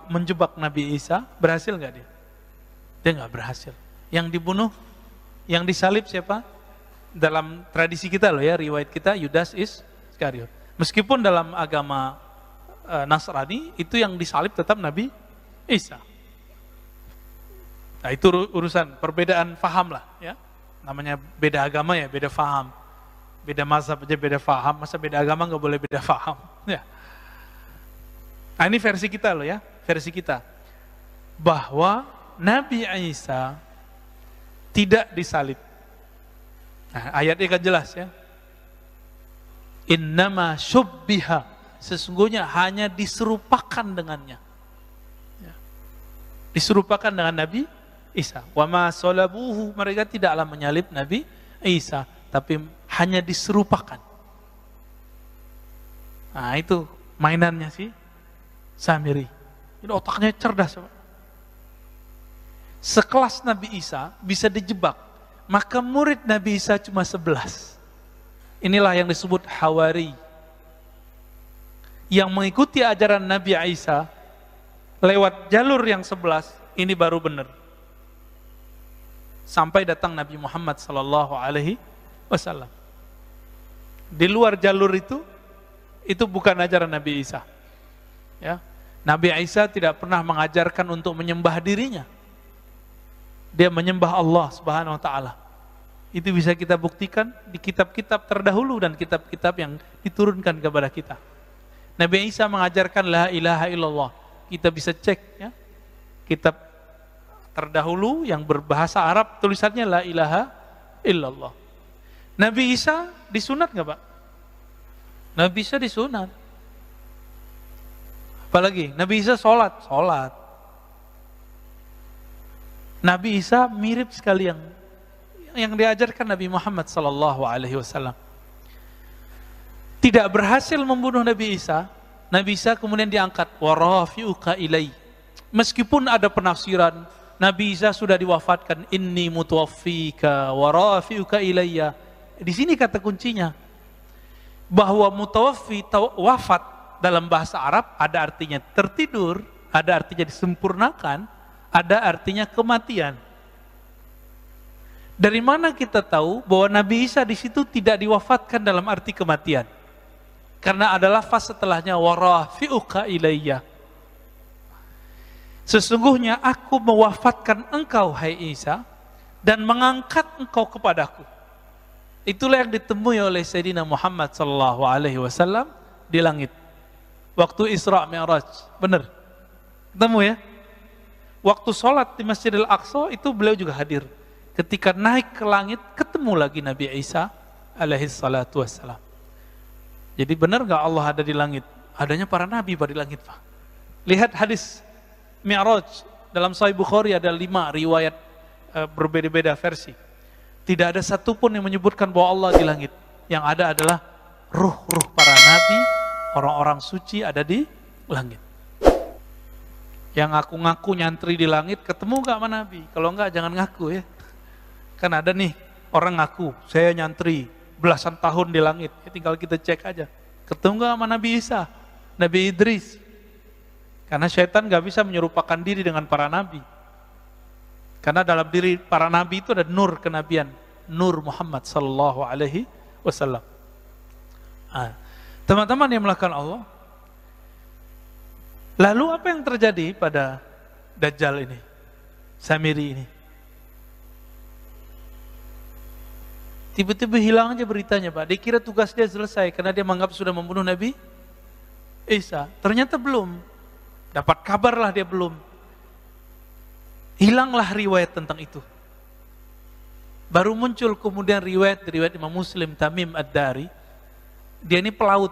menjebak Nabi Isa, berhasil nggak dia? Dia nggak berhasil. Yang dibunuh, yang disalib siapa? Dalam tradisi kita loh ya, riwayat kita, Yudas Iskariot. Meskipun dalam agama Nasrani, itu yang disalib tetap Nabi Isa. Nah itu urusan perbedaan faham lah ya. Namanya beda agama ya, beda faham. Beda mazhab aja beda faham, masa beda agama nggak boleh beda faham ya. Nah ini versi kita loh ya, versi kita. Bahwa Nabi Isa tidak disalib. Nah, ayatnya kan jelas ya. Innama syubbiha, sesungguhnya hanya diserupakan dengannya. Ya. Diserupakan dengan Nabi Isa. Wa ma salabuhu, mereka tidaklah menyalib Nabi Isa, tapi hanya diserupakan. Nah itu mainannya sih Samiri. Ini otaknya cerdas. Sekelas Nabi Isa bisa dijebak, maka murid Nabi Isa cuma 11. Inilah yang disebut Hawari. Yang mengikuti ajaran Nabi Isa lewat jalur yang 11, ini baru benar. Sampai datang Nabi Muhammad sallallahu alaihi wasallam. Di luar jalur itu bukan ajaran Nabi Isa. Ya. Nabi Isa tidak pernah mengajarkan untuk menyembah dirinya. Dia menyembah Allah Subhanahu wa taala. Itu bisa kita buktikan di kitab-kitab terdahulu dan kitab-kitab yang diturunkan kepada kita. Nabi Isa mengajarkan la ilaha illallah. Kita bisa cek ya. Kitab terdahulu yang berbahasa Arab tulisannya la ilaha illallah. Nabi Isa disunat nggak Pak? Nabi Isa disunat. Apalagi Nabi Isa sholat. Nabi Isa mirip sekali yang diajarkan Nabi Muhammad sallallahu alaihi wasallam. Tidak berhasil membunuh Nabi Isa. Nabi Isa kemudian diangkat wa rafi'uka ilai. Meskipun ada penafsiran Nabi Isa sudah diwafatkan, inni mutawaffika wa rafi'uka ilayya. Di sini kata kuncinya bahwa mutawaffi, wafat dalam bahasa Arab ada artinya tertidur, ada artinya disempurnakan, ada artinya kematian. Dari mana kita tahu bahwa Nabi Isa di situ tidak diwafatkan dalam arti kematian? Karena ada lafaz setelahnya wa rafi'uka ilayya. Sesungguhnya aku mewafatkan engkau hai Isa dan mengangkat engkau kepadaku. Itulah yang ditemui oleh Sayyidina Muhammad sallallahu alaihi wasallam di langit. Waktu Isra Mi'raj, benar. Ketemu ya? Waktu sholat di Masjidil Aqsa itu beliau juga hadir. Ketika naik ke langit ketemu lagi Nabi Isa alaihi salatu wassalam. Jadi benar gak Allah ada di langit? Adanya para nabi pada di langit Pak. Lihat hadis Mi'raj, dalam Sahih Bukhari ada 5 riwayat berbeda-beda versi. Tidak ada satupun yang menyebutkan bahwa Allah di langit. Yang ada adalah ruh-ruh para nabi, orang-orang suci ada di langit. Yang ngaku-ngaku nyantri di langit, ketemu gak sama nabi? Kalau enggak jangan ngaku ya. Kan ada nih orang ngaku, saya nyantri belasan tahun di langit. Ya, tinggal kita cek aja. Ketemu gak sama Nabi Isa, Nabi Idris? Karena syaitan gak bisa menyerupakan diri dengan para nabi. Karena dalam diri para nabi itu ada nur kenabian, nur Muhammad sallallahu alaihi wasallam. Teman-teman yang melakukan Allah. Lalu apa yang terjadi pada Dajjal ini? Samiri ini. Tiba-tiba hilang aja beritanya Pak. Dia kira tugas dia selesai karena dia menganggap sudah membunuh Nabi Isa. Ternyata belum. Dapat kabar lah dia belum. Hilanglah riwayat tentang itu. Baru muncul kemudian riwayat Imam Muslim, Tamim Ad-Dari. Dia ini pelaut.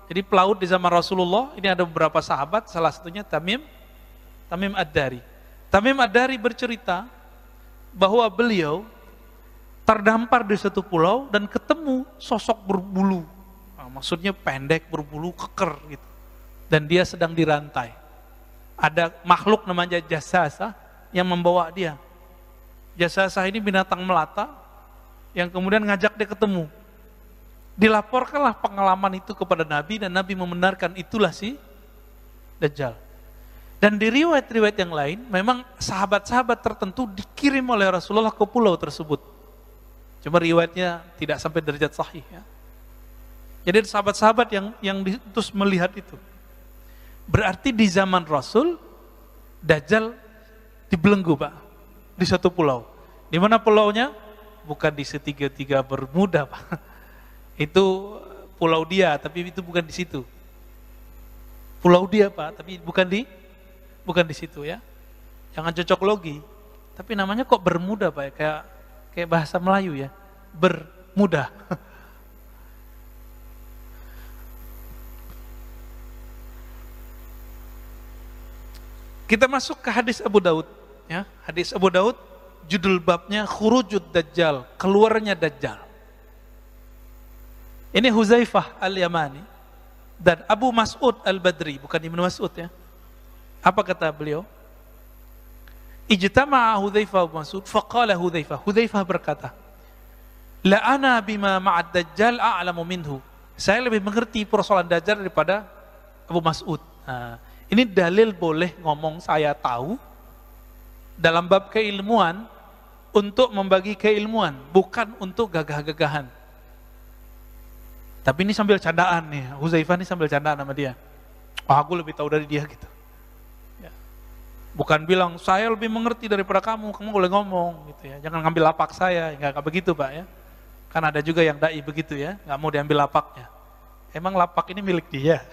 Jadi pelaut di zaman Rasulullah, ini ada beberapa sahabat, salah satunya Tamim Ad-Dari. Tamim Ad-Dari bercerita bahwa beliau terdampar di satu pulau dan ketemu sosok berbulu. Nah, maksudnya pendek, berbulu, keker gitu. Dan dia sedang dirantai. Ada makhluk namanya Jasasah yang membawa dia. Jasasah ini binatang melata yang kemudian ngajak dia ketemu. Dilaporkanlah pengalaman itu kepada Nabi dan Nabi membenarkan itulah si Dajjal. Dan di riwayat-riwayat yang lain, memang sahabat-sahabat tertentu dikirim oleh Rasulullah ke pulau tersebut. Cuma riwayatnya tidak sampai derajat sahih. Ya. Jadi sahabat-sahabat yang terus melihat itu. Berarti di zaman Rasul, Dajjal dibelenggu Pak, di satu pulau. Di mana pulaunya? Bukan di segitiga Bermuda Pak. Itu pulau dia, tapi itu bukan di situ. Pulau dia Pak, tapi bukan di situ ya. Jangan cocok logi. Tapi namanya kok Bermuda Pak, kayak bahasa Melayu ya. Bermuda. Kita masuk ke hadis Abu Daud. Ya, hadis Abu Daud, judul babnya Khurujud Dajjal, keluarnya Dajjal. Ini Huzaifah Al-Yamani dan Abu Mas'ud Al-Badri, bukan Ibnu Mas'ud ya. Apa kata beliau? Ijtama'a Huzaifah wa Mas'ud, faqala Huzaifah berkata, la ana bima ma'ad Dajjal a'lamu minhu. Saya lebih mengerti persoalan Dajjal daripada Abu Mas'ud. Nah, ini dalil boleh ngomong saya tahu dalam bab keilmuan untuk membagi keilmuan, bukan untuk gagah-gagahan. Tapi ini sambil candaan nih, Huzaifah ini sambil candaan sama dia. Oh, aku lebih tahu dari dia gitu. Ya. Bukan bilang saya lebih mengerti daripada kamu boleh ngomong gitu ya. Jangan ngambil lapak saya, nggak begitu Pak ya. Kan ada juga yang dai begitu ya, nggak mau diambil lapaknya. Emang lapak ini milik dia.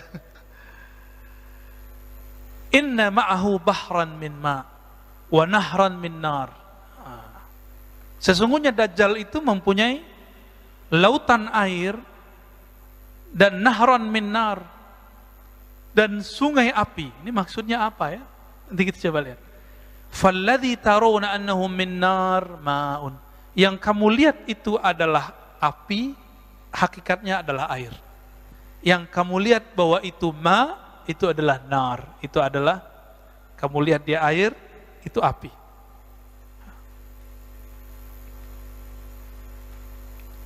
Inna ma'ahu bahran min ma' wa nahran min nar. Sesungguhnya Dajjal itu mempunyai lautan air dan nahran min nar dan sungai api. Ini maksudnya apa ya? Nanti kita coba lihat. Falladzi tarawna annahu min nar ma'un. Yang kamu lihat itu adalah api, hakikatnya adalah air. Yang kamu lihat bahwa itu ma, itu adalah nar. Itu adalah, kamu lihat dia air, itu api.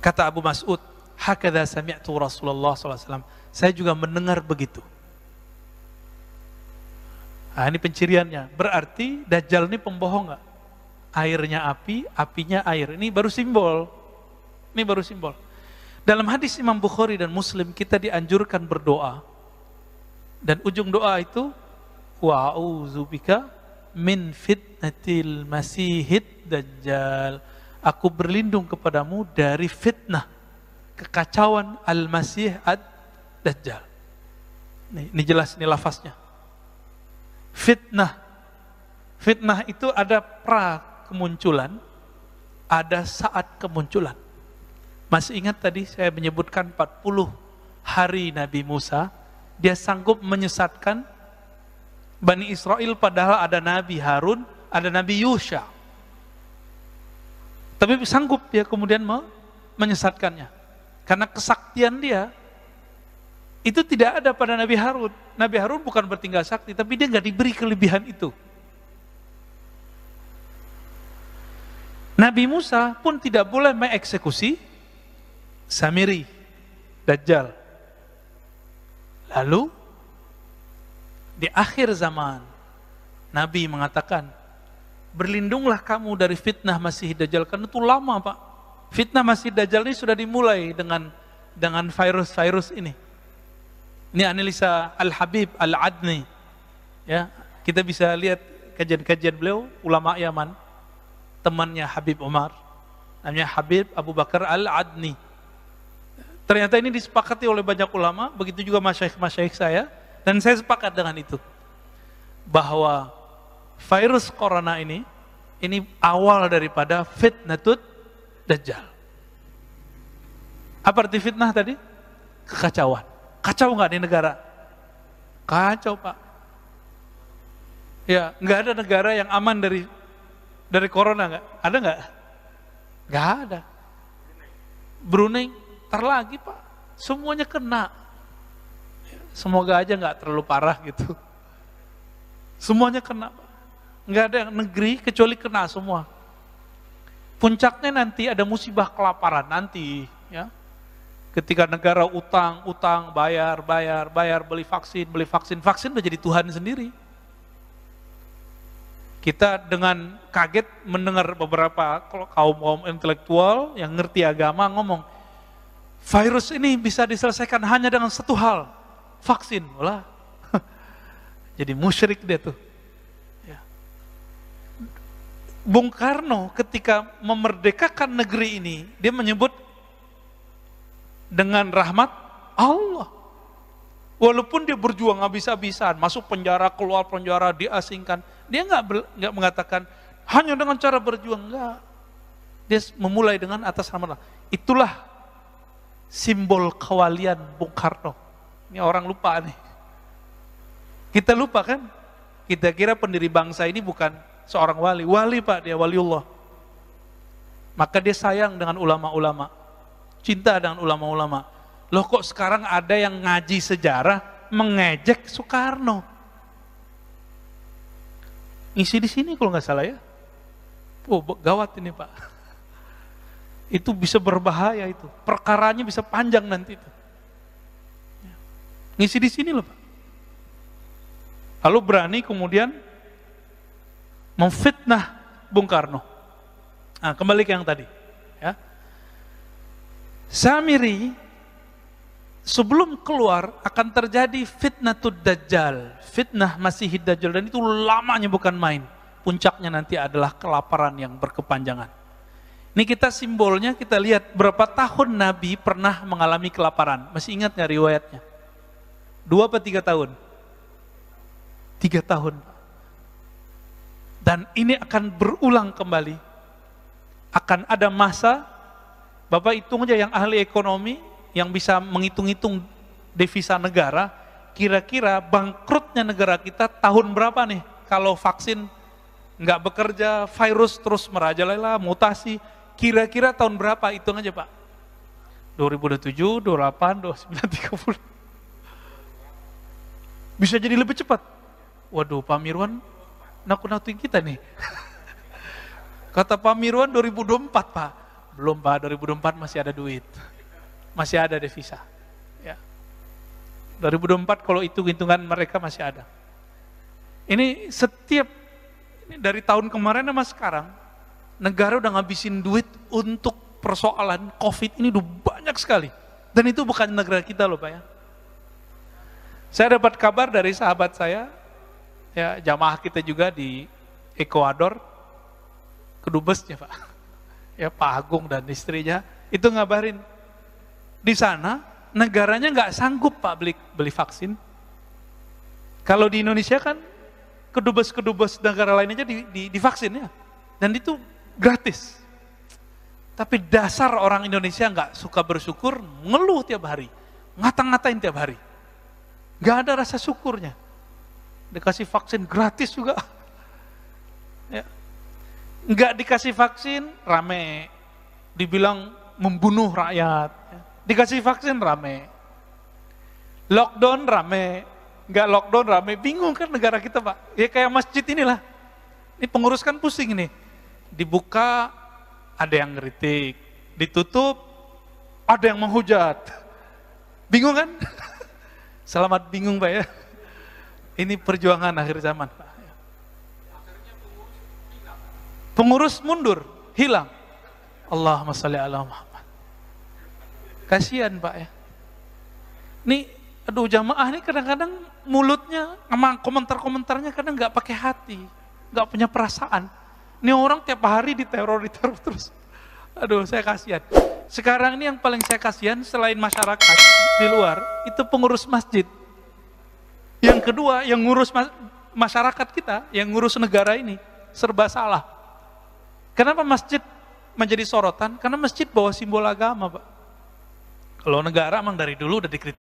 Kata Abu Mas'ud, hakadha sami'tu Rasulullah SAW. Saya juga mendengar begitu. Nah, ini penciriannya. Berarti Dajjal ini pembohong nggak? Airnya api, apinya air. Ini baru simbol. Ini baru simbol. Dalam hadis Imam Bukhari dan Muslim, kita dianjurkan berdoa. Dan ujung doa itu, wa'udzubika min fitnatil masihid dajjal. Aku berlindung kepadamu dari fitnah, kekacauan al-masih ad-dajjal. Ini jelas, ini lafaznya. Fitnah. Fitnah itu ada pra kemunculan, ada saat kemunculan. Masih ingat tadi saya menyebutkan 40 hari Nabi Musa, dia sanggup menyesatkan Bani Israel padahal ada Nabi Harun, ada Nabi Yusha. Tapi sanggup dia kemudian menyesatkannya. Karena kesaktian dia itu tidak ada pada Nabi Harun. Nabi Harun bukan bertinggal sakti, tapi dia nggak diberi kelebihan itu. Nabi Musa pun tidak boleh mengeksekusi Samiri, Dajjal. Lalu di akhir zaman Nabi mengatakan, berlindunglah kamu dari fitnah Masih Dajjal. Karena itu lama Pak. Fitnah Masih Dajjal ini sudah dimulai dengan virus-virus ini. Ini analisa Al-Habib Al-Adni. Ya, kita bisa lihat kajian-kajian beliau, ulama Yaman, temannya Habib Umar, namanya Habib Abu Bakar Al-Adni. Ternyata ini disepakati oleh banyak ulama, begitu juga masyaikh-masyaikh saya, dan saya sepakat dengan itu. Bahwa virus corona ini awal daripada fitnatut Dajjal. Apa arti fitnah tadi? Kekacauan. Kacau nggak di negara? Kacau Pak. Ya, nggak ada negara yang aman dari corona, nggak? Ada nggak? Nggak ada. Brunei, tar lagi Pak. Semuanya kena. Semoga aja nggak terlalu parah gitu. Semuanya kena Pak. Nggak ada negeri kecuali kena semua. Puncaknya nanti ada musibah kelaparan nanti, ya. Ketika negara utang, bayar, beli vaksin, vaksin udah jadi Tuhan sendiri. Kita dengan kaget mendengar beberapa kaum intelektual yang ngerti agama ngomong, virus ini bisa diselesaikan hanya dengan satu hal, vaksin. Walah, jadi musyrik dia tuh. Ya. Bung Karno ketika memerdekakan negeri ini, dia menyebut dengan rahmat Allah. Walaupun dia berjuang habis-habisan, masuk penjara, keluar penjara, diasingkan, dia nggak mengatakan hanya dengan cara berjuang, enggak. Dia memulai dengan atas nama Allah. Itulah simbol kewalian Bung Karno. Ini orang lupa nih. Kita lupa kan? Kita kira pendiri bangsa ini bukan seorang wali. Wali Pak, dia waliullah. Maka dia sayang dengan ulama-ulama. Cinta dengan ulama-ulama. Loh kok sekarang ada yang ngaji sejarah mengejek Soekarno? Ngisi di sini kalau nggak salah ya. Oh, gawat ini Pak. Itu bisa berbahaya itu. Perkaranya bisa panjang nanti itu. Ngisi di sini loh Pak. Lalu berani kemudian memfitnah Bung Karno. Nah, kembali ke yang tadi. Ya. Samiri sebelum keluar akan terjadi fitnatud dajjal, fitnah Masihid Dajjal, dan itu lamanya bukan main. Puncaknya nanti adalah kelaparan yang berkepanjangan. Ini kita simbolnya, kita lihat berapa tahun Nabi pernah mengalami kelaparan. Masih ingat nggak riwayatnya? 2 atau 3 tahun? 3 tahun. Dan ini akan berulang kembali. Akan ada masa, Bapak hitung aja yang ahli ekonomi, yang bisa menghitung-hitung devisa negara, kira-kira bangkrutnya negara kita tahun berapa nih? Kalau vaksin nggak bekerja, virus terus merajalela, mutasi, kira-kira tahun berapa? Hitung aja Pak. 2027, 28, 29, 30. Bisa jadi lebih cepat. Waduh, Pak Mirwan nakut-nakutin kita nih. Kata Pak Mirwan 2024 Pak. Belum Pak, 2024 masih ada duit. Masih ada devisa. Ya. 2024 kalau hitung-hitungan mereka masih ada. Ini dari tahun kemarin sama sekarang, negara udah ngabisin duit untuk persoalan COVID ini udah banyak sekali. Dan itu bukan negara kita loh Pak ya. Saya dapat kabar dari sahabat saya, ya jamaah kita juga di Ekuador, kedubesnya Pak. Ya Pak Agung dan istrinya, itu ngabarin. Di sana, negaranya nggak sanggup Pak beli vaksin. Kalau di Indonesia kan, kedubes-kedubes negara lain aja divaksin ya. Dan itu gratis. Tapi dasar orang Indonesia nggak suka bersyukur, ngeluh tiap hari, ngata-ngatain tiap hari. Nggak ada rasa syukurnya. Dikasih vaksin gratis juga. Ya. Nggak dikasih vaksin, rame. Dibilang membunuh rakyat. Dikasih vaksin, rame. Lockdown, rame. Nggak lockdown, rame. Bingung kan negara kita Pak. Ya kayak masjid inilah. Ini pengurus kan pusing nih. Dibuka, ada yang ngeritik. Ditutup, ada yang menghujat. Bingung kan? Selamat bingung Pak ya. Ini perjuangan akhir zaman Pak. Pengurus mundur, hilang. Allahumma sholli ala Muhammad. Kasihan Pak ya. Nih, aduh jamaah nih kadang-kadang mulutnya sama komentar-komentarnya kadang nggak pakai hati, nggak punya perasaan. Ini orang tiap hari diteror terus. Aduh, saya kasihan. Sekarang ini yang paling saya kasihan selain masyarakat di luar, itu pengurus masjid. Yang kedua, yang ngurus masyarakat kita, yang ngurus negara ini, serba salah. Kenapa masjid menjadi sorotan? Karena masjid bawa simbol agama, Pak. Kalau negara emang dari dulu udah dikritik.